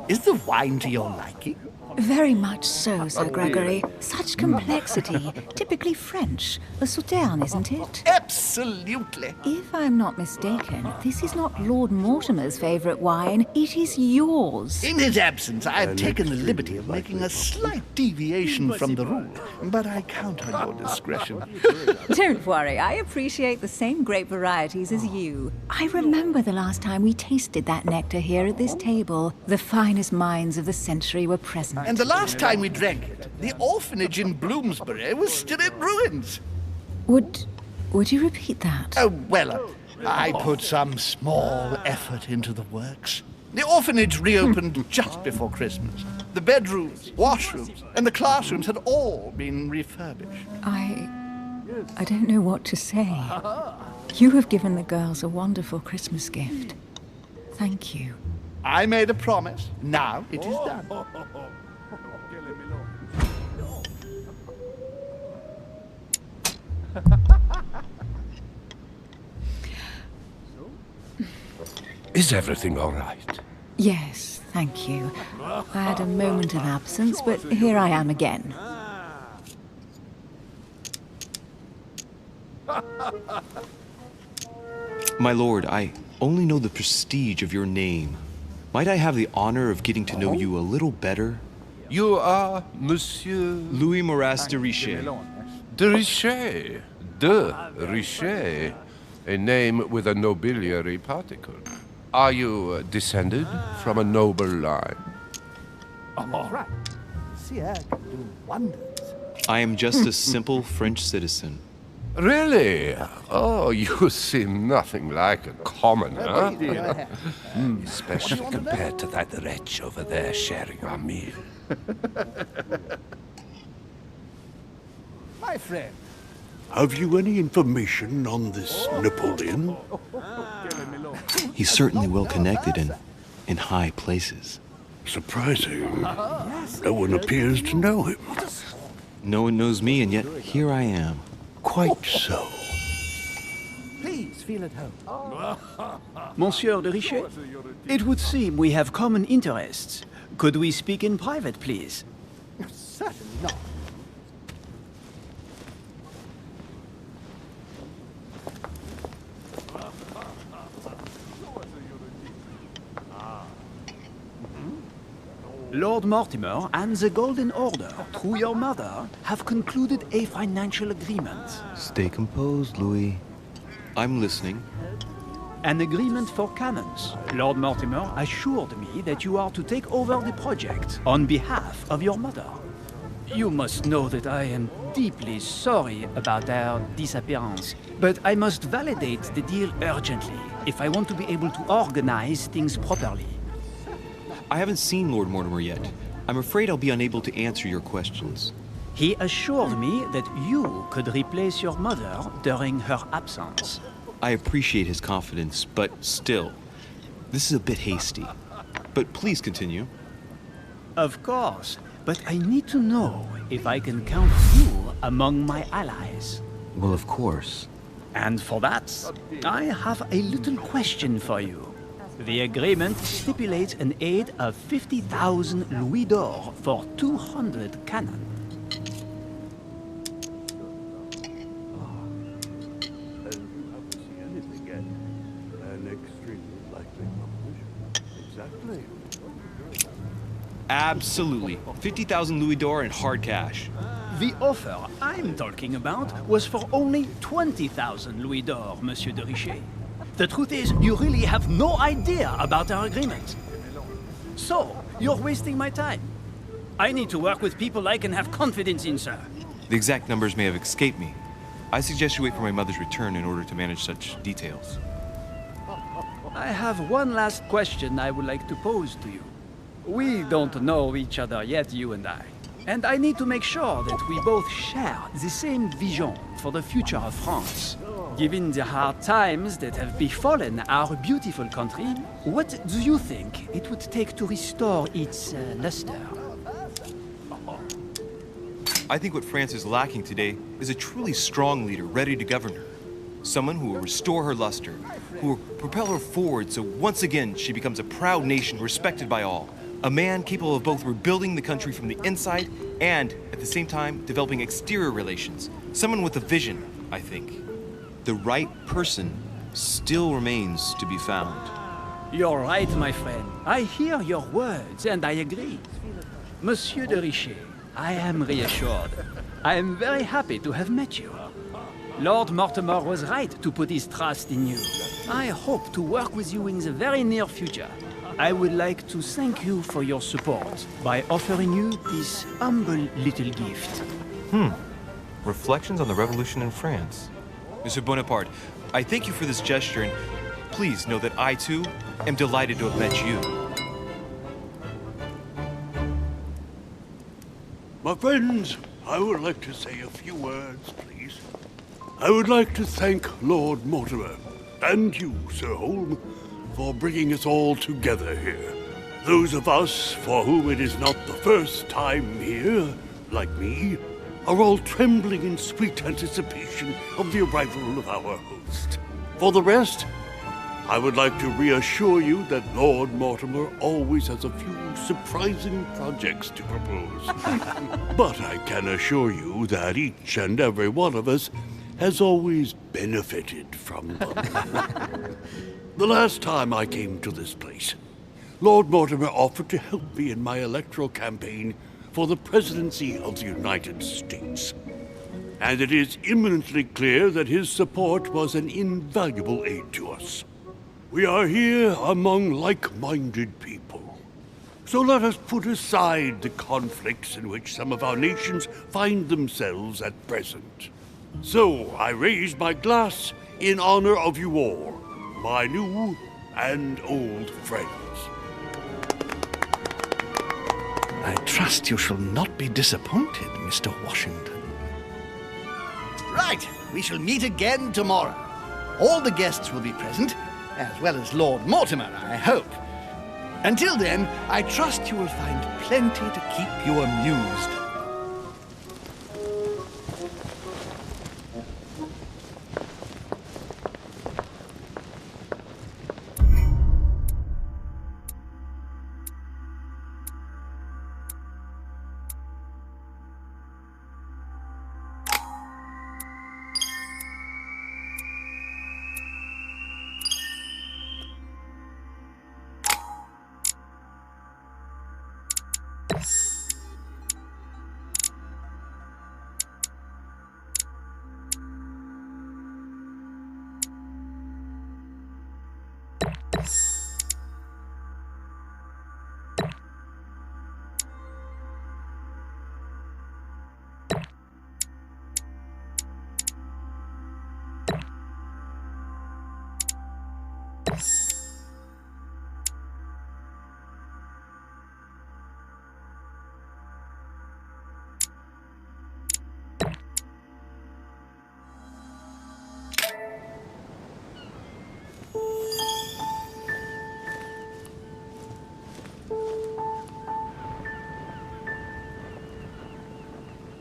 S10: Is the wine to your liking?
S4: Very much so, Sir Gregory. Such complexity. Typically French. A Sauterne, isn't it?
S10: Absolutely.
S4: If I'm not mistaken, this is not Lord Mortimer's favourite wine. It is yours.
S10: In his absence, I have taken the liberty of making a slight deviation from the rule, but I count on your discretion.
S4: Don't worry, I appreciate the same grape varieties as you. I remember the last time we tasted that nectar here at this table. The finest minds of the century were present.
S10: And the last time we drank it, the orphanage in Bloomsbury was still in ruins.
S4: Would you repeat that?
S10: Oh, well, I put some small effort into the works. The orphanage reopened just before Christmas. The bedrooms, washrooms, and the classrooms had all been refurbished.
S4: I don't know what to say. You have given the girls a wonderful Christmas gift. Thank you.
S10: I made a promise. Now it is done.
S13: Is everything all right?
S4: Yes, Thank you. I had a moment of absence, but here I am again.
S8: My lord, I only know the prestige of your name. Might I have the honor of getting to know you a little better?
S13: You are Monsieur...
S8: Louis Moras de Riche.
S13: De Riche. De Riche. A name with a nobiliary particle. Are you descended from a noble line?
S10: That's right. Sire can do wonders.
S8: I am just a simple French citizen.
S13: Really? Oh, you seem nothing like a commoner. Especially compared to that wretch over there sharing our meal.
S10: My friend.
S9: Have you any information on this Napoleon?
S8: He's certainly well connected and in high places.
S9: Surprising. No one appears to know him.
S8: No one knows me, and yet here I am.
S9: Quite so.
S10: Please feel at home.
S12: Monsieur de Riche, it would seem we have common interests. Could we speak in private, please?
S10: Certainly not.
S12: Lord Mortimer and the Golden Order, through your mother, have concluded a financial agreement.
S8: Stay composed, Louis. I'm listening.
S12: An agreement for cannons. Lord Mortimer assured me that you are to take over the project on behalf of your mother. You must know that I am deeply sorry about their disappearance, but I must validate the deal urgently if I want to be able to organize things properly.
S8: I haven't seen Lord Mortimer yet. I'm afraid I'll be unable to answer your questions.
S12: He assured me that you could replace your mother during her absence.
S8: I appreciate his confidence, but still, this is a bit hasty. But please continue.
S12: Of course, but I need to know if I can count you among my allies.
S8: Well, of course.
S12: And for that, I have a little question for you. The agreement stipulates an aid of 50,000 louis d'or for 200 cannon.
S8: Absolutely. 50,000 louis d'or in hard cash.
S12: The offer I'm talking about was for only 20,000 louis d'or, Monsieur de Riche. The truth is, you really have no idea about our agreement. So, you're wasting my time. I need to work with people I can have confidence in, sir.
S8: The exact numbers may have escaped me. I suggest you wait for my mother's return in order to manage such details.
S12: I have one last question I would like to pose to you. We don't know each other yet, you and I. And I need to make sure that we both share the same vision for the future of France. Given the hard times that have befallen our beautiful country, what do you think it would take to restore its luster?
S8: I think what France is lacking today is a truly strong leader ready to govern her. Someone who will restore her luster, who will propel her forward so once again she becomes a proud nation respected by all. A man capable of both rebuilding the country from the inside and, at the same time, developing exterior relations. Someone with a vision, I think. The right person still remains to be found.
S12: You're right, my friend. I hear your words, and I agree. Monsieur de Riche, I am reassured. I am very happy to have met you. Lord Mortimer was right to put his trust in you. I hope to work with you in the very near future. I would like to thank you for your support by offering you this humble little gift.
S8: Reflections on the Revolution in France. Mr. Bonaparte, I thank you for this gesture, and please know that I, too, am delighted to have met you.
S9: My friends, I would like to say a few words, please. I would like to thank Lord Mortimer, and you, Sir Holm, for bringing us all together here. Those of us for whom it is not the first time here, like me, are all trembling in sweet anticipation of the arrival of our host. For the rest, I would like to reassure you that Lord Mortimer always has a few surprising projects to propose. But I can assure you that each and every one of us has always benefited from them. The last time I came to this place, Lord Mortimer offered to help me in my electoral campaign for the presidency of the United States. And it is imminently clear that his support was an invaluable aid to us. We are here among like-minded people. So let us put aside the conflicts in which some of our nations find themselves at present. So I raise my glass in honor of you all, my new and old friends.
S10: I trust you shall not be disappointed, Mr. Washington. Right, we shall meet again tomorrow. All the guests will be present, as well as Lord Mortimer, I hope. Until then, I trust you will find plenty to keep you amused.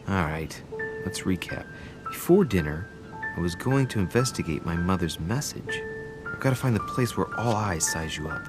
S8: Alright, let's recap. Before dinner, I was going to investigate my mother's message. I've got to find the place where all eyes size you up.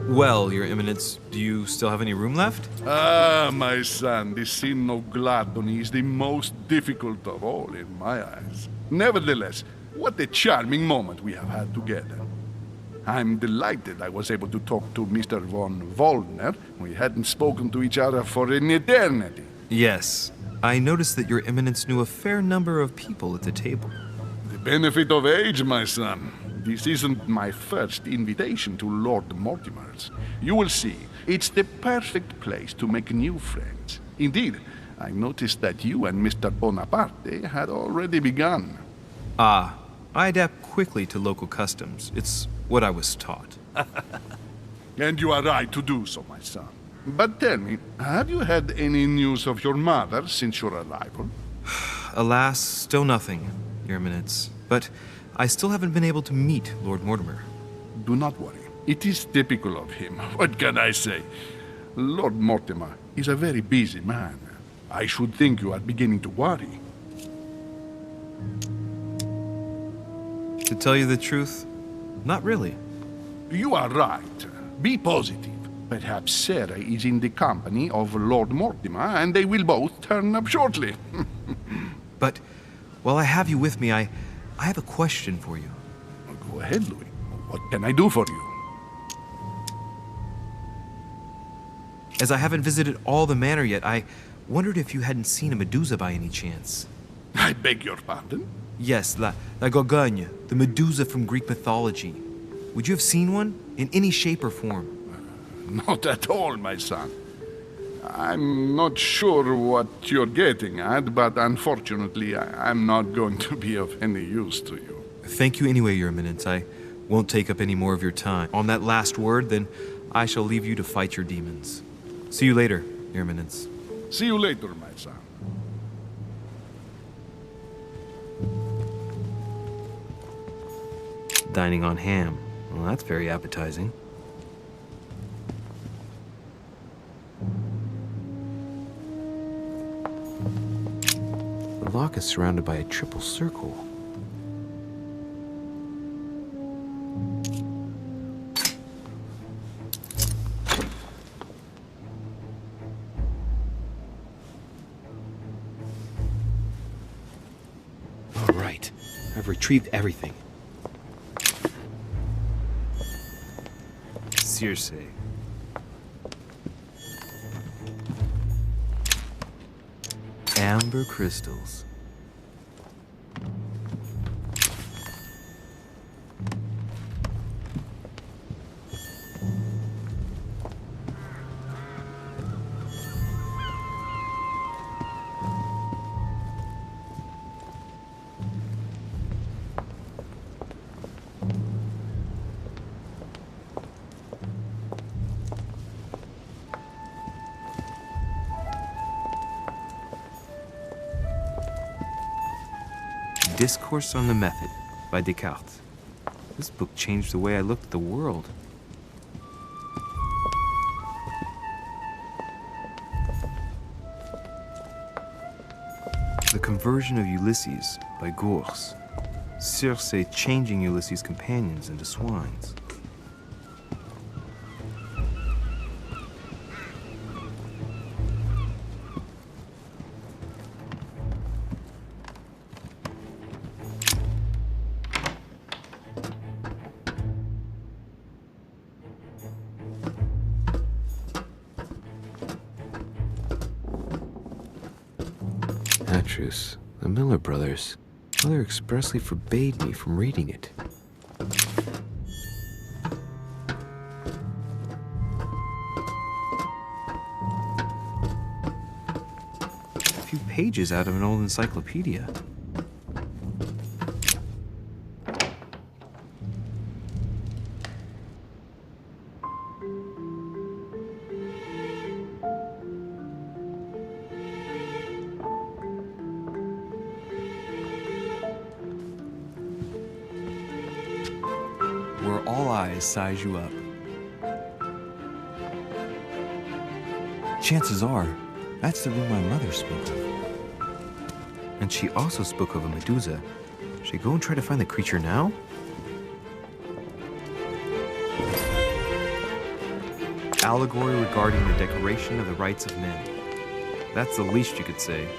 S8: Well, Your Eminence, do you still have any room left?
S5: Ah, my son, the sin of gluttony is the most difficult of all in my eyes. Nevertheless, what a charming moment we have had together. I'm delighted I was able to talk to Mr. von Wollner. We hadn't spoken to each other for an eternity.
S8: Yes. I noticed that Your Eminence knew a fair number of people at the table.
S5: The benefit of age, my son. This isn't my first invitation to Lord Mortimer's. You will see, it's the perfect place to make new friends. Indeed, I noticed that you and Mr. Bonaparte had already begun.
S8: Ah, I adapt quickly to local customs. It's what I was taught.
S5: And you are right to do so, my son. But tell me, have you had any news of your mother since your arrival?
S8: Alas, still nothing, Your Eminence. But I still haven't been able to meet Lord Mortimer.
S5: Do not worry. It is typical of him. What can I say? Lord Mortimer is a very busy man. I should think you are beginning to worry.
S8: To tell you the truth, not really.
S5: You are right. Be positive. Perhaps Sarah is in the company of Lord Mortimer, and they will both turn up shortly.
S8: But while I have you with me, I have a question for you.
S5: Go ahead, Louis. What can I do for you?
S8: As I haven't visited all the manor yet, I wondered if you hadn't seen a Medusa by any chance.
S5: I beg your pardon?
S8: Yes, la Gorgogne, the Medusa from Greek mythology. Would you have seen one? In any shape or form?
S5: Not at all, my son. I'm not sure what you're getting at, but unfortunately, I'm not going to be of any use to you.
S8: Thank you anyway, Your Eminence. I won't take up any more of your time. On that last word, then I shall leave you to fight your demons. See you later, Your Eminence.
S5: See you later, my son.
S8: Dining on ham. Well, that's very appetizing. The lock is surrounded by a triple circle. All right, I've retrieved everything. Circe. Amber crystals. Discourse on the Method by Descartes. This book changed the way I looked at the world. The Conversion of Ulysses by Gurs. Circe changing Ulysses' companions into swines. The Miller brothers. Mother expressly forbade me from reading it. A few pages out of an old encyclopedia. Where all eyes size you up. Chances are, that's the room my mother spoke of. And she also spoke of a Medusa. Should I go and try to find the creature now? Allegory regarding the decoration of the rights of men. That's the least you could say.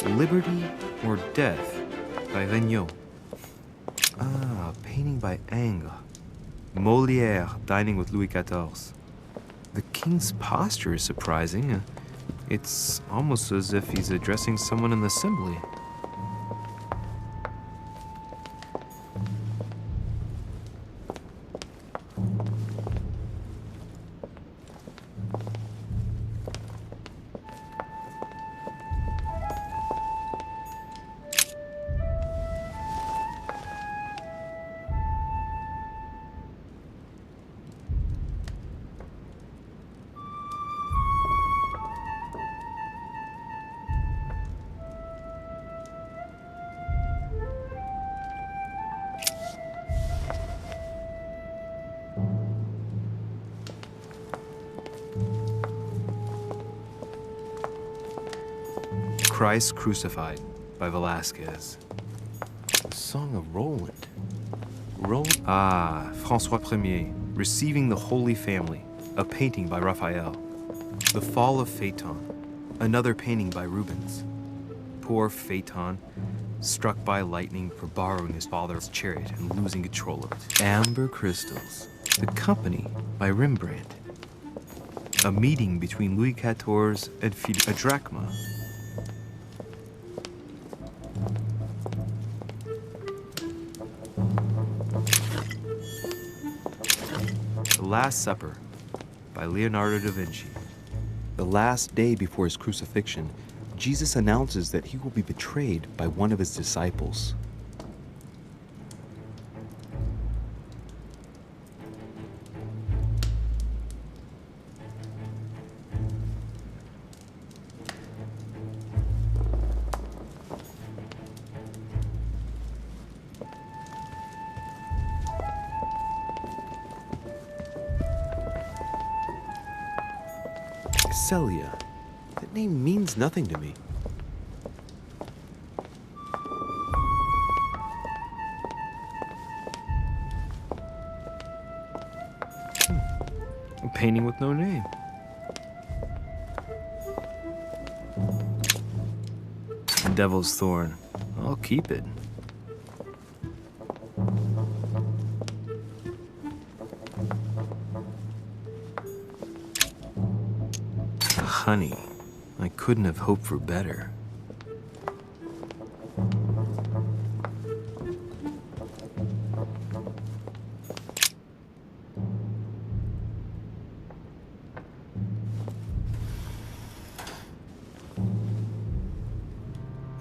S8: Liberty or Death by Regnault. Ah, painting by Ingres. Molière dining with Louis XIV. The king's posture is surprising. It's almost as if he's addressing someone in the assembly. Christ Crucified by Velasquez. The Song of Roland. François Ier, Receiving the Holy Family, a painting by Raphael. The Fall of Phaeton, another painting by Rubens. Poor Phaeton, struck by lightning for borrowing his father's chariot and losing control of it. Amber Crystals, The Company by Rembrandt. A meeting between Louis XIV and Philippe, a drachma. The Last Supper by Leonardo da Vinci. The last day before his crucifixion, Jesus announces that he will be betrayed by one of his disciples. Celia. That name means nothing to me. A painting with no name. Devil's Thorn. I'll keep it. Honey. I couldn't have hoped for better.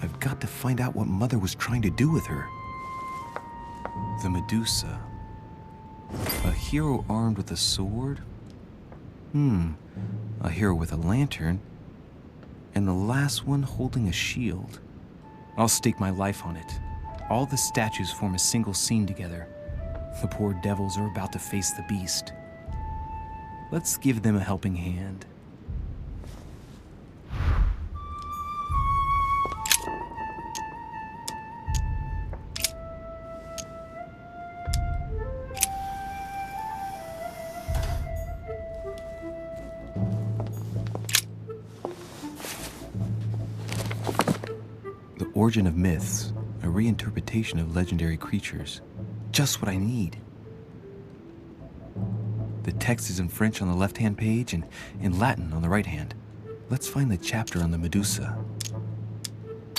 S8: I've got to find out what Mother was trying to do with her. The Medusa. A hero armed with a sword? A hero with a lantern. And the last one holding a shield. I'll stake my life on it. All the statues form a single scene together. The poor devils are about to face the beast. Let's give them a helping hand. Origin of Myths, a reinterpretation of legendary creatures. Just what I need. The text is in French on the left-hand page and in Latin on the right hand. Let's find the chapter on the Medusa.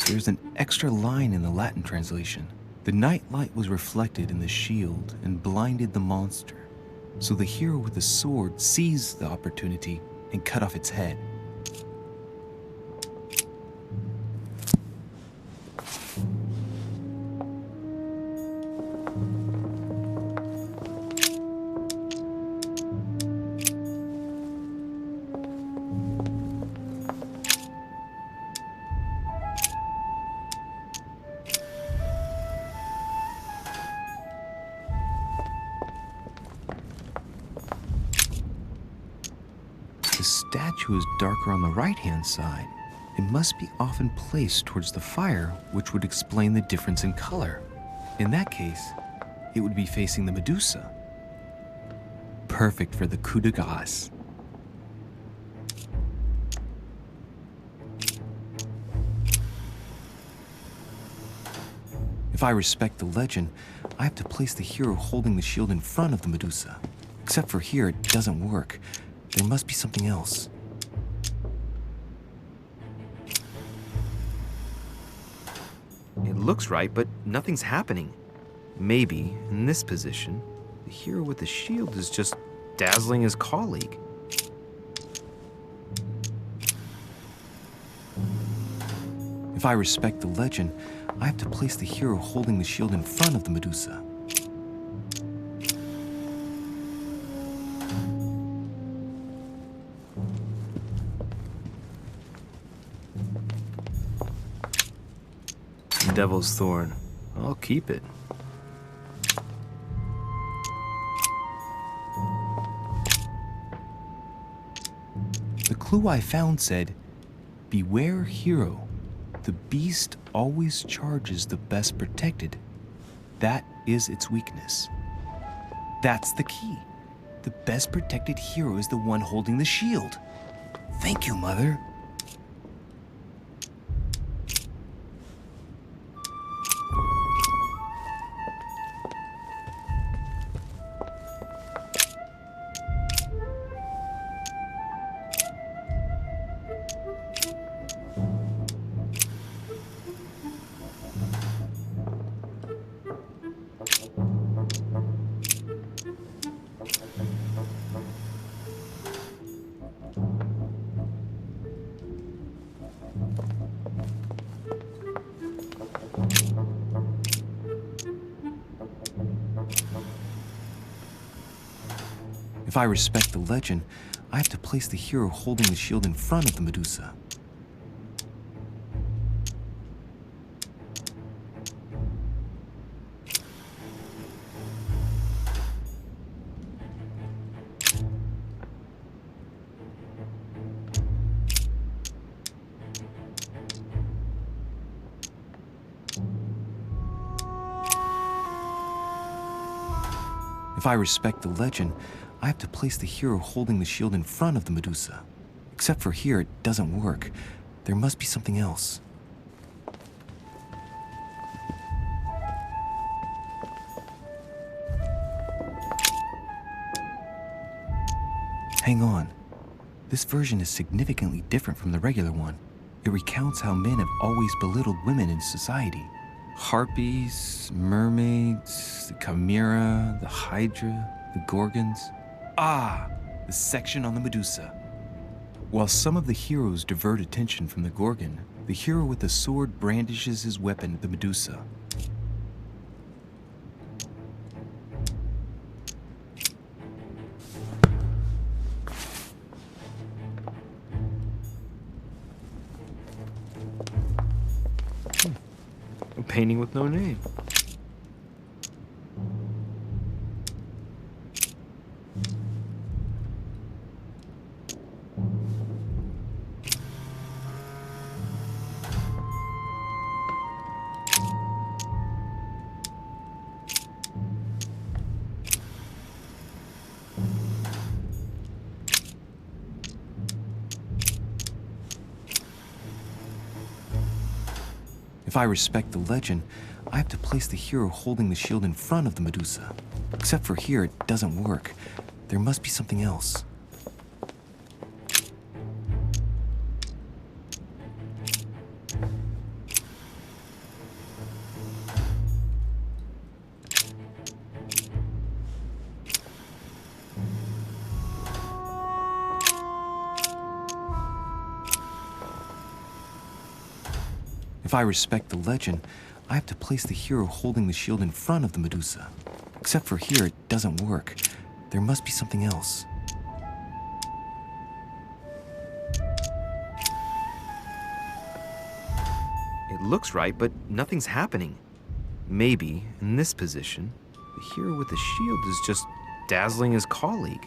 S8: There's an extra line in the Latin translation. The night light was reflected in the shield and blinded the monster. So the hero with the sword seized the opportunity and cut off its head. The statue is darker on the right-hand side. It must be often placed towards the fire, which would explain the difference in color. In that case, it would be facing the Medusa. Perfect for the coup de grace. If I respect the legend, I have to place the hero holding the shield in front of the Medusa. Except for here, it doesn't work. There must be something else. It looks right, but nothing's happening. Maybe, in this position, the hero with the shield is just dazzling his colleague. If I respect the legend, I have to place the hero holding the shield in front of the Medusa. Devil's Thorn. I'll keep it. The clue I found said, "Beware hero." The beast always charges the best protected. That is its weakness. That's the key. The best protected hero is the one holding the shield. Thank you, Mother. If I respect the legend, I have to place the hero holding the shield in front of the Medusa. If I respect the legend, I have to place the hero holding the shield in front of the Medusa. Except for here, it doesn't work. There must be something else. Hang on. This version is significantly different from the regular one. It recounts how men have always belittled women in society. Harpies, mermaids, the chimera, the hydra, the gorgons. Ah, the section on the Medusa. While some of the heroes divert attention from the gorgon, the hero with the sword brandishes his weapon at the Medusa. A painting with no name. If I respect the legend, I have to place the hero holding the shield in front of the Medusa. Except for here, it doesn't work. There must be something else. If I respect the legend, I have to place the hero holding the shield in front of the Medusa. Except for here, it doesn't work. There must be something else. It looks right, but nothing's happening. Maybe, in this position, the hero with the shield is just dazzling his colleague.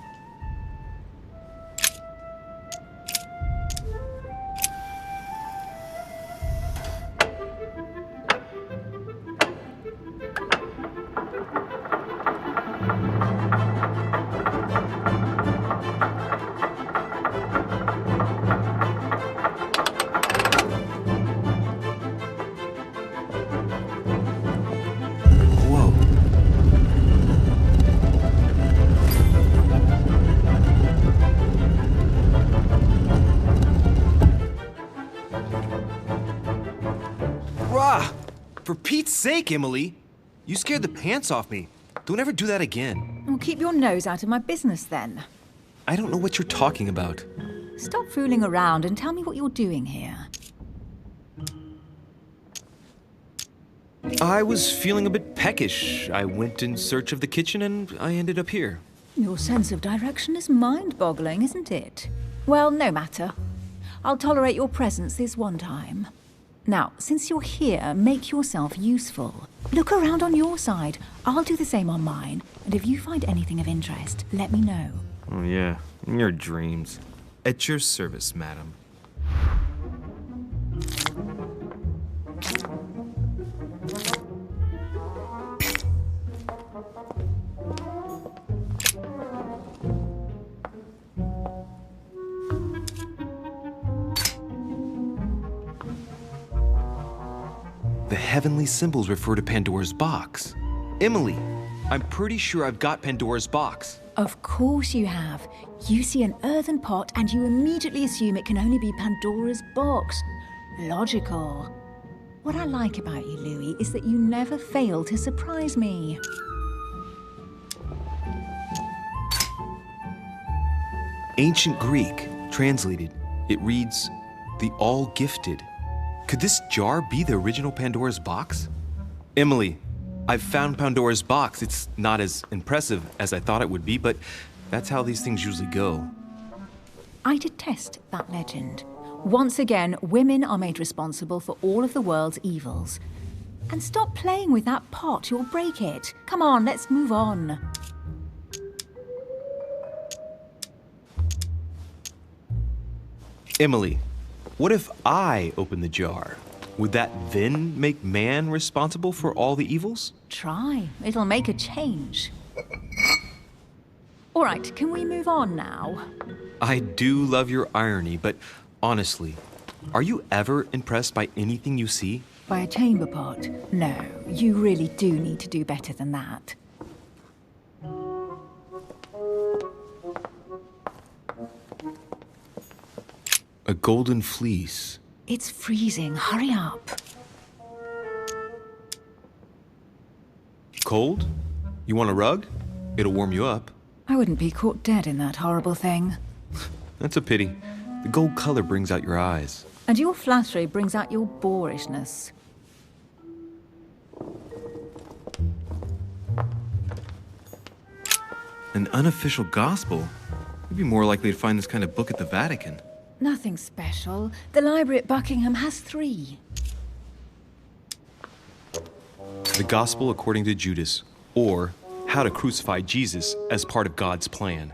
S8: For Pete's sake, Emily! You scared the pants off me. Don't ever do that again.
S4: Well, keep your nose out of my business, then.
S8: I don't know what you're talking about.
S4: Stop fooling around and tell me what you're doing here.
S8: I was feeling a bit peckish. I went in search of the kitchen and I ended up here.
S4: Your sense of direction is mind-boggling, isn't it? Well, no matter. I'll tolerate your presence this one time. Now, since you're here, make yourself useful. Look around on your side. I'll do the same on mine. And if you find anything of interest, let me know.
S8: Oh, yeah. In your dreams. At your service, madam. The heavenly symbols refer to Pandora's box. Emily, I'm pretty sure I've got Pandora's box.
S4: Of course you have. You see an earthen pot and you immediately assume it can only be Pandora's box. Logical. What I like about you, Louis, is that you never fail to surprise me.
S8: Ancient Greek, translated, it reads, the all-gifted. Could this jar be the original Pandora's box? Emily, I've found Pandora's box. It's not as impressive as I thought it would be, but that's how these things usually go.
S4: I detest that legend. Once again, women are made responsible for all of the world's evils. And stop playing with that pot, you'll break it. Come on, let's move on.
S8: Emily, what if I open the jar? Would that then make man responsible for all the evils?
S4: Try. It'll make a change. All right, can we move on now?
S8: I do love your irony, but honestly, are you ever impressed by anything you see?
S4: By a chamber pot? No, you really do need to do better than that.
S8: A golden fleece.
S4: It's freezing. Hurry up.
S8: Cold? You want a rug? It'll warm you up.
S4: I wouldn't be caught dead in that horrible thing.
S8: That's a pity. The gold color brings out your eyes.
S4: And your flattery brings out your boorishness.
S8: An unofficial gospel? You'd be more likely to find this kind of book at the Vatican.
S4: Nothing special. The library at Buckingham has 3.
S8: The Gospel According to Judas, or How to Crucify Jesus as Part of God's Plan.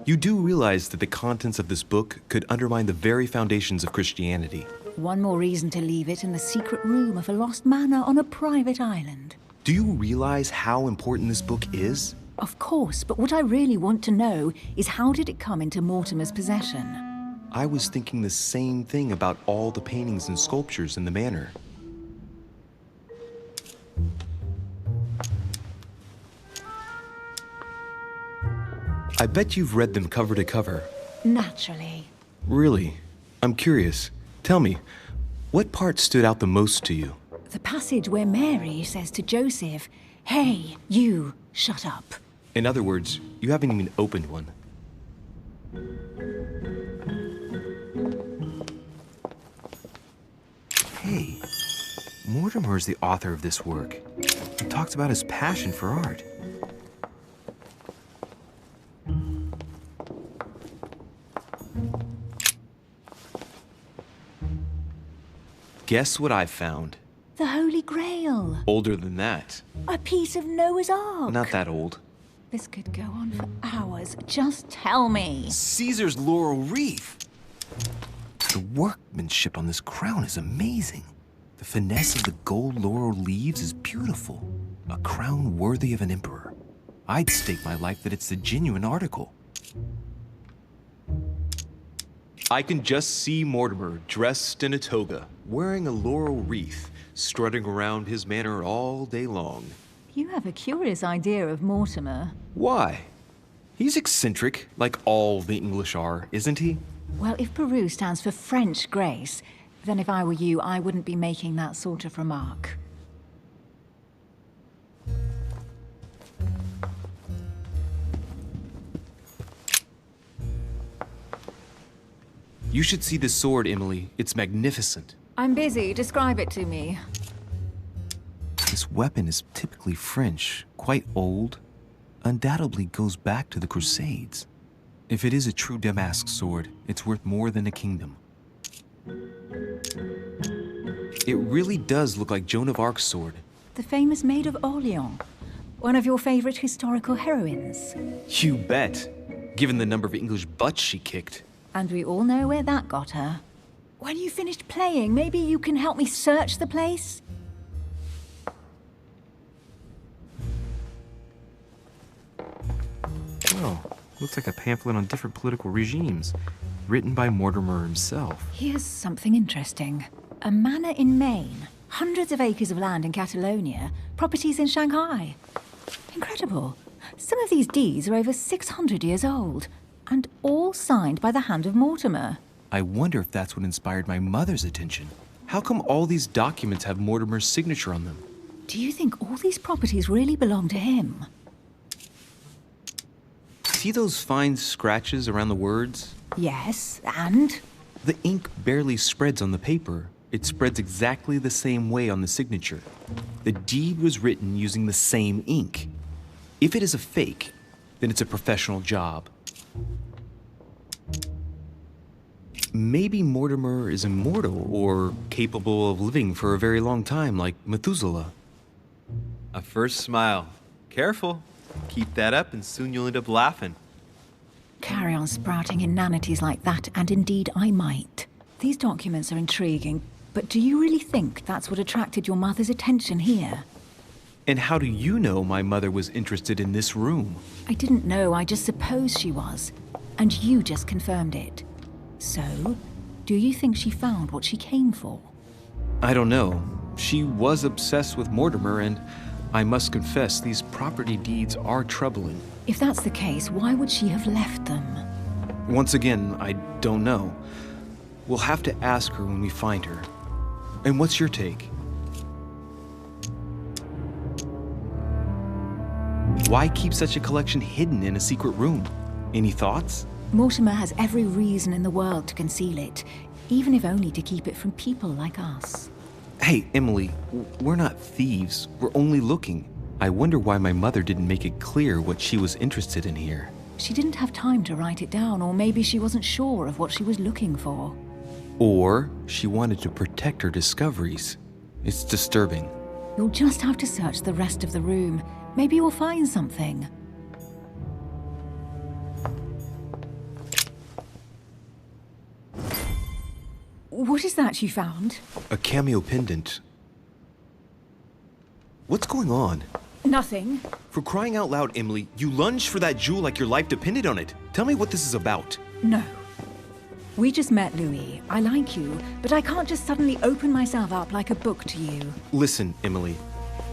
S8: You do realize that the contents of this book could undermine the very foundations of Christianity.
S4: One more reason to leave it in the secret room of a lost manor on a private island.
S8: Do you realize how important this book is?
S4: Of course, but what I really want to know is how did it come into Mortimer's possession?
S8: I was thinking the same thing about all the paintings and sculptures in the manor. I bet you've read them cover to cover.
S4: Naturally.
S8: Really? I'm curious. Tell me, what part stood out the most to you?
S4: The passage where Mary says to Joseph, "Hey, you, shut up."
S8: In other words, you haven't even opened one. Hey, Mortimer is the author of this work. He talks about his passion for art. Guess what I found?
S4: The Holy Grail.
S8: Older than that.
S4: A piece of Noah's Ark.
S8: Not that old.
S4: This could go on for hours. Just tell me.
S8: Caesar's laurel wreath. The workmanship on this crown is amazing. The finesse of the gold laurel leaves is beautiful. A crown worthy of an emperor. I'd stake my life that it's the genuine article. I can just see Mortimer dressed in a toga, wearing a laurel wreath, strutting around his manor all day long.
S4: You have a curious idea of Mortimer.
S8: Why? He's eccentric, like all the English are, isn't he?
S4: Well, if Peru stands for French grace, then if I were you, I wouldn't be making that sort of remark.
S8: You should see this sword, Emily. It's magnificent.
S4: I'm busy. Describe it to me.
S8: This weapon is typically French, quite old, undoubtedly goes back to the Crusades. If it is a true Damask sword, it's worth more than a kingdom. It really does look like Joan of Arc's sword.
S4: The famous Maid of Orleans, one of your favorite historical heroines.
S8: You bet, given the number of English butts she kicked.
S4: And we all know where that got her. When you finished playing, maybe you can help me search the place?
S8: Oh, looks like a pamphlet on different political regimes, written by Mortimer himself.
S4: Here's something interesting. A manor in Maine, hundreds of acres of land in Catalonia, properties in Shanghai. Incredible. Some of these deeds are over 600 years old, and all signed by the hand of Mortimer.
S8: I wonder if that's what inspired my mother's attention. How come all these documents have Mortimer's signature on them?
S4: Do you think all these properties really belong to him?
S8: See those fine scratches around the words?
S4: Yes, and?
S8: The ink barely spreads on the paper. It spreads exactly the same way on the signature. The deed was written using the same ink. If it is a fake, then it's a professional job. Maybe Mortimer is immortal or capable of living for a very long time, like Methuselah. A first smile. Careful. Keep that up and soon you'll end up laughing.
S4: Carry on sprouting inanities like that, and indeed I might. These documents are intriguing, but do you really think that's what attracted your mother's attention here?
S8: And how do you know my mother was interested in this room?
S4: I didn't know, I just supposed she was. And you just confirmed it. So, do you think she found what she came for?
S8: I don't know. She was obsessed with Mortimer, and I must confess these property deeds are troubling.
S4: If that's the case, why would she have left them?
S8: Once again, I don't know. We'll have to ask her when we find her. And what's your take? Why keep such a collection hidden in a secret room? Any thoughts?
S4: Mortimer has every reason in the world to conceal it, even if only to keep it from people like us.
S8: Hey, Emily, we're not thieves. We're only looking. I wonder why my mother didn't make it clear what she was interested in here.
S4: She didn't have time to write it down, or maybe she wasn't sure of what she was looking for.
S8: Or she wanted to protect her discoveries. It's disturbing.
S4: You'll just have to search the rest of the room. Maybe you'll find something. What is that you found?
S8: A cameo pendant. What's going on?
S4: Nothing.
S8: For crying out loud, Emily, you lunged for that jewel like your life depended on it. Tell me what this is about.
S4: No. We just met, Louis. I like you, but I can't just suddenly open myself up like a book to you.
S8: Listen, Emily.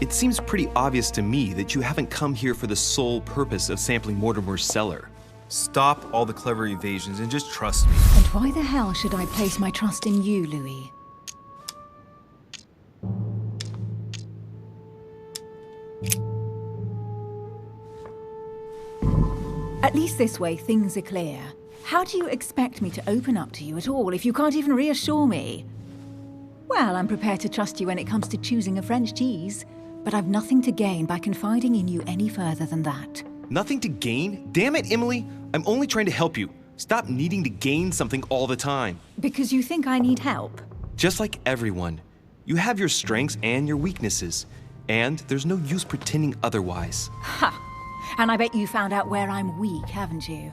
S8: It seems pretty obvious to me that you haven't come here for the sole purpose of sampling Mortimer's cellar. Stop all the clever evasions and just trust me.
S4: And why the hell should I place my trust in you, Louis? At least this way, things are clear. How do you expect me to open up to you at all if you can't even reassure me? Well, I'm prepared to trust you when it comes to choosing a French cheese, but I've nothing to gain by confiding in you any further than that.
S8: Nothing to gain? Damn it, Emily! I'm only trying to help you. Stop needing to gain something all the time.
S4: Because you think I need help?
S8: Just like everyone. You have your strengths and your weaknesses, and there's no use pretending otherwise.
S4: Ha! And I bet you found out where I'm weak, haven't you?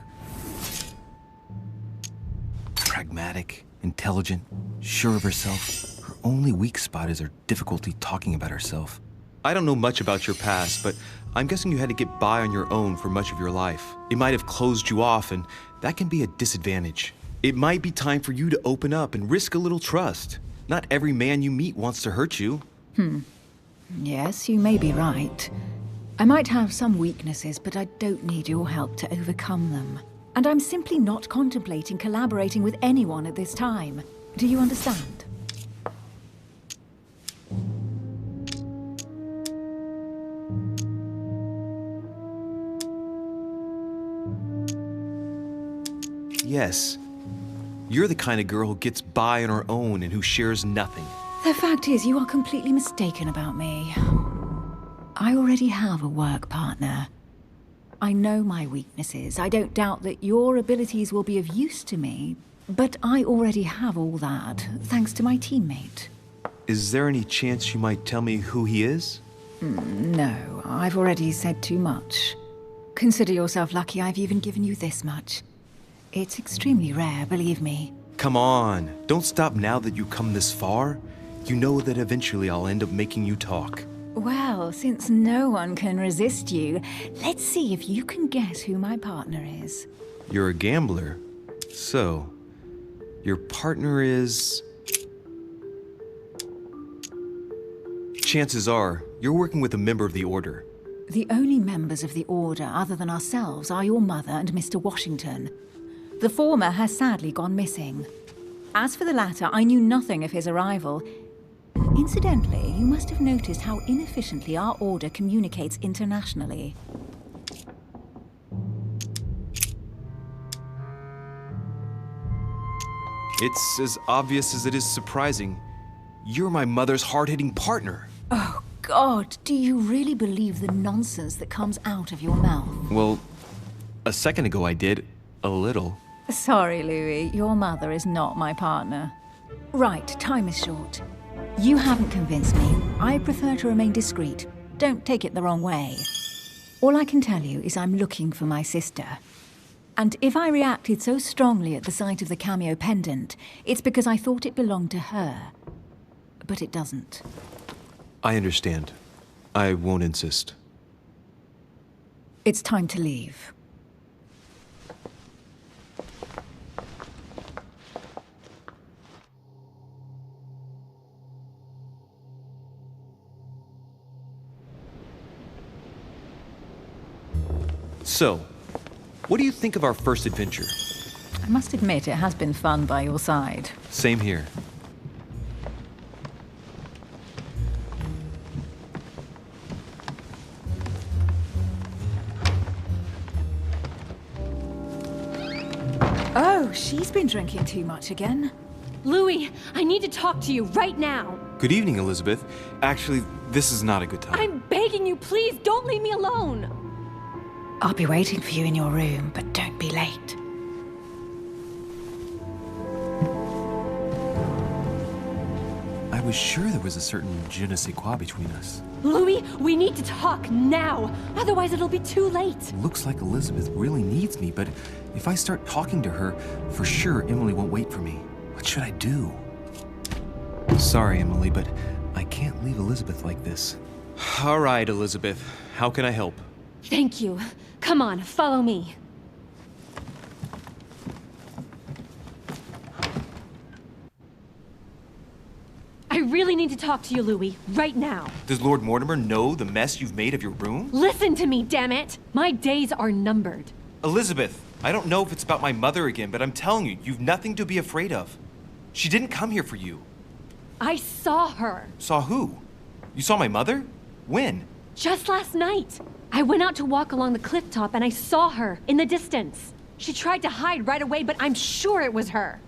S8: Pragmatic, intelligent, sure of herself. Her only weak spot is her difficulty talking about herself. I don't know much about your past, but I'm guessing you had to get by on your own for much of your life. It might have closed you off, and that can be a disadvantage. It might be time for you to open up and risk a little trust. Not every man you meet wants to hurt you.
S4: Yes, you may be right. I might have some weaknesses, but I don't need your help to overcome them. And I'm simply not contemplating collaborating with anyone at this time. Do you understand?
S8: Yes. You're the kind of girl who gets by on her own and who shares nothing.
S4: The fact is, you are completely mistaken about me. I already have a work partner. I know my weaknesses. I don't doubt that your abilities will be of use to me, but I already have all that, thanks to my teammate.
S8: Is there any chance you might tell me who he is?
S4: No, I've already said too much. Consider yourself lucky I've even given you this much. It's extremely rare, believe me.
S8: Come on, don't stop now that you've come this far. You know that eventually I'll end up making you talk.
S4: Well, since no one can resist you, let's see if you can guess who my partner is.
S8: You're a gambler. So, your partner is... Chances are, you're working with a member of the Order.
S4: The only members of the Order other than ourselves are your mother and Mr. Washington. The former has sadly gone missing. As for the latter, I knew nothing of his arrival. Incidentally, you must have noticed how inefficiently our Order communicates internationally.
S8: It's as obvious as it is surprising. You're my mother's hard-hitting partner.
S4: Oh, God, do you really believe the nonsense that comes out of your mouth?
S8: Well, a second ago I did. A little.
S4: Sorry, Louis, your mother is not my partner. Right, time is short. You haven't convinced me. I prefer to remain discreet. Don't take it the wrong way. All I can tell you is I'm looking for my sister. And if I reacted so strongly at the sight of the cameo pendant, it's because I thought it belonged to her. But it doesn't.
S8: I understand. I won't insist.
S4: It's time to leave.
S8: So, what do you think of our first adventure?
S4: I must admit, it has been fun by your side.
S8: Same here.
S4: Oh, she's been drinking too much again.
S11: Louis, I need to talk to you right now.
S8: Good evening, Elizabeth. Actually, this is not a good time.
S11: I'm begging you, please don't leave me alone.
S4: I'll be waiting for you in your room, but don't be late.
S8: I was sure there was a certain je ne sais quoi between us.
S11: Louis, we need to talk now. Otherwise it'll be too late.
S8: Looks like Elizabeth really needs me, but if I start talking to her, for sure Emily won't wait for me. What should I do? Sorry, Emily, but I can't leave Elizabeth like this. All right, Elizabeth. How can I help?
S11: Thank you. Come on, follow me. I really need to talk to you, Louis, right now.
S8: Does Lord Mortimer know the mess you've made of your room?
S11: Listen to me, damn it! My days are numbered.
S8: Elizabeth, I don't know if it's about my mother again, but I'm telling you, you've nothing to be afraid of. She didn't come here for you.
S11: I saw her.
S8: Saw who? You saw my mother? When?
S11: Just last night. I went out to walk along the cliff top and I saw her in the distance. She tried to hide right away, but I'm sure it was her.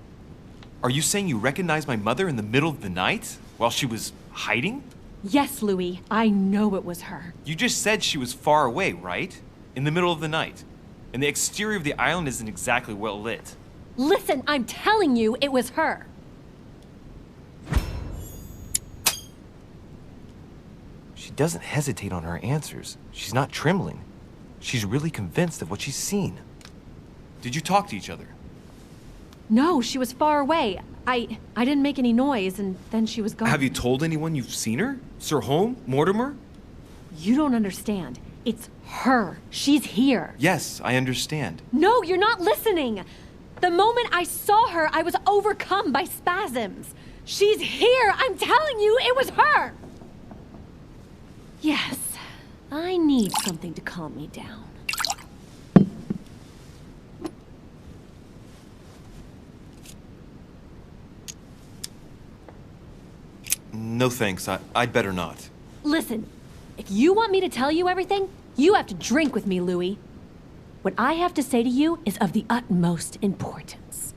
S8: Are you saying you recognized my mother in the middle of the night while she was hiding?
S11: Yes, Louis. I know it was her.
S8: You just said she was far away, right? In the middle of the night. And the exterior of the island isn't exactly well lit.
S11: Listen, I'm telling you it was her.
S8: She doesn't hesitate on her answers. She's not trembling. She's really convinced of what she's seen. Did you talk to each other?
S11: No, she was far away. I didn't make any noise, and then she was gone.
S8: Have you told anyone you've seen her? Sir Holmes? Mortimer?
S11: You don't understand. It's her. She's here.
S8: Yes, I understand.
S11: No, you're not listening. The moment I saw her, I was overcome by spasms. She's here. I'm telling you, it was her. Yes, I need something to calm me down.
S8: No thanks, I'd better not.
S11: Listen, if you want me to tell you everything, you have to drink with me, Louis. What I have to say to you is of the utmost importance.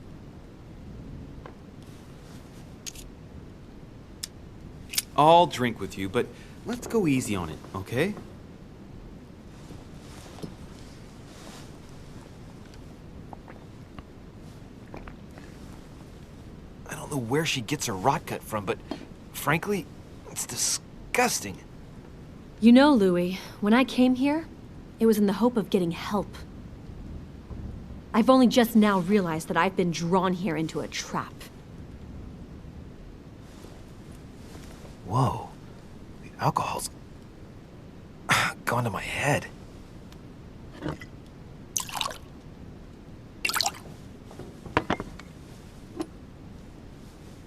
S8: I'll drink with you, but let's go easy on it, okay? I don't know where she gets her rot gut from, but frankly, it's disgusting.
S11: You know, Louis, when I came here, it was in the hope of getting help. I've only just now realized that I've been drawn here into a trap.
S8: Whoa. The alcohol's gone to my head.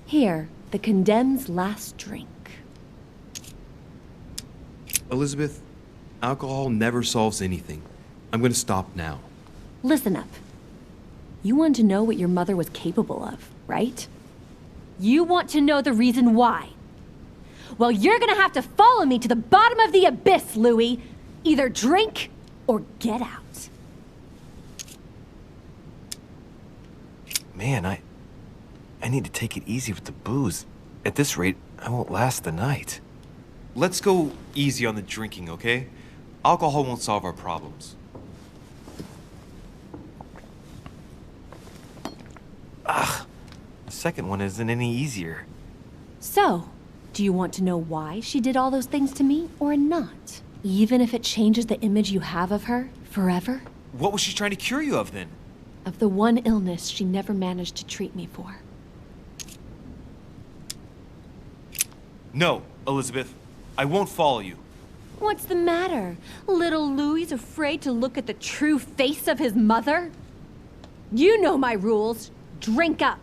S11: Here, the condemned's last drink.
S8: Elizabeth, alcohol never solves anything. I'm gonna stop now.
S11: Listen up. You want to know what your mother was capable of, right? You want to know the reason why. Well, you're gonna have to follow me to the bottom of the abyss, Louis. Either drink or get out.
S8: Man, I need to take it easy with the booze. At this rate, I won't last the night. Let's go easy on the drinking, okay? Alcohol won't solve our problems. Ugh, the second one isn't any easier.
S11: So, do you want to know why she did all those things to me or not? Even if it changes the image you have of her forever?
S8: What was she trying to cure you of then?
S11: Of the one illness she never managed to treat me for.
S8: No, Elizabeth. I won't follow you.
S11: What's the matter? Little Louis's afraid to look at the true face of his mother? You know my rules. Drink up.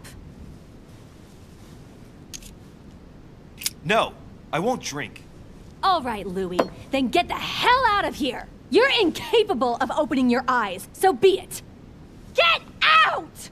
S8: No, I won't drink.
S11: All right, Louis. Then get the hell out of here. You're incapable of opening your eyes, so be it. Get out!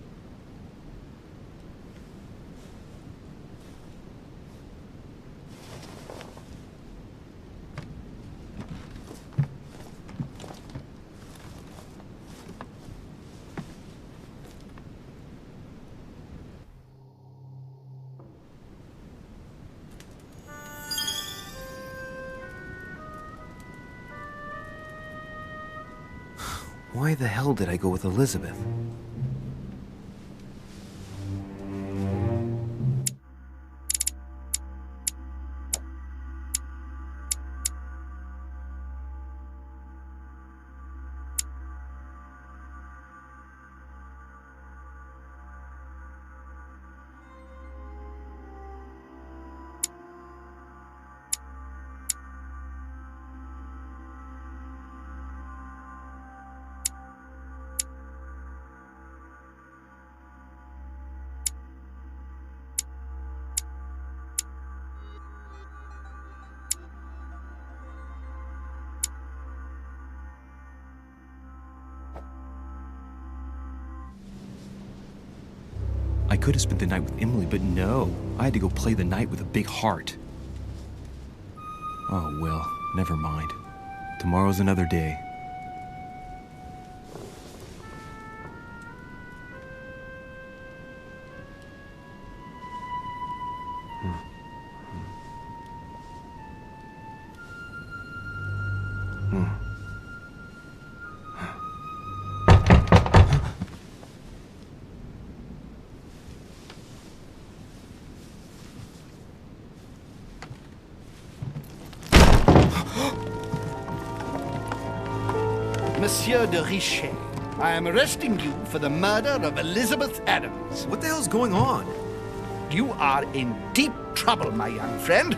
S8: Why the hell did I go with Elizabeth? I could have spent the night with Emily, but no. I had to go play the night with a big heart. Oh, well, never mind. Tomorrow's another day.
S10: Monsieur de Riche, I am arresting you for the murder of Elizabeth Adams.
S8: What the hell's going on?
S10: You are in deep trouble, my young friend.